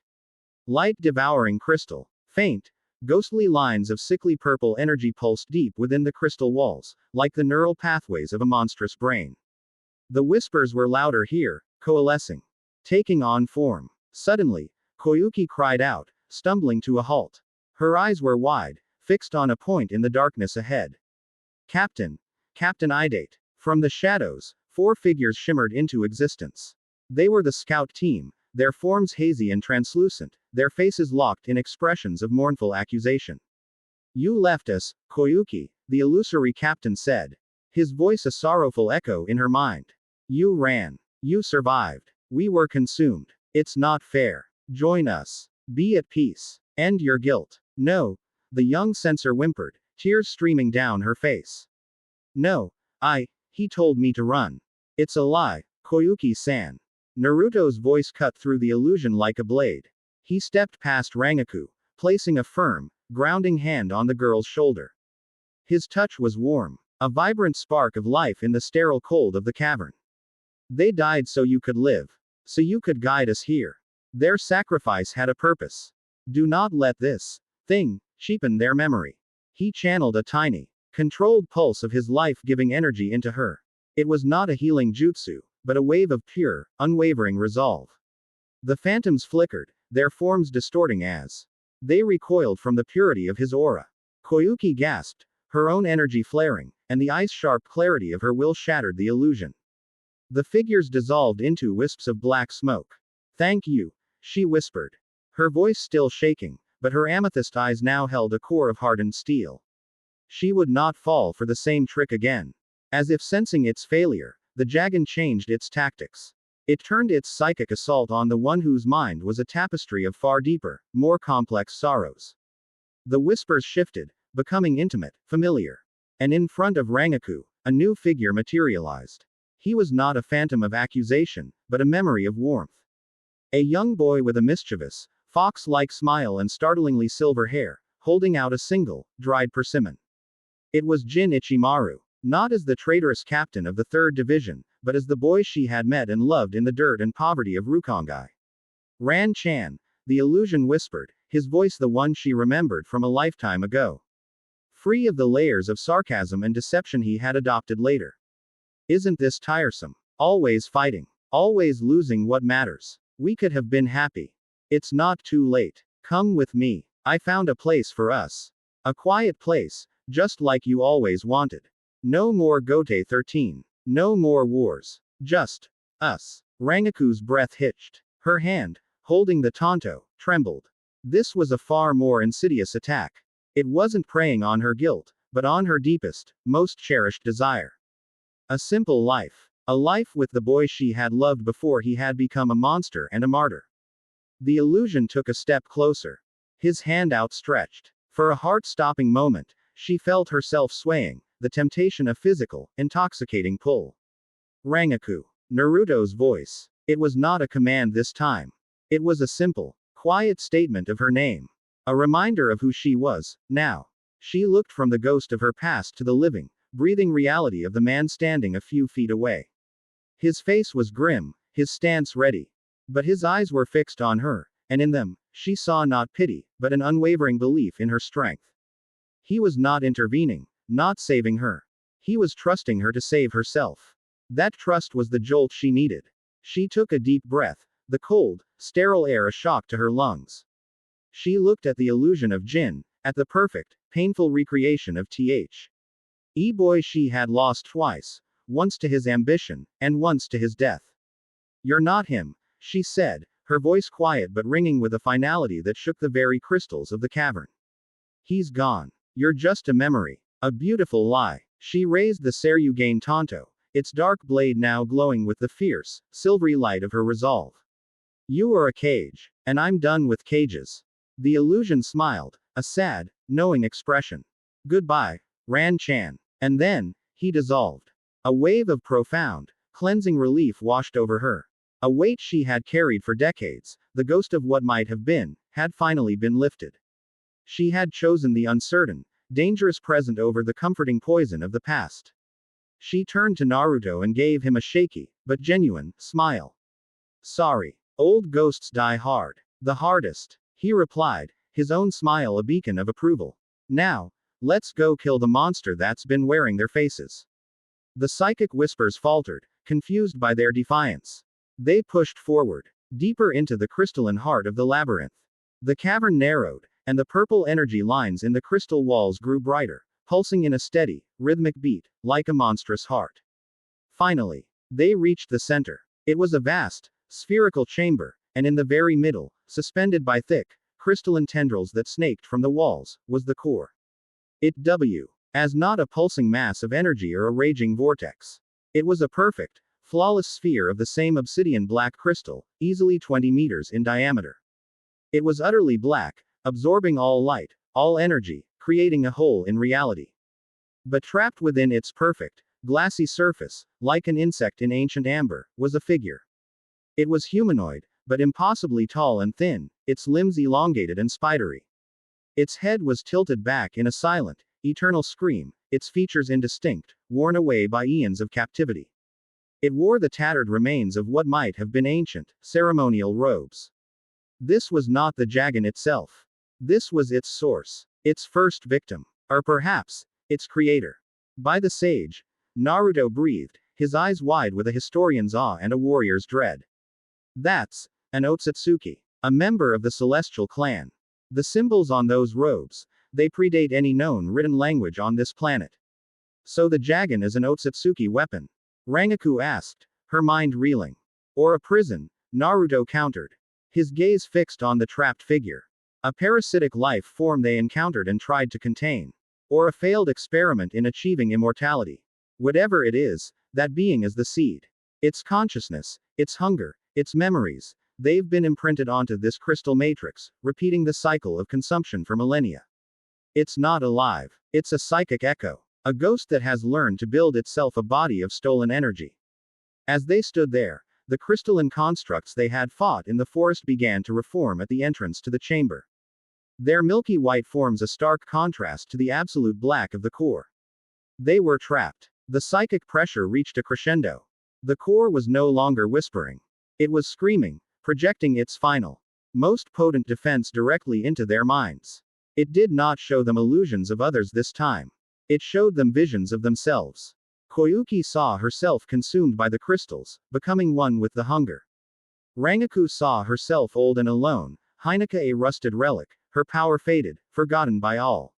light devouring crystal. Faint, ghostly lines of sickly purple energy pulsed deep within the crystal walls, like the neural pathways of a monstrous brain. The whispers were louder here, coalescing, taking on form. Suddenly, Koyuki cried out, stumbling to a halt. Her eyes were wide, fixed on a point in the darkness ahead. Captain! Captain Idate! From the shadows, 4 figures shimmered into existence. They were the scout team, their forms hazy and translucent, their faces locked in expressions of mournful accusation. You left us, Koyuki, the illusory captain said. His voice a sorrowful echo in her mind. You ran. You survived. We were consumed. It's not fair. Join us. Be at peace. End your guilt. No. The young censor whimpered, tears streaming down her face. No. He told me to run. It's a lie, Koyuki-san. Naruto's voice cut through the illusion like a blade. He stepped past Rangiku, placing a firm, grounding hand on the girl's shoulder. His touch was warm, a vibrant spark of life in the sterile cold of the cavern. They died so you could live. So you could guide us here. Their sacrifice had a purpose. Do not let this thing cheapen their memory. He channeled a tiny, controlled pulse of his life-giving energy into her. It was not a healing jutsu, but a wave of pure, unwavering resolve. The phantoms flickered, their forms distorting as they recoiled from the purity of his aura. Koyuki gasped, her own energy flaring, and the ice-sharp clarity of her will shattered the illusion. The figures dissolved into wisps of black smoke. Thank you, she whispered. Her voice still shaking, but her amethyst eyes now held a core of hardened steel. She would not fall for the same trick again. As if sensing its failure, the dragon changed its tactics. It turned its psychic assault on the one whose mind was a tapestry of far deeper, more complex sorrows. The whispers shifted, becoming intimate, familiar. And in front of Rangiku, a new figure materialized. He was not a phantom of accusation, but a memory of warmth. A young boy with a mischievous, fox-like smile and startlingly silver hair, holding out a single, dried persimmon. It was Jin Ichimaru, not as the traitorous captain of the 3rd Division, but as the boy she had met and loved in the dirt and poverty of Rukongai. Ran-chan, the illusion whispered, his voice the one she remembered from a lifetime ago. Free of the layers of sarcasm and deception he had adopted later. Isn't this tiresome? Always fighting. Always losing what matters. We could have been happy. It's not too late. Come with me. I found a place for us. A quiet place, just like you always wanted. No more Gote 13. No more wars. Just us. Rangiku's breath hitched. Her hand, holding the tanto, trembled. This was a far more insidious attack. It wasn't preying on her guilt, but on her deepest, most cherished desire. A simple life. A life with the boy she had loved before he had become a monster and a martyr. The illusion took a step closer. His hand outstretched. For a heart-stopping moment, she felt herself swaying, the temptation of physical, intoxicating pull. Rangiku. Naruto's voice. It was not a command this time. It was a simple, quiet statement of her name. A reminder of who she was, now. She looked from the ghost of her past to the living, breathing reality of the man standing a few feet away. His face was grim, his stance ready. But his eyes were fixed on her, and in them, she saw not pity, but an unwavering belief in her strength. He was not intervening, not saving her. He was trusting her to save herself. That trust was the jolt she needed. She took a deep breath, the cold, sterile air a shock to her lungs. She looked at the illusion of Jin, at the perfect, painful recreation of boy she had lost twice, once to his ambition, and once to his death. You're not him, she said, her voice quiet but ringing with a finality that shook the very crystals of the cavern. He's gone. You're just a memory. A beautiful lie. She raised the Seryugain tanto, its dark blade now glowing with the fierce, silvery light of her resolve. You are a cage, and I'm done with cages. The illusion smiled, a sad, knowing expression. Goodbye, Ran-chan. And then, he dissolved. A wave of profound, cleansing relief washed over her. A weight she had carried for decades, the ghost of what might have been, had finally been lifted. She had chosen the uncertain, dangerous present over the comforting poison of the past. She turned to Naruto and gave him a shaky, but genuine, smile. Sorry. Old ghosts die hard. The hardest. He replied, his own smile a beacon of approval. Now, let's go kill the monster that's been wearing their faces. The psychic whispers faltered, confused by their defiance. They pushed forward, deeper into the crystalline heart of the labyrinth. The cavern narrowed, and the purple energy lines in the crystal walls grew brighter, pulsing in a steady, rhythmic beat, like a monstrous heart. Finally, they reached the center. It was a vast, spherical chamber, and in the very middle, suspended by thick, crystalline tendrils that snaked from the walls, was the core. It w. As not a pulsing mass of energy or a raging vortex. It was a perfect, flawless sphere of the same obsidian black crystal, easily 20 meters in diameter. It was utterly black, absorbing all light, all energy, creating a hole in reality. But trapped within its perfect, glassy surface, like an insect in ancient amber, was a figure. It was humanoid, but impossibly tall and thin, its limbs elongated and spidery. Its head was tilted back in a silent, eternal scream, its features indistinct, worn away by eons of captivity. It wore the tattered remains of what might have been ancient, ceremonial robes. This was not the Dragon itself. This was its source, its first victim, or perhaps, its creator. By the sage, Naruto breathed, his eyes wide with a historian's awe and a warrior's dread. That's an Otsutsuki, a member of the celestial clan. The symbols on those robes, they predate any known written language on this planet. So the Dragon is an Otsutsuki weapon? Rangiku asked, her mind reeling. Or a prison, Naruto countered. His gaze fixed on the trapped figure. A parasitic life form they encountered and tried to contain. Or a failed experiment in achieving immortality. Whatever it is, that being is the seed. Its consciousness, its hunger, its memories, they've been imprinted onto this crystal matrix, repeating the cycle of consumption for millennia. It's not alive. It's a psychic echo. A ghost that has learned to build itself a body of stolen energy. As they stood there, the crystalline constructs they had fought in the forest began to reform at the entrance to the chamber. Their milky white forms a stark contrast to the absolute black of the core. They were trapped. The psychic pressure reached a crescendo. The core was no longer whispering. It was screaming, projecting its final, most potent defense directly into their minds. It did not show them illusions of others this time. It showed them visions of themselves. Koyuki saw herself consumed by the crystals, becoming one with the hunger. Rangiku saw herself old and alone, Hineka a rusted relic, her power faded, forgotten by all.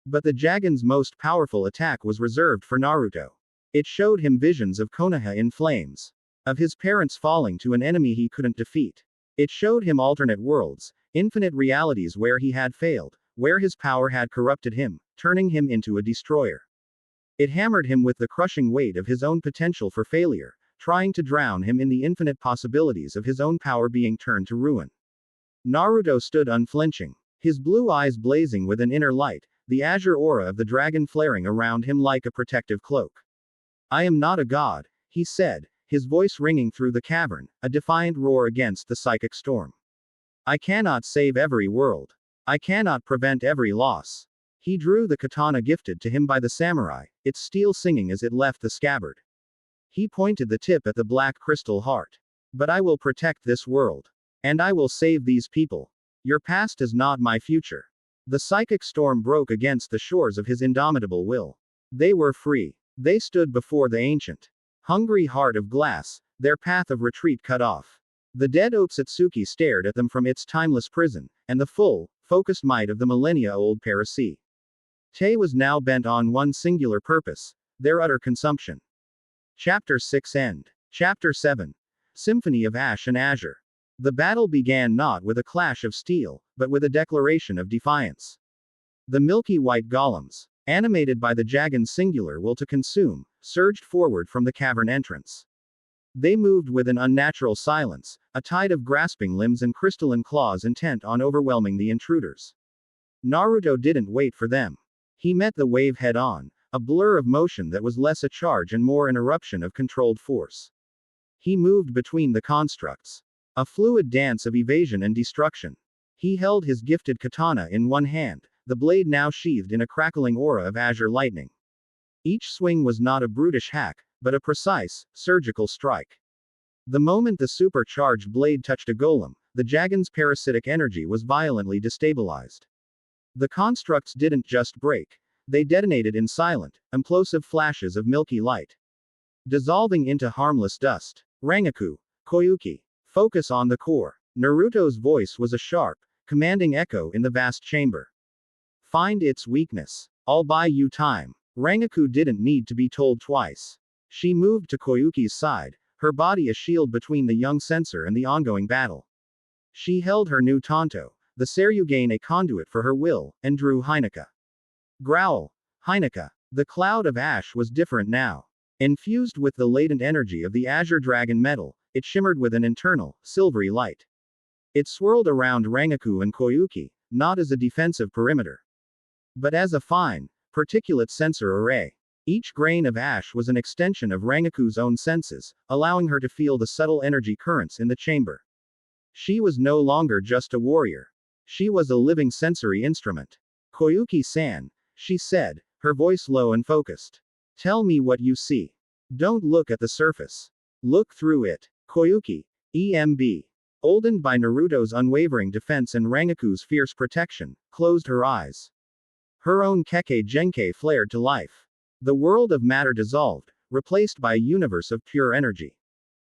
But the Dragon's most powerful attack was reserved for Naruto. It showed him visions of Konoha in flames. Of his parents falling to an enemy he couldn't defeat. It showed him alternate worlds, infinite realities where he had failed, where his power had corrupted him, turning him into a destroyer. It hammered him with the crushing weight of his own potential for failure, trying to drown him in the infinite possibilities of his own power being turned to ruin. Naruto stood unflinching, his blue eyes blazing with an inner light, the azure aura of the dragon flaring around him like a protective cloak. I am not a god, he said, his voice ringing through the cavern, a defiant roar against the psychic storm. I cannot save every world. I cannot prevent every loss. He drew the katana gifted to him by the samurai, its steel singing as it left the scabbard. He pointed the tip at the black crystal heart. But I will protect this world. And I will save these people. Your past is not my future. The psychic storm broke against the shores of his indomitable will. They were free. They stood before the ancient, hungry heart of glass, their path of retreat cut off. The dead Otsutsuki stared at them from its timeless prison, and the full, focused might of the millennia-old Parasi. Te was now bent on one singular purpose, their utter consumption. Chapter 6 End. Chapter 7. Symphony of Ash and Azure. The battle began not with a clash of steel, but with a declaration of defiance. The milky white golems, animated by the Dragon's singular will to consume, surged forward from the cavern entrance. They moved with an unnatural silence, a tide of grasping limbs and crystalline claws intent on overwhelming the intruders. Naruto didn't wait for them. He met the wave head on, a blur of motion that was less a charge and more an eruption of controlled force. He moved between the constructs. A fluid dance of evasion and destruction. He held his gifted katana in one hand, the blade now sheathed in a crackling aura of azure lightning. Each swing was not a brutish hack, but a precise, surgical strike. The moment the supercharged blade touched a golem, the Dragon's parasitic energy was violently destabilized. The constructs didn't just break, they detonated in silent, implosive flashes of milky light, dissolving into harmless dust. Rangiku, Koyuki, focus on the core. Naruto's voice was a sharp, commanding echo in the vast chamber. Find its weakness. I'll buy you time. Rangiku didn't need to be told twice. She moved to Koyuki's side, her body a shield between the young censor and the ongoing battle. She held her new Tanto, the Seryugain a conduit for her will, and drew Hineka. Growl. Hineka. The cloud of ash was different now. Infused with the latent energy of the Azure Dragon metal, it shimmered with an internal, silvery light. It swirled around Rangiku and Koyuki, not as a defensive perimeter, but as a fine, particulate sensor array. Each grain of ash was an extension of Rangiku's own senses, allowing her to feel the subtle energy currents in the chamber. She was no longer just a warrior. She was a living sensory instrument. Koyuki-san, she said, her voice low and focused. Tell me what you see. Don't look at the surface. Look through it. Koyuki, EMB, oldened by Naruto's unwavering defense and Rangiku's fierce protection, closed her eyes. Her own Kekkei Genkai flared to life. The world of matter dissolved, replaced by a universe of pure energy.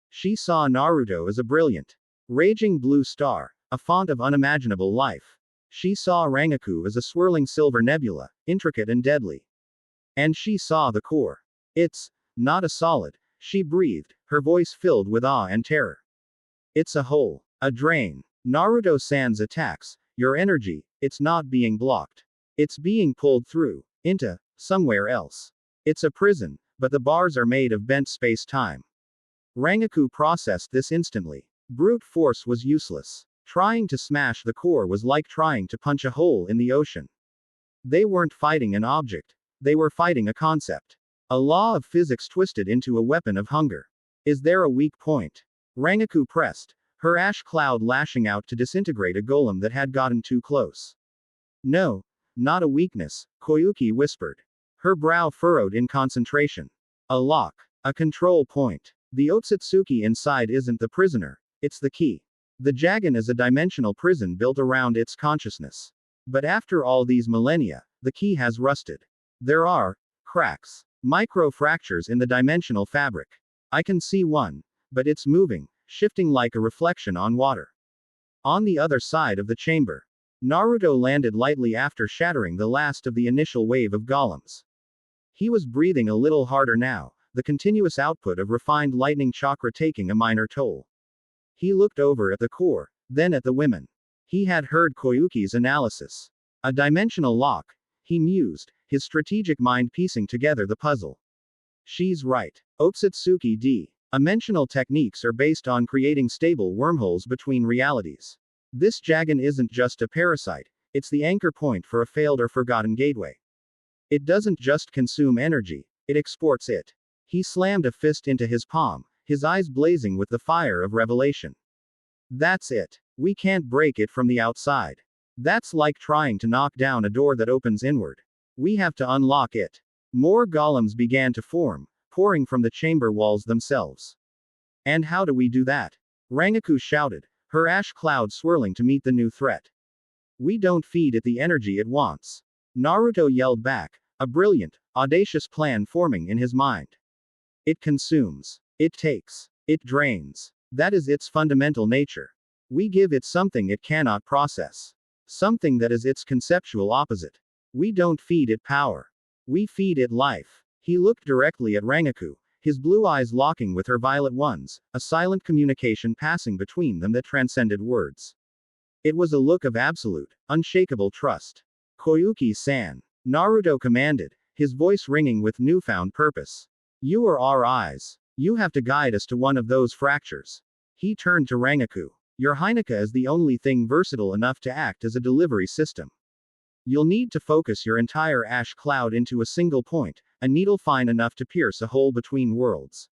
She saw Naruto as a brilliant, raging blue star, a font of unimaginable life. She saw Rangiku as a swirling silver nebula, intricate and deadly. And she saw the core. It's not a solid, she breathed, her voice filled with awe and terror. It's a hole, a drain. Naruto-san's attacks, your energy, it's not being blocked. It's being pulled through, into, somewhere else. It's a prison, but the bars are made of bent space-time. Rangiku processed this instantly. Brute force was useless. Trying to smash the core was like trying to punch a hole in the ocean. They weren't fighting an object. They were fighting a concept. A law of physics twisted into a weapon of hunger. Is there a weak point? Rangiku pressed, her ash cloud lashing out to disintegrate a golem that had gotten too close. No, not a weakness, Koyuki whispered. Her brow furrowed in concentration. A lock. A control point. The Otsutsuki inside isn't the prisoner, it's the key. The Dragon is a dimensional prison built around its consciousness. But after all these millennia, the key has rusted. There are cracks, micro-fractures in the dimensional fabric. I can see one, but it's moving, shifting like a reflection on water. On the other side of the chamber, Naruto landed lightly after shattering the last of the initial wave of golems. He was breathing a little harder now, the continuous output of refined lightning chakra taking a minor toll. He looked over at the core, then at the women. He had heard Koyuki's analysis. A dimensional lock, he mused, his strategic mind piecing together the puzzle. She's right. Otsutsuki dimensional techniques are based on creating stable wormholes between realities. This Dragon isn't just a parasite, it's the anchor point for a failed or forgotten gateway. It doesn't just consume energy, it exports it. He slammed a fist into his palm, his eyes blazing with the fire of revelation. That's it. We can't break it from the outside. That's like trying to knock down a door that opens inward. We have to unlock it. More golems began to form, pouring from the chamber walls themselves. And how do we do that? Rangiku shouted, her ash cloud swirling to meet the new threat. We don't feed it the energy it wants. Naruto yelled back, a brilliant, audacious plan forming in his mind. It consumes. It takes. It drains. That is its fundamental nature. We give it something it cannot process. Something that is its conceptual opposite. We don't feed it power. We feed it life. He looked directly at Rangiku, his blue eyes locking with her violet ones, a silent communication passing between them that transcended words. It was a look of absolute, unshakable trust. Koyuki-san. Naruto commanded, his voice ringing with newfound purpose. You are our eyes. You have to guide us to one of those fractures. He turned to Rangiku. Your Heineka is the only thing versatile enough to act as a delivery system. You'll need to focus your entire ash cloud into a single point, a needle fine enough to pierce a hole between worlds.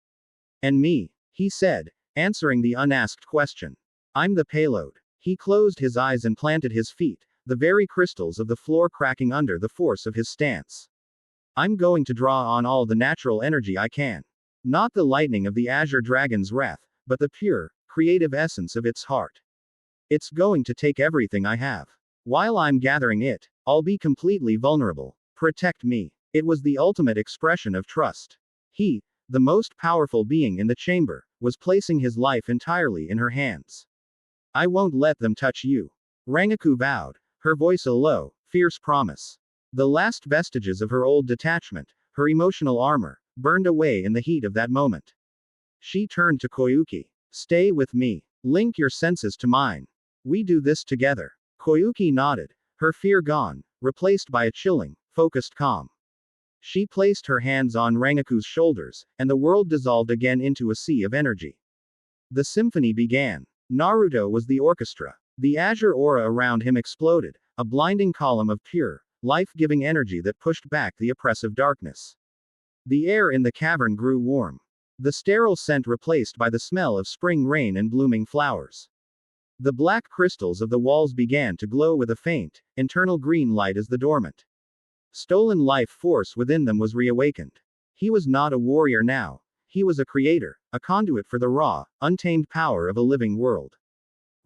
And me, he said, answering the unasked question. I'm the payload. He closed his eyes and planted his feet, the very crystals of the floor cracking under the force of his stance. I'm going to draw on all the natural energy I can. Not the lightning of the Azure Dragon's wrath, but the pure, creative essence of its heart. It's going to take everything I have. While I'm gathering it, I'll be completely vulnerable. Protect me. It was the ultimate expression of trust. He, the most powerful being in the chamber, was placing his life entirely in her hands. I won't let them touch you. Rangiku vowed, her voice a low, fierce promise. The last vestiges of her old detachment, her emotional armor, burned away in the heat of that moment. She turned to Koyuki. Stay with me. Link your senses to mine. We do this together. Koyuki nodded, her fear gone, replaced by a chilling, focused calm. She placed her hands on Rangiku's shoulders, and the world dissolved again into a sea of energy. The symphony began. Naruto was the orchestra. The azure aura around him exploded, a blinding column of pure, life-giving energy that pushed back the oppressive darkness. The air in the cavern grew warm. The sterile scent replaced by the smell of spring rain and blooming flowers. The black crystals of the walls began to glow with a faint, internal green light as the dormant, stolen life force within them was reawakened. He was not a warrior now. He was a creator, a conduit for the raw, untamed power of a living world.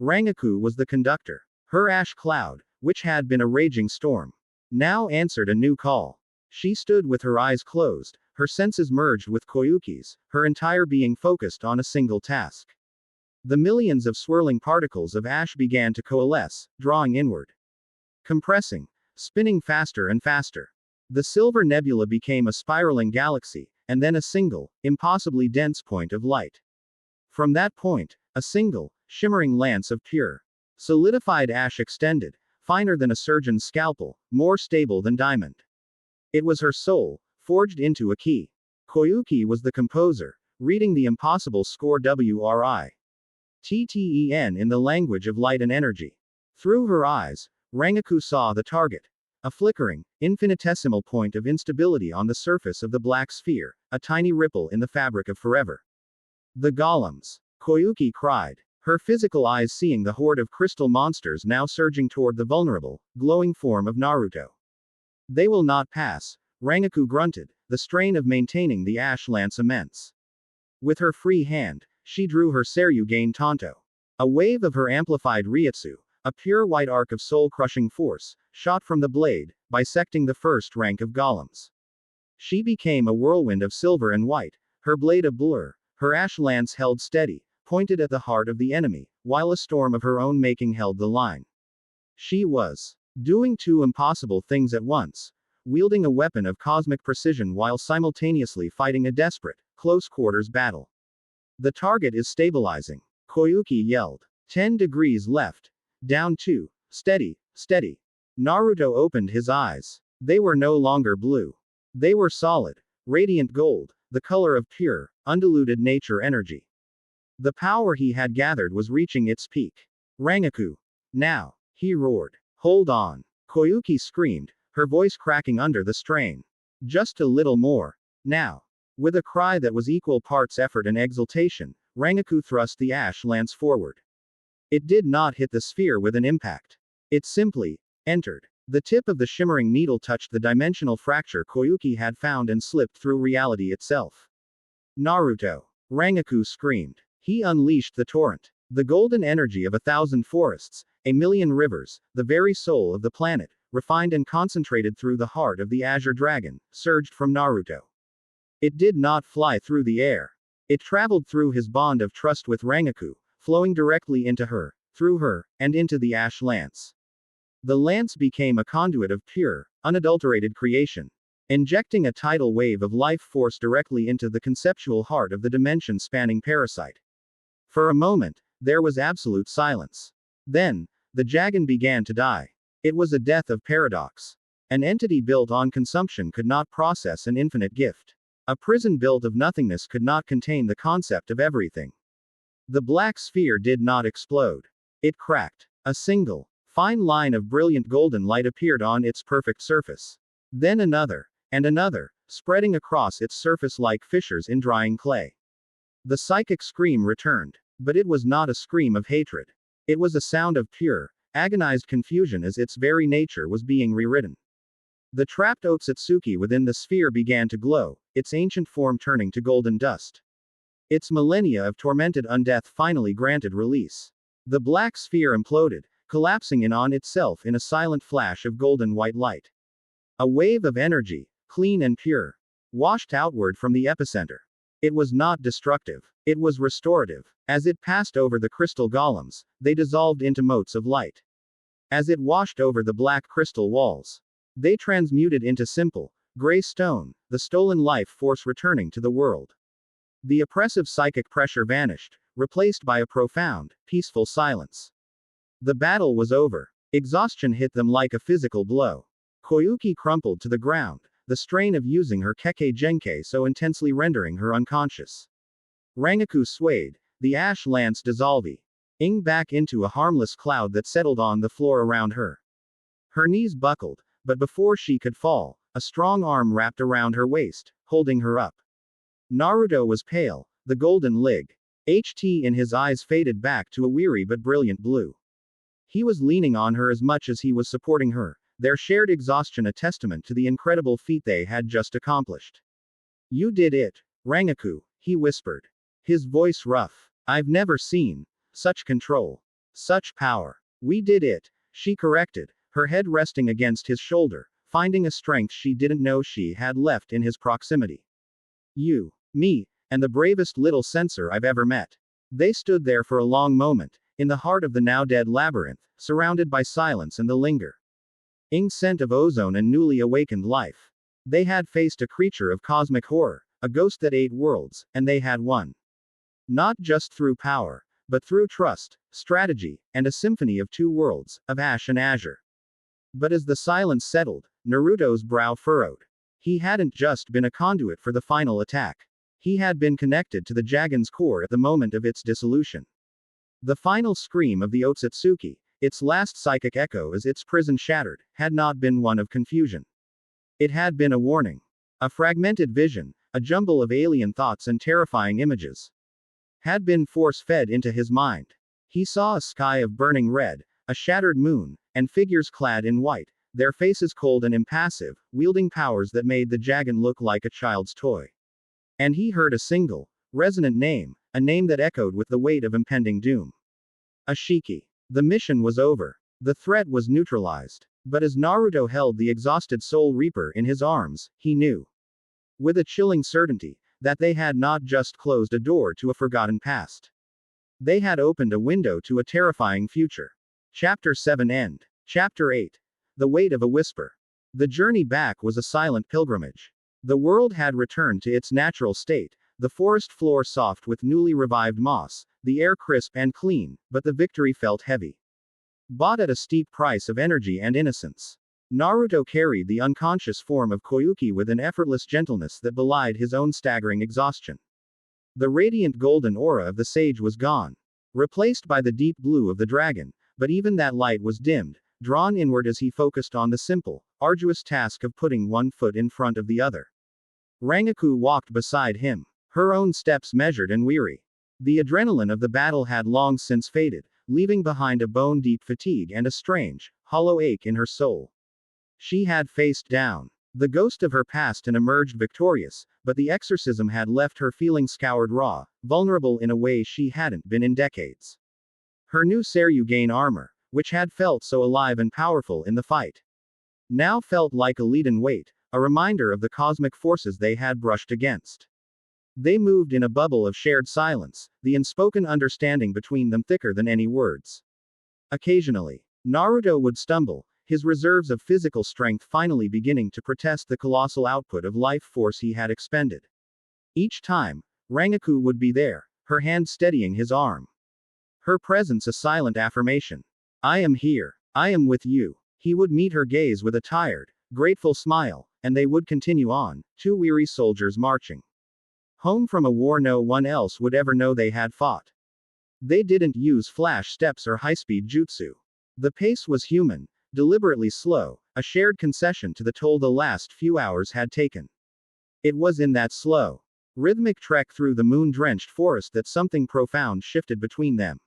Rangiku was the conductor. Her ash cloud, which had been a raging storm, now answered a new call. She stood with her eyes closed, her senses merged with Koyuki's, her entire being focused on a single task. The millions of swirling particles of ash began to coalesce, drawing inward. Compressing, spinning faster and faster. The silver nebula became a spiraling galaxy, and then a single, impossibly dense point of light. From that point, a single, shimmering lance of pure, solidified ash extended, finer than a surgeon's scalpel, more stable than diamond. It was her soul, forged into a key. Koyuki was the composer, reading the impossible score WRITTEN in the language of light and energy. Through her eyes, Rangiku saw the target. A flickering, infinitesimal point of instability on the surface of the black sphere, a tiny ripple in the fabric of forever. The golems. Koyuki cried, her physical eyes seeing the horde of crystal monsters now surging toward the vulnerable, glowing form of Naruto. They will not pass, Rangiku grunted, the strain of maintaining the ash lance immense. With her free hand, she drew her Seryugain Tanto. A wave of her amplified Ryutsu, a pure white arc of soul-crushing force, shot from the blade, bisecting the first rank of golems. She became a whirlwind of silver and white, her blade a blur, her ash lance held steady, pointed at the heart of the enemy, while a storm of her own making held the line. She was doing two impossible things at once, wielding a weapon of cosmic precision while simultaneously fighting a desperate, close-quarters battle. The target is stabilizing, Koyuki yelled. 10 degrees left. Down 2. Steady, steady. Naruto opened his eyes. They were no longer blue. They were solid, radiant gold, the color of pure, undiluted nature energy. The power he had gathered was reaching its peak. Rangiku. Now, he roared. Hold on. Koyuki screamed, her voice cracking under the strain. Just a little more. Now. With a cry that was equal parts effort and exultation, Rangiku thrust the ash lance forward. It did not hit the sphere with an impact. It simply entered. The tip of the shimmering needle touched the dimensional fracture Koyuki had found and slipped through reality itself. Naruto. Rangiku screamed. He unleashed the torrent. The golden energy of 1,000 forests, a million rivers, the very soul of the planet, refined and concentrated through the heart of the Azure Dragon, surged from Naruto. It did not fly through the air. It traveled through his bond of trust with Rangiku, flowing directly into her, through her, and into the ash lance. The lance became a conduit of pure, unadulterated creation, injecting a tidal wave of life force directly into the conceptual heart of the dimension-spanning parasite. For a moment, there was absolute silence. Then, the dragon began to die. It was a death of paradox. An entity built on consumption could not process an infinite gift. A prison built of nothingness could not contain the concept of everything. The black sphere did not explode. It cracked. A single, fine line of brilliant golden light appeared on its perfect surface. Then another, and another, spreading across its surface like fissures in drying clay. The psychic scream returned, but it was not a scream of hatred. It was a sound of pure, agonized confusion as its very nature was being rewritten. The trapped Otsutsuki within the sphere began to glow, its ancient form turning to golden dust. Its millennia of tormented undeath finally granted release. The black sphere imploded, collapsing in on itself in a silent flash of golden white light. A wave of energy, clean and pure, washed outward from the epicenter. It was not destructive. It was restorative. As it passed over the crystal golems, they dissolved into motes of light. As it washed over the black crystal walls, they transmuted into simple, gray stone, the stolen life force returning to the world. The oppressive psychic pressure vanished, replaced by a profound, peaceful silence. The battle was over. Exhaustion hit them like a physical blow. Koyuki crumpled to the ground, the strain of using her Kekkei Genkai so intensely rendering her unconscious. Rangiku swayed, the ash lance dissolving back into a harmless cloud that settled on the floor around her. Her knees buckled, but before she could fall, a strong arm wrapped around her waist, holding her up. Naruto was pale, the golden HT in his eyes faded back to a weary but brilliant blue. He was leaning on her as much as he was supporting her, their shared exhaustion a testament to the incredible feat they had just accomplished. You did it, Rangiku, he whispered. His voice rough. I've never seen such control. Such power. We did it, she corrected, her head resting against his shoulder, finding a strength she didn't know she had left in his proximity. You, me, and the bravest little censor I've ever met. They stood there for a long moment, in the heart of the now dead labyrinth, surrounded by silence and the linger scent of ozone and newly awakened life. They had faced a creature of cosmic horror, a ghost that ate worlds, and they had won. Not just through power, but through trust, strategy, and a symphony of two worlds, of ash and azure. But as the silence settled, Naruto's brow furrowed. He hadn't just been a conduit for the final attack. He had been connected to the Dragon's core at the moment of its dissolution. The final scream of the Otsutsuki, its last psychic echo as its prison shattered, had not been one of confusion. It had been a warning. A fragmented vision, a jumble of alien thoughts and terrifying images, had been force-fed into his mind. He saw a sky of burning red, a shattered moon, and figures clad in white, their faces cold and impassive, wielding powers that made the Dragon look like a child's toy. And he heard a single, resonant name, a name that echoed with the weight of impending doom. Ashiki. The mission was over. The threat was neutralized. But as Naruto held the exhausted Soul Reaper in his arms, he knew, with a chilling certainty, that they had not just closed a door to a forgotten past. They had opened a window to a terrifying future. Chapter 7 End. Chapter 8. The Weight of a Whisper. The journey back was a silent pilgrimage. The world had returned to its natural state, the forest floor soft with newly revived moss, the air crisp and clean, but the victory felt heavy. Bought at a steep price of energy and innocence. Naruto carried the unconscious form of Koyuki with an effortless gentleness that belied his own staggering exhaustion. The radiant golden aura of the sage was gone, replaced by the deep blue of the dragon, but even that light was dimmed, drawn inward as he focused on the simple, arduous task of putting one foot in front of the other. Rangiku walked beside him, her own steps measured and weary. The adrenaline of the battle had long since faded, leaving behind a bone-deep fatigue and a strange, hollow ache in her soul. She had faced down the ghost of her past and emerged victorious, but the exorcism had left her feeling scoured raw, vulnerable in a way she hadn't been in decades. Her new Seryugain armor, which had felt so alive and powerful in the fight, now felt like a leaden weight, a reminder of the cosmic forces they had brushed against. They moved in a bubble of shared silence, the unspoken understanding between them thicker than any words. Occasionally, Naruto would stumble, his reserves of physical strength finally beginning to protest the colossal output of life force he had expended. Each time, Rangiku would be there, her hand steadying his arm. Her presence a silent affirmation. I am here. I am with you. He would meet her gaze with a tired, grateful smile, and they would continue on, two weary soldiers marching home from a war no one else would ever know they had fought. They didn't use flash steps or high-speed jutsu. The pace was human, deliberately slow, a shared concession to the toll the last few hours had taken. It was in that slow, rhythmic trek through the moon-drenched forest that something profound shifted between them.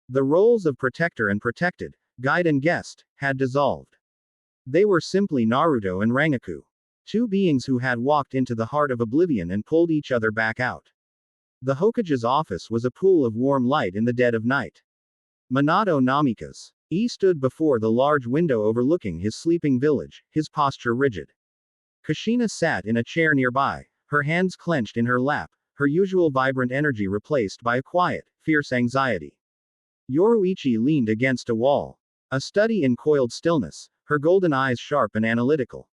The roles of protector and protected, guide and guest, had dissolved. They were simply Naruto and Rangiku. Two beings who had walked into the heart of oblivion and pulled each other back out. The Hokage's office was a pool of warm light in the dead of night. Minato Namikaze. He stood before the large window overlooking his sleeping village, his posture rigid. Kushina sat in a chair nearby, her hands clenched in her lap, her usual vibrant energy replaced by a quiet, fierce anxiety. Yoruichi leaned against a wall. A study in coiled stillness, her golden eyes sharp and analytical.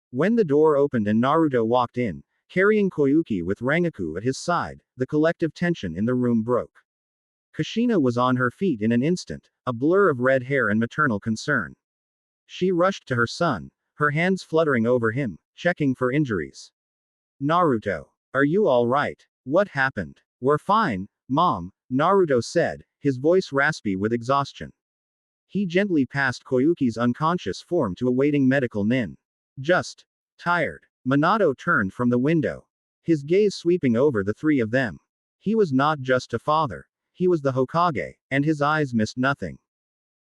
When the door opened and Naruto walked in, carrying Koyuki with Rangiku at his side, the collective tension in the room broke. Kushina was on her feet in an instant, a blur of red hair and maternal concern. She rushed to her son, her hands fluttering over him, checking for injuries. Naruto, are you all right? What happened? We're fine, Mom, Naruto said, his voice raspy with exhaustion. He gently passed Koyuki's unconscious form to a waiting medical nin. Just tired. Minato turned from the window, his gaze sweeping over the three of them. He was not just a father. He was the Hokage, and his eyes missed nothing.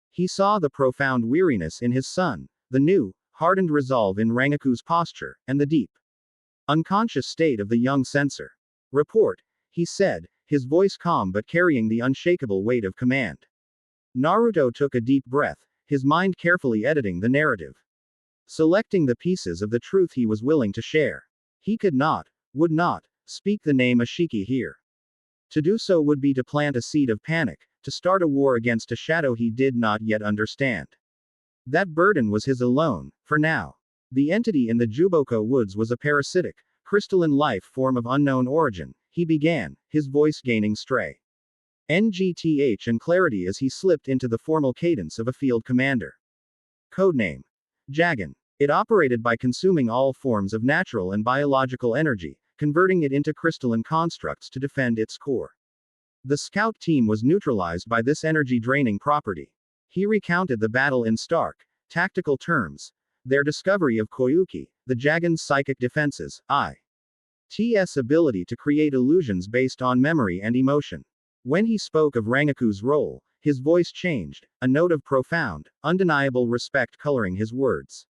He saw the profound weariness in his son, the new, hardened resolve in Rangiku's posture, and the deep, unconscious state of the young censor. Report, he said, his voice calm but carrying the unshakable weight of command. Naruto took a deep breath, his mind carefully editing the narrative. Selecting the pieces of the truth he was willing to share. He could not, would not, speak the name Ashiki here. To do so would be to plant a seed of panic, to start a war against a shadow he did not yet understand. That burden was his alone, for now. The entity in the Juboko woods was a parasitic, crystalline life form of unknown origin, he began, his voice gaining stray NGTH and clarity as he slipped into the formal cadence of a field commander. Codename Dragon. It operated by consuming all forms of natural and biological energy, converting it into crystalline constructs to defend its core. The scout team was neutralized by this energy-draining property. He recounted the battle in stark, tactical terms. Their discovery of Koyuki, the Dragon's psychic defenses, IT's ability to create illusions based on memory and emotion. When he spoke of Rangiku's role, his voice changed, a note of profound, undeniable respect coloring his words.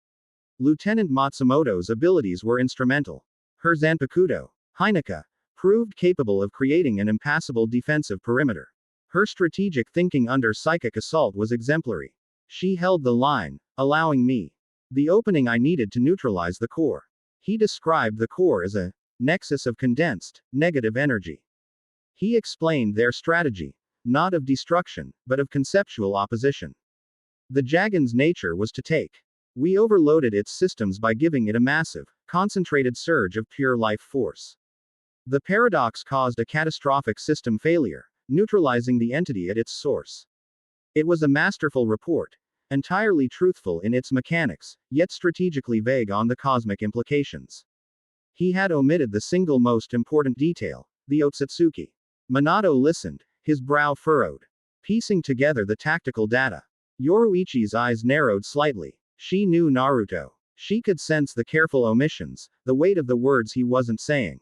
Lieutenant Matsumoto's abilities were instrumental. Her Zanpakuto, Hinata, proved capable of creating an impassable defensive perimeter. Her strategic thinking under psychic assault was exemplary. She held the line, allowing me the opening I needed to neutralize the core. He described the core as a nexus of condensed, negative energy. He explained their strategy, not of destruction, but of conceptual opposition. The Dragon's nature was to take. We overloaded its systems by giving it a massive, concentrated surge of pure life force. The paradox caused a catastrophic system failure, neutralizing the entity at its source. It was a masterful report, entirely truthful in its mechanics, yet strategically vague on the cosmic implications. He had omitted the single most important detail, the Otsutsuki. Minato listened, his brow furrowed, piecing together the tactical data. Yoruichi's eyes narrowed slightly. She knew Naruto. She could sense the careful omissions, the weight of the words he wasn't saying.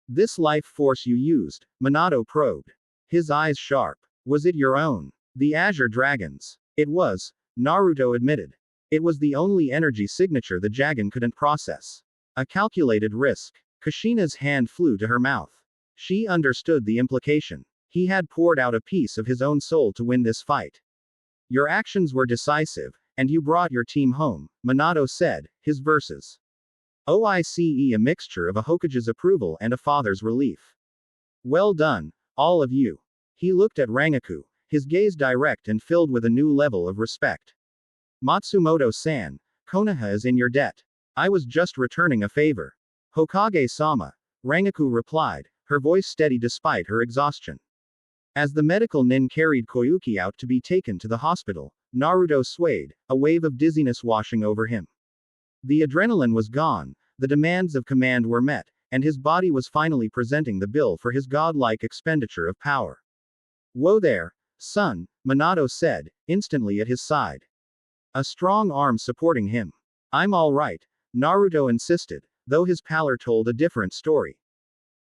This life force you used, Minato probed. His eyes sharp. Was it your own? The Azure Dragon's. It was, Naruto admitted. It was the only energy signature the Dragon couldn't process. A calculated risk. Kushina's hand flew to her mouth. She understood the implication. He had poured out a piece of his own soul to win this fight. Your actions were decisive, and you brought your team home, Minato said, his verses. OICE a mixture of a Hokage's approval and a father's relief. Well done, all of you. He looked at Rangiku, his gaze direct and filled with a new level of respect. Matsumoto-san, Konoha is in your debt. I was just returning a favor. Hokage-sama, Rangiku replied, her voice steady despite her exhaustion. As the medical nin carried Koyuki out to be taken to the hospital, Naruto swayed, a wave of dizziness washing over him. The adrenaline was gone, the demands of command were met, and his body was finally presenting the bill for his godlike expenditure of power. Whoa there, son, Minato said, instantly at his side. A strong arm supporting him. I'm all right, Naruto insisted, though his pallor told a different story.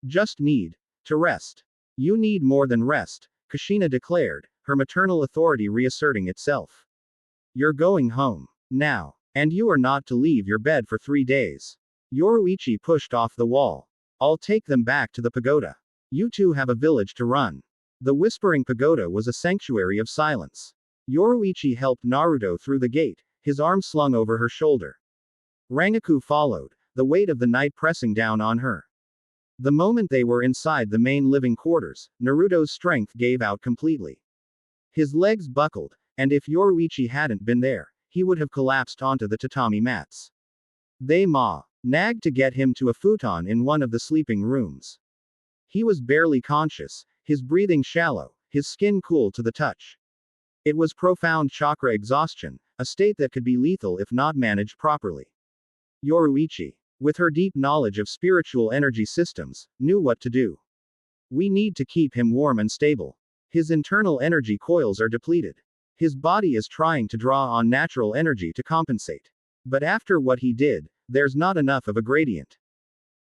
Just need to rest. You need more than rest, Kushina declared, her maternal authority reasserting itself. You're going home. Now. And you are not to leave your bed for 3 days. Yoruichi pushed off the wall. I'll take them back to the pagoda. You two have a village to run. The whispering pagoda was a sanctuary of silence. Yoruichi helped Naruto through the gate, his arm slung over her shoulder. Rangiku followed, the weight of the night pressing down on her. The moment they were inside the main living quarters, Naruto's strength gave out completely. His legs buckled, and if Yoruichi hadn't been there, he would have collapsed onto the tatami mats. They nagged to get him to a futon in one of the sleeping rooms. He was barely conscious, his breathing shallow, his skin cool to the touch. It was profound chakra exhaustion, a state that could be lethal if not managed properly. Yoruichi, with her deep knowledge of spiritual energy systems, knew what to do. We need to keep him warm and stable. His internal energy coils are depleted. His body is trying to draw on natural energy to compensate. But after what he did, there's not enough of a gradient.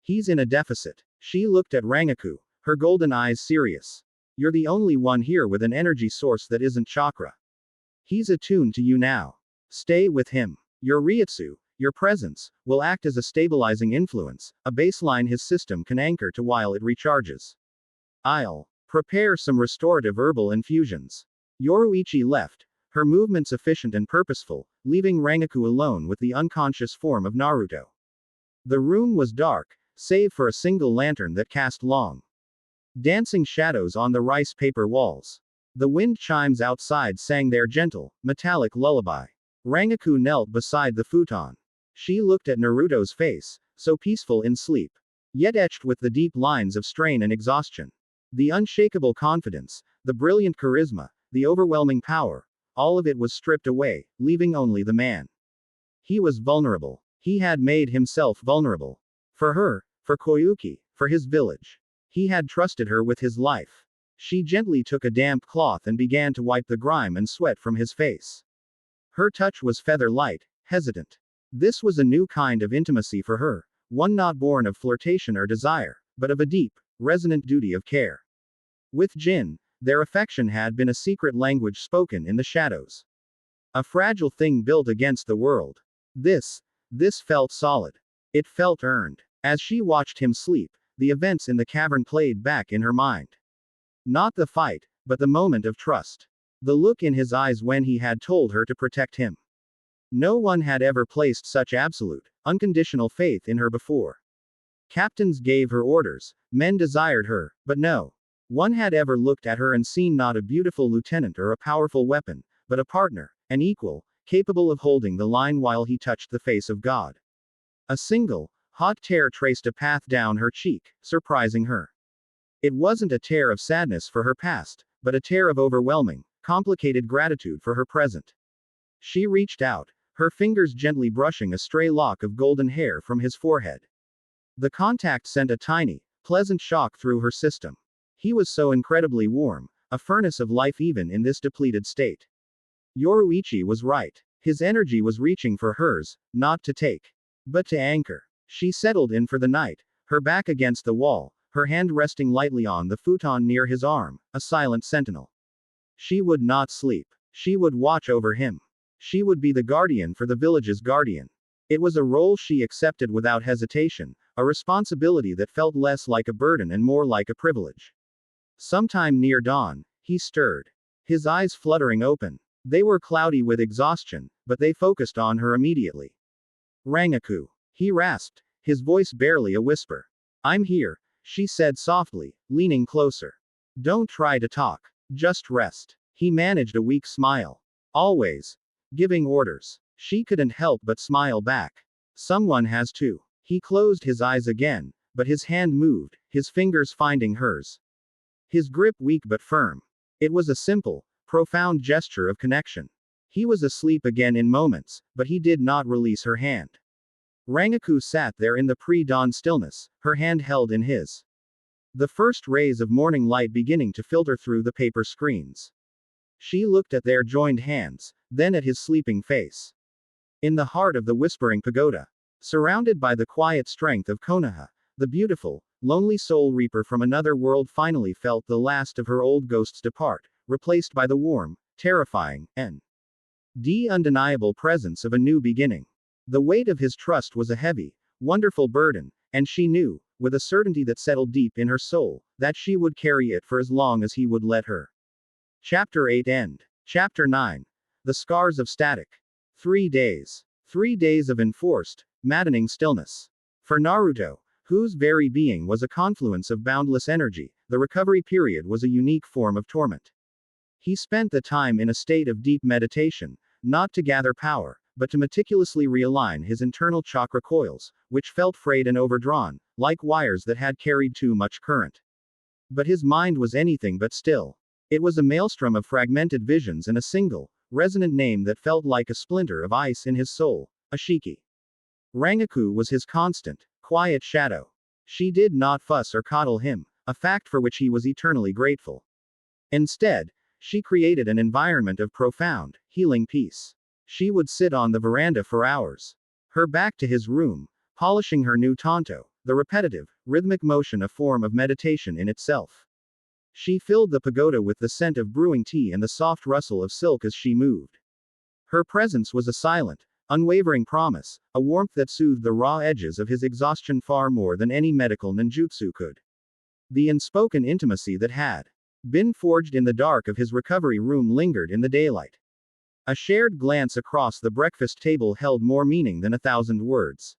He's in a deficit. She looked at Rangiku, her golden eyes serious. You're the only one here with an energy source that isn't chakra. He's attuned to you now. Stay with him. Your Ryutsu, your presence, will act as a stabilizing influence, a baseline his system can anchor to while it recharges. I'll prepare some restorative herbal infusions. Yoruichi left, her movements efficient and purposeful, leaving Rangiku alone with the unconscious form of Naruto. The room was dark, save for a single lantern that cast long, dancing shadows on the rice paper walls. The wind chimes outside sang their gentle, metallic lullaby. Rangiku knelt beside the futon. She looked at Naruto's face, so peaceful in sleep, yet etched with the deep lines of strain and exhaustion. The unshakable confidence, the brilliant charisma, the overwhelming power, all of it was stripped away, leaving only the man. He was vulnerable. He had made himself vulnerable. For her, for Koyuki, for his village. He had trusted her with his life. She gently took a damp cloth and began to wipe the grime and sweat from his face. Her touch was feather light, hesitant. This was a new kind of intimacy for her, one not born of flirtation or desire, but of a deep, resonant duty of care. With Jin, their affection had been a secret language spoken in the shadows. A fragile thing built against the world. This felt solid. It felt earned. As she watched him sleep, the events in the cavern played back in her mind. Not the fight, but the moment of trust. The look in his eyes when he had told her to protect him. No one had ever placed such absolute, unconditional faith in her before. Captains gave her orders, men desired her, but no one had ever looked at her and seen not a beautiful lieutenant or a powerful weapon, but a partner, an equal, capable of holding the line while he touched the face of God. A single, hot tear traced a path down her cheek, surprising her. It wasn't a tear of sadness for her past, but a tear of overwhelming, complicated gratitude for her present. She reached out, her fingers gently brushing a stray lock of golden hair from his forehead. The contact sent a tiny, pleasant shock through her system. He was so incredibly warm, a furnace of life even in this depleted state. Yoruichi was right. His energy was reaching for hers, not to take, but to anchor. She settled in for the night, her back against the wall, her hand resting lightly on the futon near his arm, a silent sentinel. She would not sleep. She would watch over him. She would be the guardian for the village's guardian. It was a role she accepted without hesitation, a responsibility that felt less like a burden and more like a privilege. Sometime near dawn, he stirred. His eyes fluttering open. They were cloudy with exhaustion, but they focused on her immediately. Rangiku. He rasped, his voice barely a whisper. I'm here, she said softly, leaning closer. Don't try to talk. Just rest. He managed a weak smile. Always giving orders. She couldn't help but smile back. Someone has to. He closed his eyes again, but his hand moved, his fingers finding hers. His grip weak but firm. It was a simple, profound gesture of connection. He was asleep again in moments, but he did not release her hand. Rangiku sat there in the pre-dawn stillness, her hand held in his. The first rays of morning light beginning to filter through the paper screens. She looked at their joined hands, then at his sleeping face. In the heart of the whispering pagoda, surrounded by the quiet strength of Konoha, the beautiful, lonely soul reaper from another world finally felt the last of her old ghosts depart, replaced by the warm, terrifying, and undeniable presence of a new beginning. The weight of his trust was a heavy, wonderful burden, and she knew, with a certainty that settled deep in her soul, that she would carry it for as long as he would let her. Chapter 8 End. Chapter 9. The Scars of Static. 3 days. 3 days of enforced, maddening stillness. For Naruto, whose very being was a confluence of boundless energy, the recovery period was a unique form of torment. He spent the time in a state of deep meditation, not to gather power, but to meticulously realign his internal chakra coils, which felt frayed and overdrawn, like wires that had carried too much current. But his mind was anything but still. It was a maelstrom of fragmented visions and a single, resonant name that felt like a splinter of ice in his soul, Ashiki. Rangiku was his constant, quiet shadow. She did not fuss or coddle him, a fact for which he was eternally grateful. Instead, she created an environment of profound, healing peace. She would sit on the veranda for hours, her back to his room, polishing her new tanto, the repetitive, rhythmic motion a form of meditation in itself. She filled the pagoda with the scent of brewing tea and the soft rustle of silk as she moved. Her presence was a silent, unwavering promise, a warmth that soothed the raw edges of his exhaustion far more than any medical ninjutsu could. The unspoken intimacy that had been forged in the dark of his recovery room lingered in the daylight. A shared glance across the breakfast table held more meaning than 1,000 words.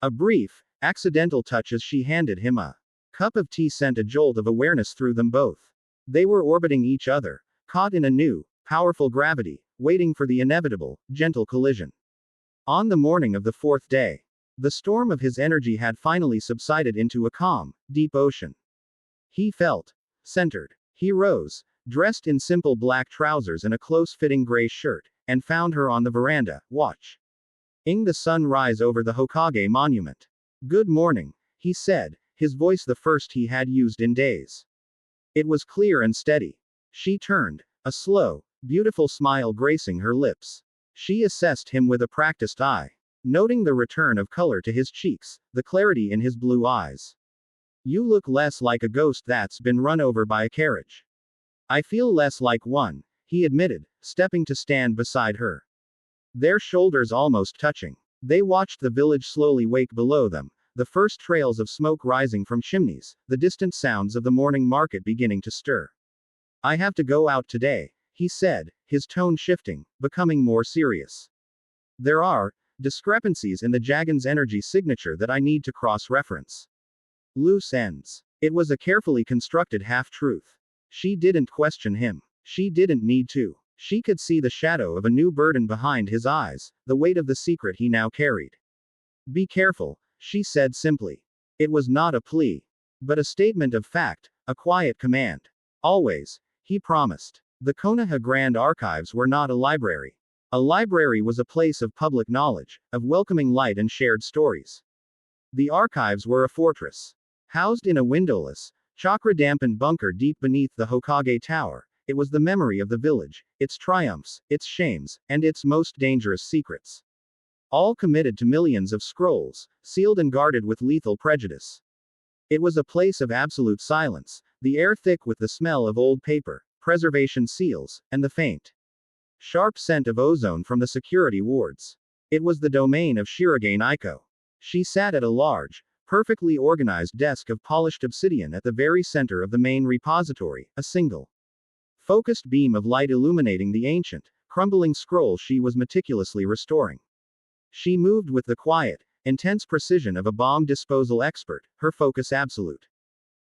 A brief, accidental touch as she handed him a cup of tea sent a jolt of awareness through them both. They were orbiting each other, caught in a new, powerful gravity, waiting for the inevitable, gentle collision. On the morning of the 4th day, the storm of his energy had finally subsided into a calm, deep ocean. He felt centered. He rose, dressed in simple black trousers and a close-fitting gray shirt, and found her on the veranda, watching the sun rise over the Hokage monument. "Good morning," he said, his voice the first he had used in days. It was clear and steady. She turned, a slow, beautiful smile gracing her lips. She assessed him with a practiced eye, noting the return of color to his cheeks, the clarity in his blue eyes. "You look less like a ghost that's been run over by a carriage." "I feel less like one," he admitted, stepping to stand beside her. Their shoulders almost touching. They watched the village slowly wake below them, the first trails of smoke rising from chimneys, the distant sounds of the morning market beginning to stir. "I have to go out today," he said, his tone shifting, becoming more serious. "There are discrepancies in the Dragon's energy signature that I need to cross-reference. Loose ends." It was a carefully constructed half-truth. She didn't question him. She didn't need to. She could see the shadow of a new burden behind his eyes, the weight of the secret he now carried. "Be careful," she said simply. It was not a plea, but a statement of fact, a quiet command. "Always," he promised. The Konoha Grand Archives were not a library. A library was a place of public knowledge, of welcoming light and shared stories. The archives were a fortress. Housed in a windowless, chakra-dampened bunker deep beneath the Hokage Tower, it was the memory of the village, its triumphs, its shames, and its most dangerous secrets. All committed to millions of scrolls, sealed and guarded with lethal prejudice. It was a place of absolute silence, the air thick with the smell of old paper, preservation seals, and the faint, sharp scent of ozone from the security wards. It was the domain of Shirogane Aiko. She sat at a large, perfectly organized desk of polished obsidian at the very center of the main repository, a single, focused beam of light illuminating the ancient, crumbling scroll she was meticulously restoring. She moved with the quiet, intense precision of a bomb disposal expert, her focus absolute.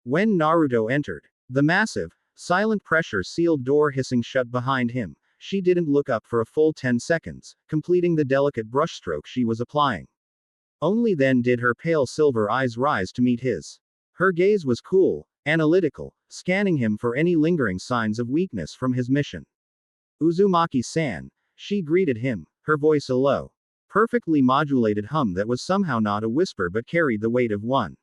When Naruto entered, the massive, silent pressure-sealed door hissing shut behind him, she didn't look up for a full 10 seconds, completing the delicate brushstroke she was applying. Only then did her pale silver eyes rise to meet his. Her gaze was cool, analytical, scanning him for any lingering signs of weakness from his mission. "Uzumaki-san," she greeted him, her voice a low perfectly modulated hum that was somehow not a whisper but carried the weight of one.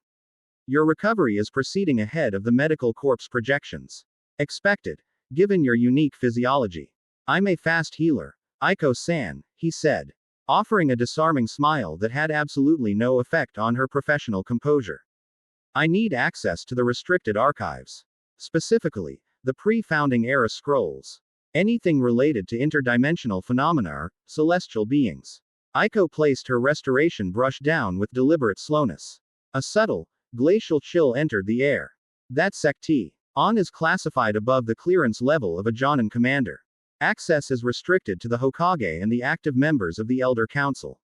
Your recovery is proceeding ahead of the medical corp's projections. Expected, given your unique physiology. I'm a fast healer, Aiko-san, he said, offering a disarming smile that had absolutely no effect on her professional composure. I need access to the restricted archives. Specifically, the pre-founding era scrolls. Anything related to interdimensional phenomena or celestial beings. Aiko placed her restoration brush down with deliberate slowness. A subtle, glacial chill entered the air. That secti on is classified above the clearance level of a Jonin commander. Access is restricted to the Hokage and the active members of the Elder Council.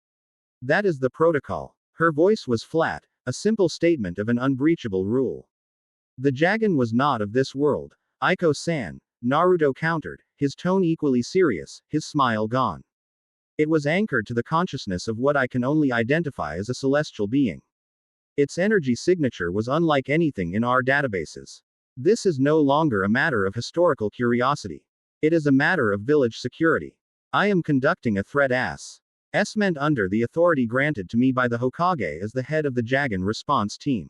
That is the protocol. Her voice was flat, a simple statement of an unbreachable rule. The Dragon was not of this world, Aiko-san, Naruto countered, his tone equally serious, his smile gone. It was anchored to the consciousness of what I can only identify as a celestial being. Its energy signature was unlike anything in our databases. This is no longer a matter of historical curiosity. It is a matter of village security. I am conducting a threat assessment under the authority granted to me by the Hokage as the head of the Dragon response team.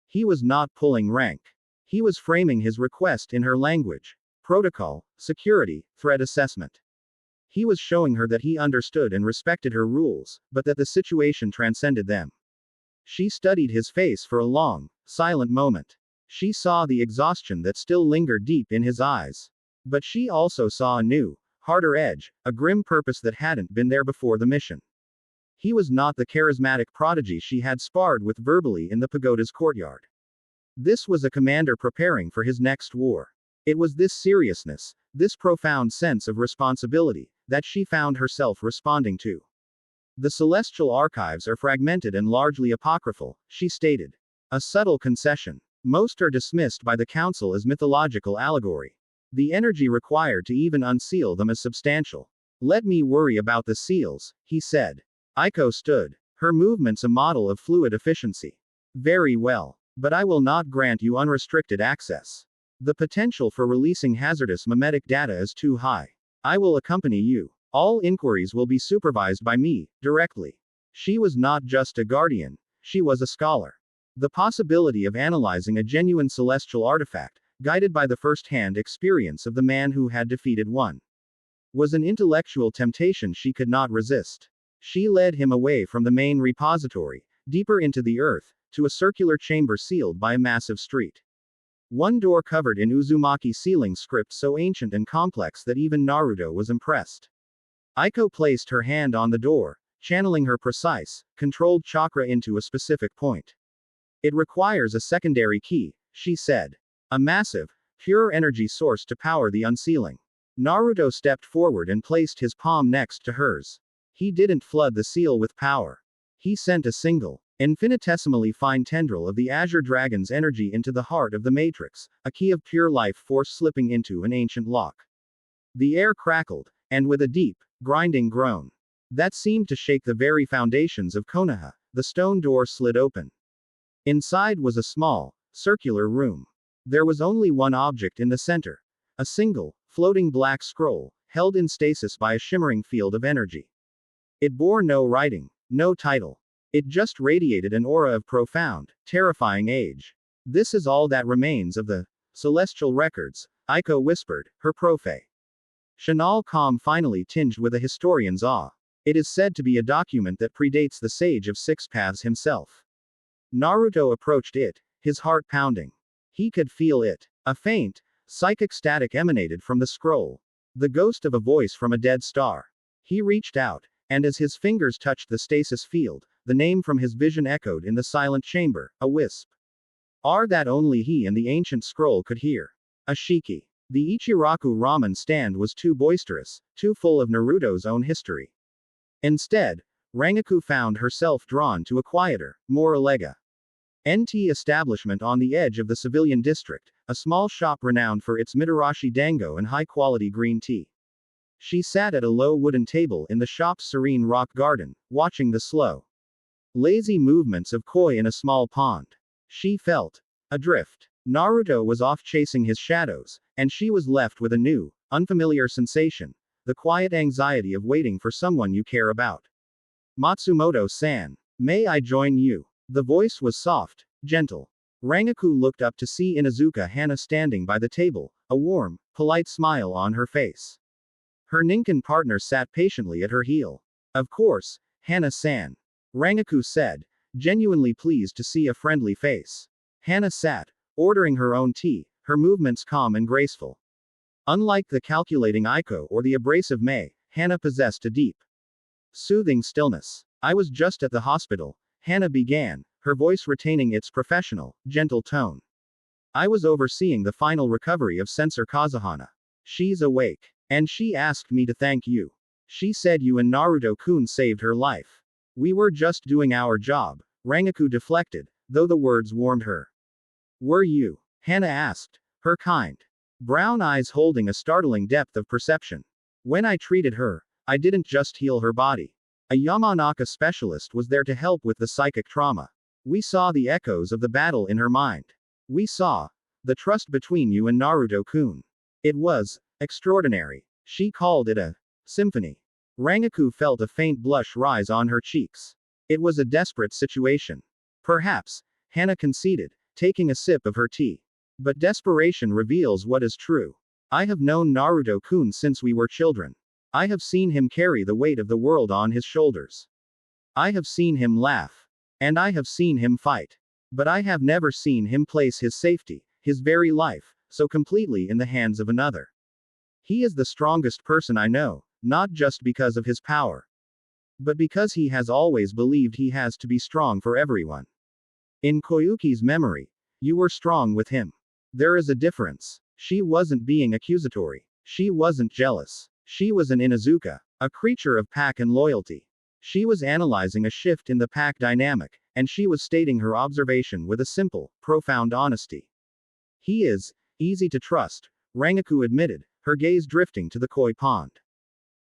He was not pulling rank. He was framing his request in her language. Protocol, security, threat assessment. He was showing her that he understood and respected her rules, but that the situation transcended them. She studied his face for a long, silent moment. She saw the exhaustion that still lingered deep in his eyes. But she also saw a new, harder edge, a grim purpose that hadn't been there before the mission. He was not the charismatic prodigy she had sparred with verbally in the pagoda's courtyard. This was a commander preparing for his next war. It was this seriousness, this profound sense of responsibility, that she found herself responding to. The celestial archives are fragmented and largely apocryphal, she stated. A subtle concession. Most are dismissed by the council as mythological allegory. The energy required to even unseal them is substantial. Let me worry about the seals, he said. Aiko stood, her movements a model of fluid efficiency. Very well. But I will not grant you unrestricted access. The potential for releasing hazardous memetic data is too high. I will accompany you. All inquiries will be supervised by me, directly. She was not just a guardian, she was a scholar. The possibility of analyzing a genuine celestial artifact, guided by the first-hand experience of the man who had defeated one, was an intellectual temptation she could not resist. She led him away from the main repository, deeper into the earth, to a circular chamber sealed by a massive street. One door covered in Uzumaki ceiling script so ancient and complex that even Naruto was impressed. Aiko placed her hand on the door, channeling her precise, controlled chakra into a specific point. It requires a secondary key, she said. A massive, pure energy source to power the unsealing. Naruto stepped forward and placed his palm next to hers. He didn't flood the seal with power. He sent a single, infinitesimally fine tendril of the Azure Dragon's energy into the heart of the matrix, a key of pure life force slipping into an ancient lock. The air crackled, and with a deep, grinding groan that seemed to shake the very foundations of Konoha, the stone door slid open. Inside was a small, circular room. There was only one object in the center. A single, floating black scroll, held in stasis by a shimmering field of energy. It bore no writing, no title. It just radiated an aura of profound, terrifying age. This is all that remains of the celestial records, Aiko whispered, her professional calm finally tinged with a historian's awe. It is said to be a document that predates the Sage of Six Paths himself. Naruto approached it, his heart pounding. He could feel it. A faint, psychic static emanated from the scroll. The ghost of a voice from a dead star. He reached out, and as his fingers touched the stasis field, the name from his vision echoed in the silent chamber, a wisp. R that only he and the ancient scroll could hear. Ashiki. The Ichiraku ramen stand was too boisterous, too full of Naruto's own history. Instead, Rangiku found herself drawn to a quieter, more elegant NT establishment on the edge of the civilian district, a small shop renowned for its Mitarashi dango and high-quality green tea. She sat at a low wooden table in the shop's serene rock garden, watching the slow, lazy movements of koi in a small pond. She felt adrift. Naruto was off chasing his shadows, and she was left with a new, unfamiliar sensation, the quiet anxiety of waiting for someone you care about. Matsumoto-san. May I join you? The voice was soft, gentle. Rangiku looked up to see Inuzuka Hana standing by the table, a warm, polite smile on her face. Her Ninken partner sat patiently at her heel. Of course, Hana-san. Rangiku said, genuinely pleased to see a friendly face. Hana sat, ordering her own tea, her movements calm and graceful. Unlike the calculating Aiko or the abrasive Mei, Hana possessed a deep, soothing stillness. I was just at the hospital, Hana began, her voice retaining its professional, gentle tone. I was overseeing the final recovery of Sensor Kazuhana. She's awake. And she asked me to thank you. She said you and Naruto-kun saved her life. We were just doing our job, Rangiku deflected, though the words warmed her. Were you? Hana asked, her kind brown eyes holding a startling depth of perception. When I treated her, I didn't just heal her body. A Yamanaka specialist was there to help with the psychic trauma. We saw the echoes of the battle in her mind. We saw the trust between you and Naruto-kun. It was extraordinary. She called it a symphony. Rangiku felt a faint blush rise on her cheeks. It was a desperate situation. Perhaps, Hana conceded, taking a sip of her tea. But desperation reveals what is true. I have known Naruto-kun since we were children. I have seen him carry the weight of the world on his shoulders. I have seen him laugh. And I have seen him fight. But I have never seen him place his safety, his very life, so completely in the hands of another. He is the strongest person I know, not just because of his power, but because he has always believed he has to be strong for everyone. In Koyuki's memory, you were strong with him. There is a difference. She wasn't being accusatory. She wasn't jealous. She was an Inuzuka, a creature of pack and loyalty. She was analyzing a shift in the pack dynamic, and she was stating her observation with a simple, profound honesty. He is easy to trust, Rangiku admitted, her gaze drifting to the koi pond.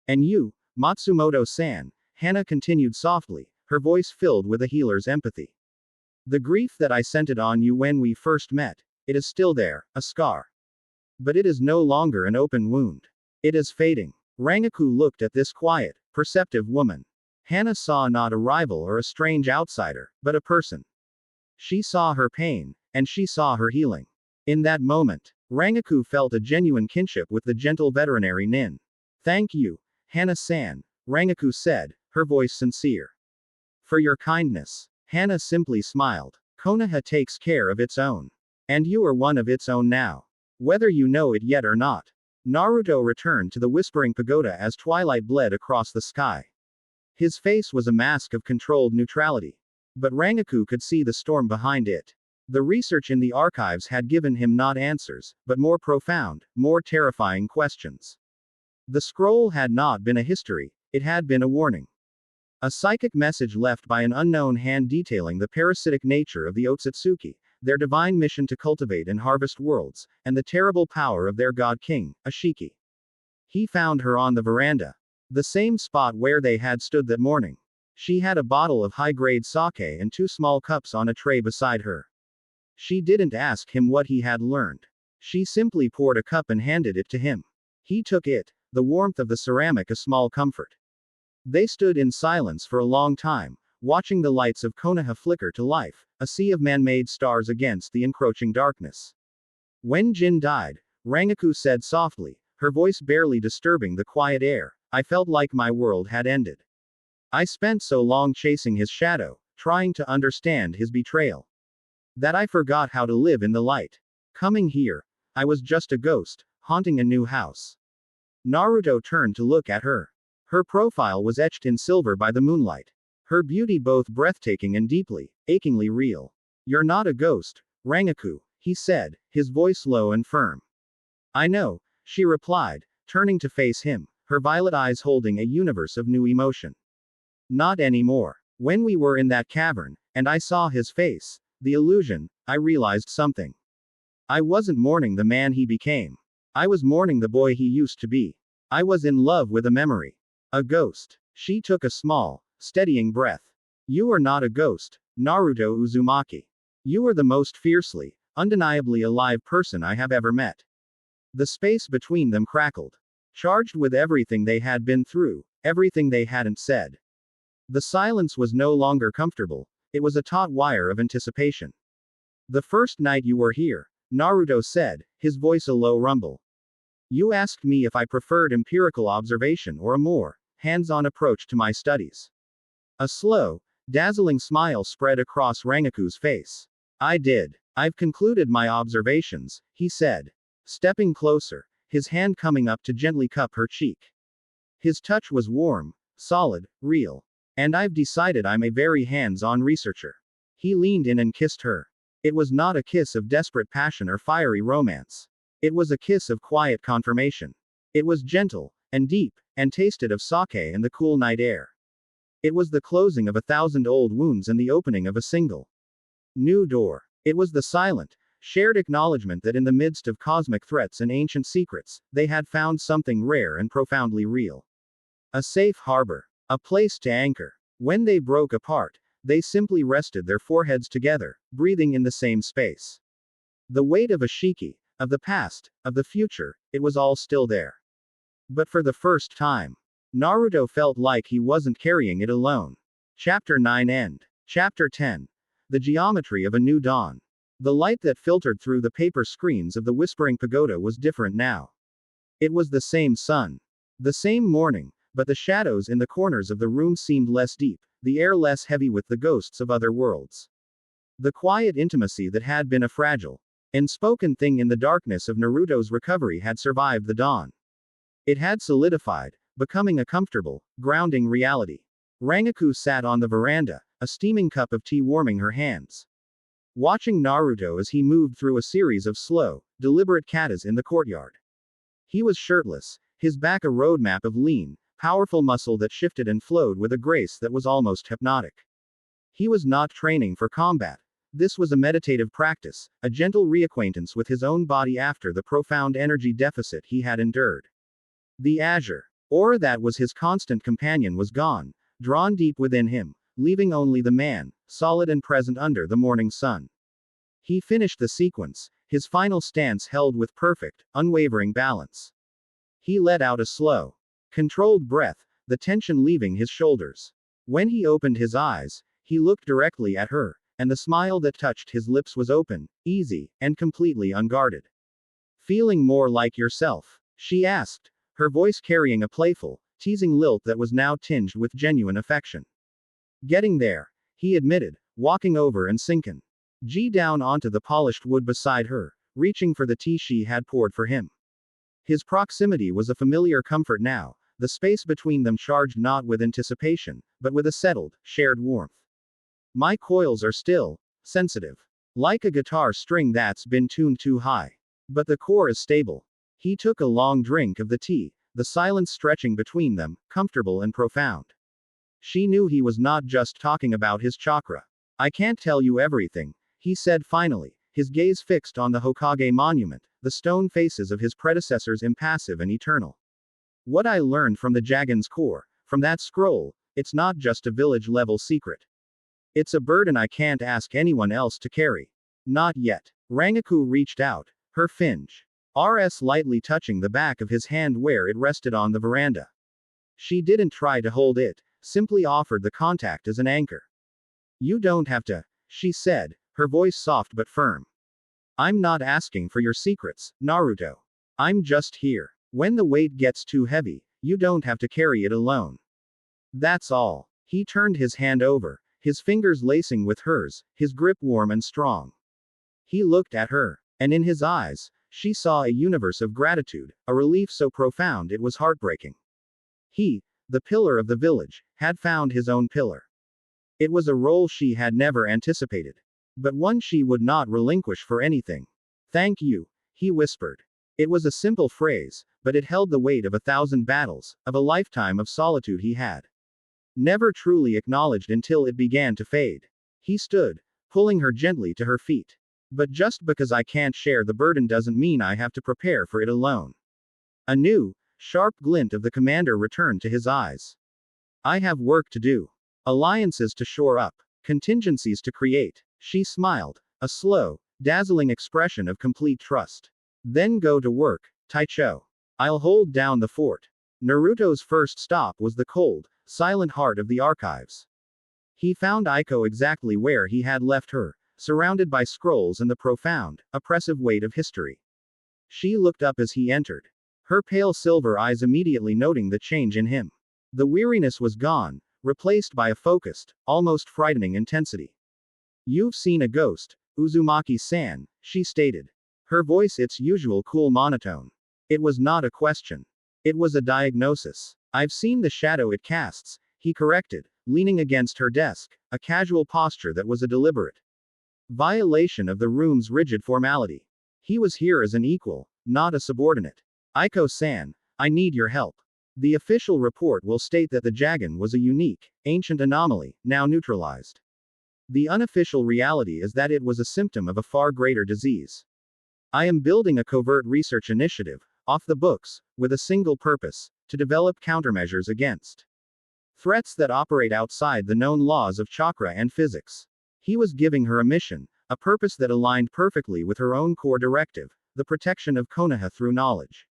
And you, Matsumoto-san, Hana continued softly, her voice filled with a healer's empathy. The grief that I scented on you when we first met, it is still there, a scar. But it is no longer an open wound. It is fading. Rangiku looked at this quiet, perceptive woman. Hana saw not a rival or a strange outsider, but a person. She saw her pain, and she saw her healing. In that moment, Rangiku felt a genuine kinship with the gentle veterinary Nin. Thank you, Hana-san, Rangiku said, her voice sincere. For your kindness. Hana simply smiled. Konoha takes care of its own. And you are one of its own now. Whether you know it yet or not. Naruto returned to the Whispering Pagoda as twilight bled across the sky. His face was a mask of controlled neutrality. But Rangiku could see the storm behind it. The research in the archives had given him not answers, but more profound, more terrifying questions. The scroll had not been a history, it had been a warning. A psychic message left by an unknown hand detailing the parasitic nature of the Otsutsuki, their divine mission to cultivate and harvest worlds, and the terrible power of their god king, Ashiki. He found her on the veranda. The same spot where they had stood that morning. She had a bottle of high-grade sake and 2 small cups on a tray beside her. She didn't ask him what he had learned. She simply poured a cup and handed it to him. He took it, the warmth of the ceramic a small comfort. They stood in silence for a long time, watching the lights of Konoha flicker to life, a sea of man-made stars against the encroaching darkness. When Jin died, Rangiku said softly, her voice barely disturbing the quiet air, I felt like my world had ended. I spent so long chasing his shadow, trying to understand his betrayal, that I forgot how to live in the light. Coming here, I was just a ghost, haunting a new house. Naruto turned to look at her. Her profile was etched in silver by the moonlight. Her beauty both breathtaking and deeply, achingly real. You're not a ghost, Rangiku, he said, his voice low and firm. I know, she replied, turning to face him, her violet eyes holding a universe of new emotion. Not anymore. When we were in that cavern, and I saw his face, the illusion, I realized something. I wasn't mourning the man he became. I was mourning the boy he used to be. I was in love with a memory. A ghost. She took a small, steadying breath. You are not a ghost, Naruto Uzumaki. You are the most fiercely, undeniably alive person I have ever met. The space between them crackled. Charged with everything they had been through, everything they hadn't said. The silence was no longer comfortable, it was a taut wire of anticipation. The first night you were here, Naruto said, his voice a low rumble. You asked me if I preferred empirical observation or a more hands-on approach to my studies. A slow, dazzling smile spread across Rangiku's face. I did. I've concluded my observations, he said. Stepping closer, his hand coming up to gently cup her cheek. His touch was warm, solid, real. And I've decided I'm a very hands-on researcher. He leaned in and kissed her. It was not a kiss of desperate passion or fiery romance. It was a kiss of quiet confirmation. It was gentle, and deep, and tasted of sake and the cool night air. It was the closing of 1,000 old wounds and the opening of a single new door. It was the silent, shared acknowledgement that in the midst of cosmic threats and ancient secrets, they had found something rare and profoundly real. A safe harbor. A place to anchor. When they broke apart, they simply rested their foreheads together, breathing in the same space. The weight of Ashiki, of the past, of the future, it was all still there. But for the first time, Naruto felt like he wasn't carrying it alone. Chapter 9 End. Chapter 10. The geometry of a new dawn. The light that filtered through the paper screens of the Whispering Pagoda was different now. It was the same sun. The same morning, but the shadows in the corners of the room seemed less deep, the air less heavy with the ghosts of other worlds. The quiet intimacy that had been a fragile, unspoken thing in the darkness of Naruto's recovery had survived the dawn. It had solidified, becoming a comfortable, grounding reality. Rangiku sat on the veranda, a steaming cup of tea warming her hands. Watching Naruto as he moved through a series of slow, deliberate katas in the courtyard. He was shirtless, his back a roadmap of lean, powerful muscle that shifted and flowed with a grace that was almost hypnotic. He was not training for combat. This was a meditative practice, a gentle reacquaintance with his own body after the profound energy deficit he had endured. The azure aura that was his constant companion was gone, drawn deep within him, leaving only the man, solid and present under the morning sun. He finished the sequence, his final stance held with perfect, unwavering balance. He let out a slow, controlled breath, the tension leaving his shoulders. When he opened his eyes, he looked directly at her, and the smile that touched his lips was open, easy, and completely unguarded. Feeling more like yourself? She asked, her voice carrying a playful, teasing lilt that was now tinged with genuine affection. Getting there, he admitted, walking over and sinking down onto the polished wood beside her, reaching for the tea she had poured for him. His proximity was a familiar comfort now, the space between them charged not with anticipation, but with a settled, shared warmth. My coils are still sensitive. Like a guitar string that's been tuned too high. But the core is stable. He took a long drink of the tea, the silence stretching between them, comfortable and profound. She knew he was not just talking about his chakra. I can't tell you everything, he said finally, his gaze fixed on the Hokage monument, the stone faces of his predecessors impassive and eternal. What I learned from the Jagan's core, from that scroll, it's not just a village-level secret. It's a burden I can't ask anyone else to carry. Not yet. Rangiku reached out, her finge rs lightly touching the back of his hand where it rested on the veranda. She didn't try to hold it, simply offered the contact as an anchor. You don't have to, she said, her voice soft but firm. I'm not asking for your secrets, Naruto. I'm just here. When the weight gets too heavy, you don't have to carry it alone. That's all. He turned his hand over, his fingers lacing with hers, his grip warm and strong. He looked at her, and in his eyes, she saw a universe of gratitude, a relief so profound it was heartbreaking. He, the pillar of the village, had found his own pillar. It was a role she had never anticipated. But one she would not relinquish for anything. Thank you, he whispered. It was a simple phrase, but it held the weight of 1,000 battles, of a lifetime of solitude he had never truly acknowledged until it began to fade. He stood, pulling her gently to her feet. But just because I can't share the burden doesn't mean I have to prepare for it alone. A new, sharp glint of the commander returned to his eyes. I have work to do. Alliances to shore up. Contingencies to create. She smiled, a slow, dazzling expression of complete trust. Then go to work, Taicho. I'll hold down the fort. Naruto's first stop was the cold, silent heart of the archives. He found Aiko exactly where he had left her, surrounded by scrolls and the profound, oppressive weight of history. She looked up as he entered, her pale silver eyes immediately noting the change in him. The weariness was gone, replaced by a focused, almost frightening intensity. "You've seen a ghost, Uzumaki-san," she stated. Her voice its usual cool monotone. It was not a question. It was a diagnosis. "I've seen the shadow it casts," he corrected, leaning against her desk, a casual posture that was a deliberate violation of the room's rigid formality. He was here as an equal, not a subordinate. "Aiko-san, I need your help. The official report will state that the Dragon was a unique, ancient anomaly, now neutralized. The unofficial reality is that it was a symptom of a far greater disease. I am building a covert research initiative, off the books, with a single purpose, to develop countermeasures against threats that operate outside the known laws of chakra and physics." He was giving her a mission, a purpose that aligned perfectly with her own core directive, the protection of Konoha through knowledge.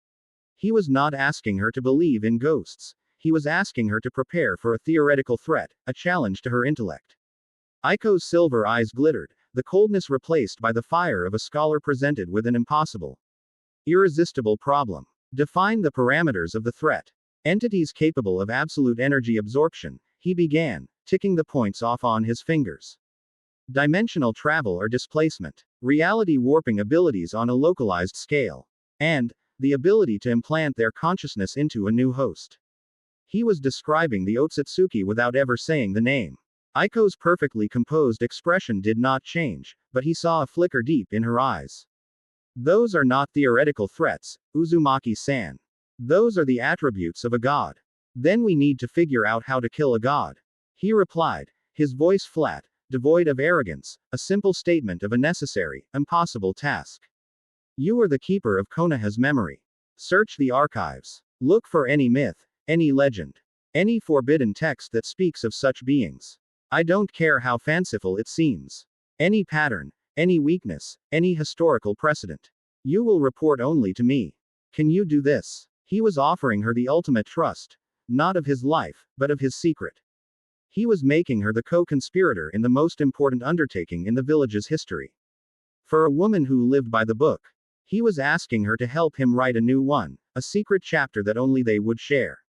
He was not asking her to believe in ghosts. He was asking her to prepare for a theoretical threat, a challenge to her intellect. Aiko's silver eyes glittered, the coldness replaced by the fire of a scholar presented with an impossible, irresistible problem. "Define the parameters of the threat. Entities capable of absolute energy absorption," he began, ticking the points off on his fingers. "Dimensional travel or displacement. Reality warping abilities on a localized scale. And the ability to implant their consciousness into a new host." He was describing the Otsutsuki without ever saying the name. Aiko's perfectly composed expression did not change, but he saw a flicker deep in her eyes. "Those are not theoretical threats, Uzumaki-san. Those are the attributes of a god. Then we need to figure out how to kill a god," he replied, his voice flat, devoid of arrogance, a simple statement of a necessary, impossible task. "You are the keeper of Konoha's memory. Search the archives. Look for any myth, any legend, any forbidden text that speaks of such beings. I don't care how fanciful it seems. Any pattern, any weakness, any historical precedent. You will report only to me. Can you do this?" He was offering her the ultimate trust, not of his life, but of his secret. He was making her the co-conspirator in the most important undertaking in the village's history. For a woman who lived by the book, he was asking her to help him write a new one, a secret chapter that only they would share.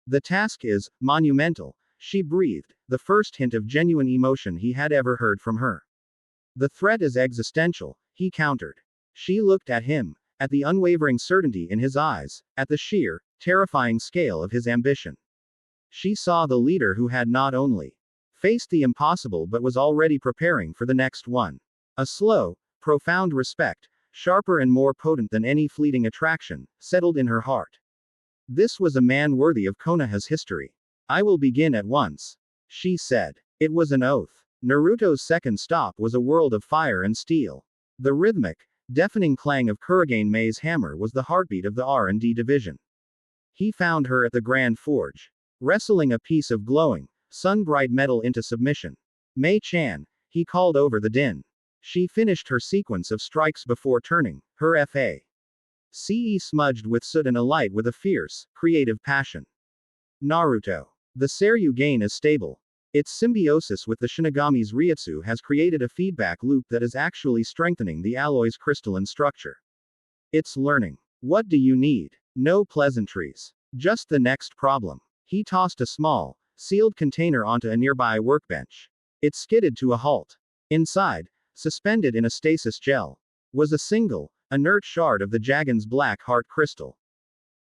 "The task is monumental," she breathed, the first hint of genuine emotion he had ever heard from her. "The threat is existential," he countered. She looked at him, at the unwavering certainty in his eyes, at the sheer, terrifying scale of his ambition. She saw the leader who had not only faced the impossible but was already preparing for the next one. A slow, profound respect, sharper and more potent than any fleeting attraction, settled in her heart. This was a man worthy of Konoha's history. "I will begin at once," she said. It was an oath. Naruto's second stop was a world of fire and steel. The rhythmic, deafening clang of Kurogane Mei's hammer was the heartbeat of the R&D division. He found her at the Grand Forge, wrestling a piece of glowing, sun-bright metal into submission. "Mei-chan," he called over the din. She finished her sequence of strikes before turning, her face smudged with soot and alight with a fierce, creative passion. "Naruto. The Seryugain is stable. Its symbiosis with the Shinigami's Ryutsu has created a feedback loop that is actually strengthening the alloy's crystalline structure. It's learning. What do you need? No pleasantries. Just the next problem." He tossed a small, sealed container onto a nearby workbench. It skidded to a halt. Inside, suspended in a stasis gel, was a single, inert shard of the Dragon's black heart crystal.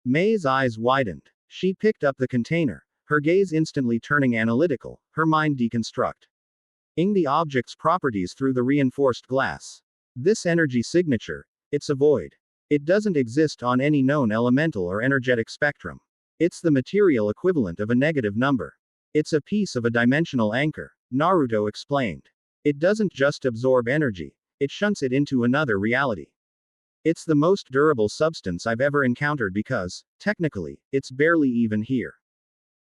Mei's eyes widened. She picked up the container, her gaze instantly turning analytical, her mind deconstructing the object's properties through the reinforced glass. "This energy signature, it's a void. It doesn't exist on any known elemental or energetic spectrum. It's the material equivalent of a negative number. It's a piece of a dimensional anchor," Naruto explained. "It doesn't just absorb energy, it shunts it into another reality. It's the most durable substance I've ever encountered because, technically, it's barely even here."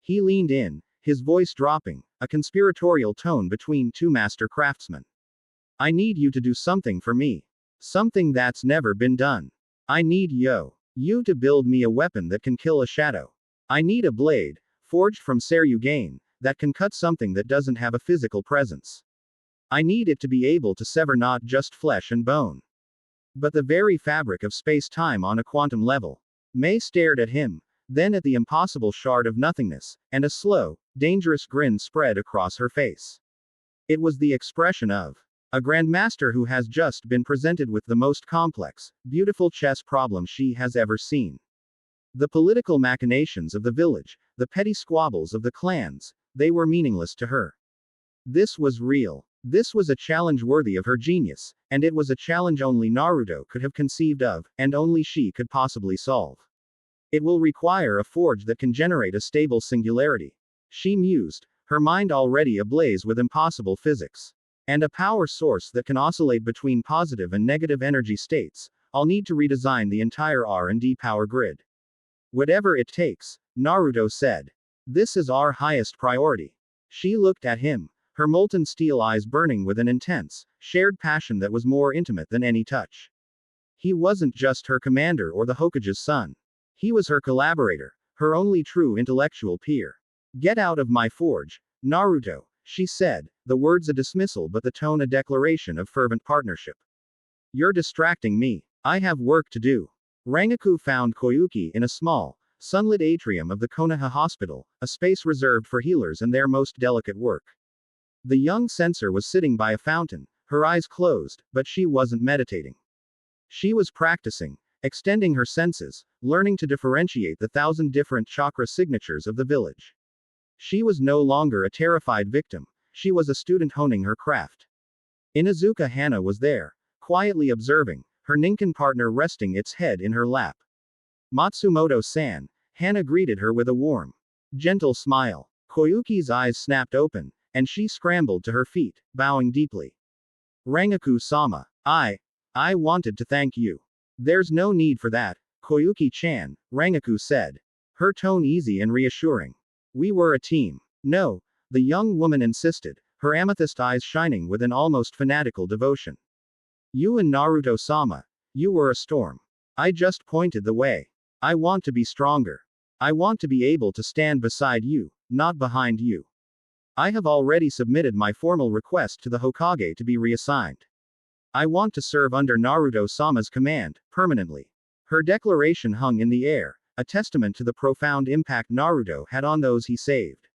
He leaned in, his voice dropping, a conspiratorial tone between two master craftsmen. "I need you to do something for me. Something that's never been done. I need you to build me a weapon that can kill a shadow. I need a blade, Forged from Seryugain, that can cut something that doesn't have a physical presence. I need it to be able to sever not just flesh and bone, but the very fabric of space-time on a quantum level. May stared at him, then at the impossible shard of nothingness, and a slow, dangerous grin spread across her face. It was the expression of a grandmaster who has just been presented with the most complex, beautiful chess problem she has ever seen. The political machinations of the village, the petty squabbles of the clans, they were meaningless to her. This was real. This was a challenge worthy of her genius, and it was a challenge only Naruto could have conceived of, and only she could possibly solve. It will require a forge that can generate a stable singularity. She mused, her mind already ablaze with impossible physics. And a power source that can oscillate between positive and negative energy states. I'll need to redesign the entire R&D power grid. Whatever it takes, Naruto said. This is our highest priority. She looked at him, her molten steel eyes burning with an intense, shared passion that was more intimate than any touch. He wasn't just her commander or the Hokage's son. He was her collaborator, her only true intellectual peer. Get out of my forge, Naruto, she said, the words a dismissal but the tone a declaration of fervent partnership. You're distracting me. I have work to do. Rangiku found Koyuki in a small, sunlit atrium of the Konoha Hospital, a space reserved for healers and their most delicate work. The young censor was sitting by a fountain, her eyes closed, but she wasn't meditating. She was practicing, extending her senses, learning to differentiate the 1,000 different chakra signatures of the village. She was no longer a terrified victim, she was a student honing her craft. Inuzuka Hana was there, quietly observing, her Ninken partner resting its head in her lap. Matsumoto-san, Hana greeted her with a warm, gentle smile. Koyuki's eyes snapped open, and she scrambled to her feet, bowing deeply. Rangiku-sama, I wanted to thank you. There's no need for that, Koyuki-chan, Rangiku said, her tone easy and reassuring. We were a team. No, the young woman insisted, her amethyst eyes shining with an almost fanatical devotion. You and Naruto-sama, you were a storm. I just pointed the way. I want to be stronger. I want to be able to stand beside you, not behind you. I have already submitted my formal request to the Hokage to be reassigned. I want to serve under Naruto-sama's command, permanently. Her declaration hung in the air, a testament to the profound impact Naruto had on those he saved.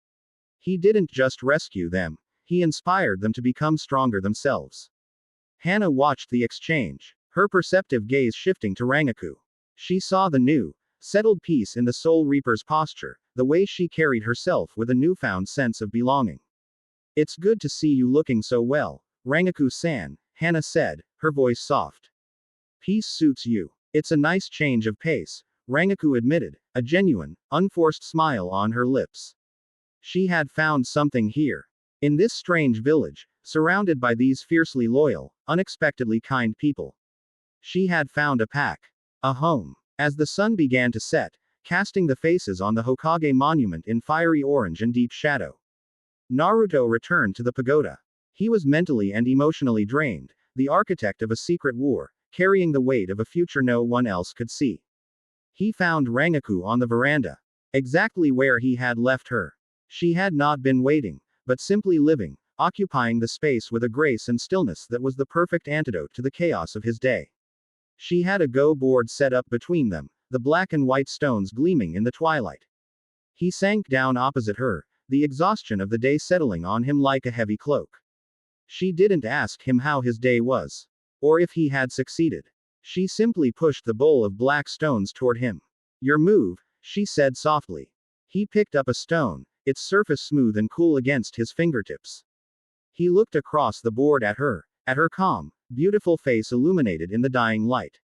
He didn't just rescue them, he inspired them to become stronger themselves. Hana watched the exchange, her perceptive gaze shifting to Rangiku. She saw the new, settled peace in the Soul Reaper's posture, the way she carried herself with a newfound sense of belonging. It's good to see you looking so well, Rangiku-san, Hana said, her voice soft. Peace suits you. It's a nice change of pace, Rangiku admitted, a genuine, unforced smile on her lips. She had found something here. In this strange village, surrounded by these fiercely loyal, unexpectedly kind people. She had found a pack. A home. As the sun began to set, casting the faces on the Hokage monument in fiery orange and deep shadow. Naruto returned to the pagoda. He was mentally and emotionally drained, the architect of a secret war, carrying the weight of a future no one else could see. He found Rangiku on the veranda. Exactly where he had left her. She had not been waiting, but simply living, occupying the space with a grace and stillness that was the perfect antidote to the chaos of his day. She had a go board set up between them, the black and white stones gleaming in the twilight. He sank down opposite her, the exhaustion of the day settling on him like a heavy cloak. She didn't ask him how his day was, or if he had succeeded. She simply pushed the bowl of black stones toward him. Your move, she said softly. He picked up a stone, its surface smooth and cool against his fingertips. He looked across the board at her calm, beautiful face illuminated in the dying light.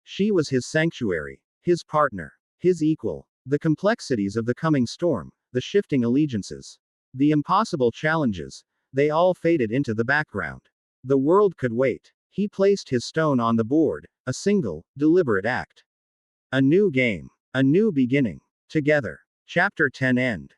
She was his sanctuary, his partner, his equal. The complexities of the coming storm, the shifting allegiances, the impossible challenges, they all faded into the background. The world could wait. He placed his stone on the board, a single, deliberate act. A new game. A new beginning. Together. Chapter 10 End.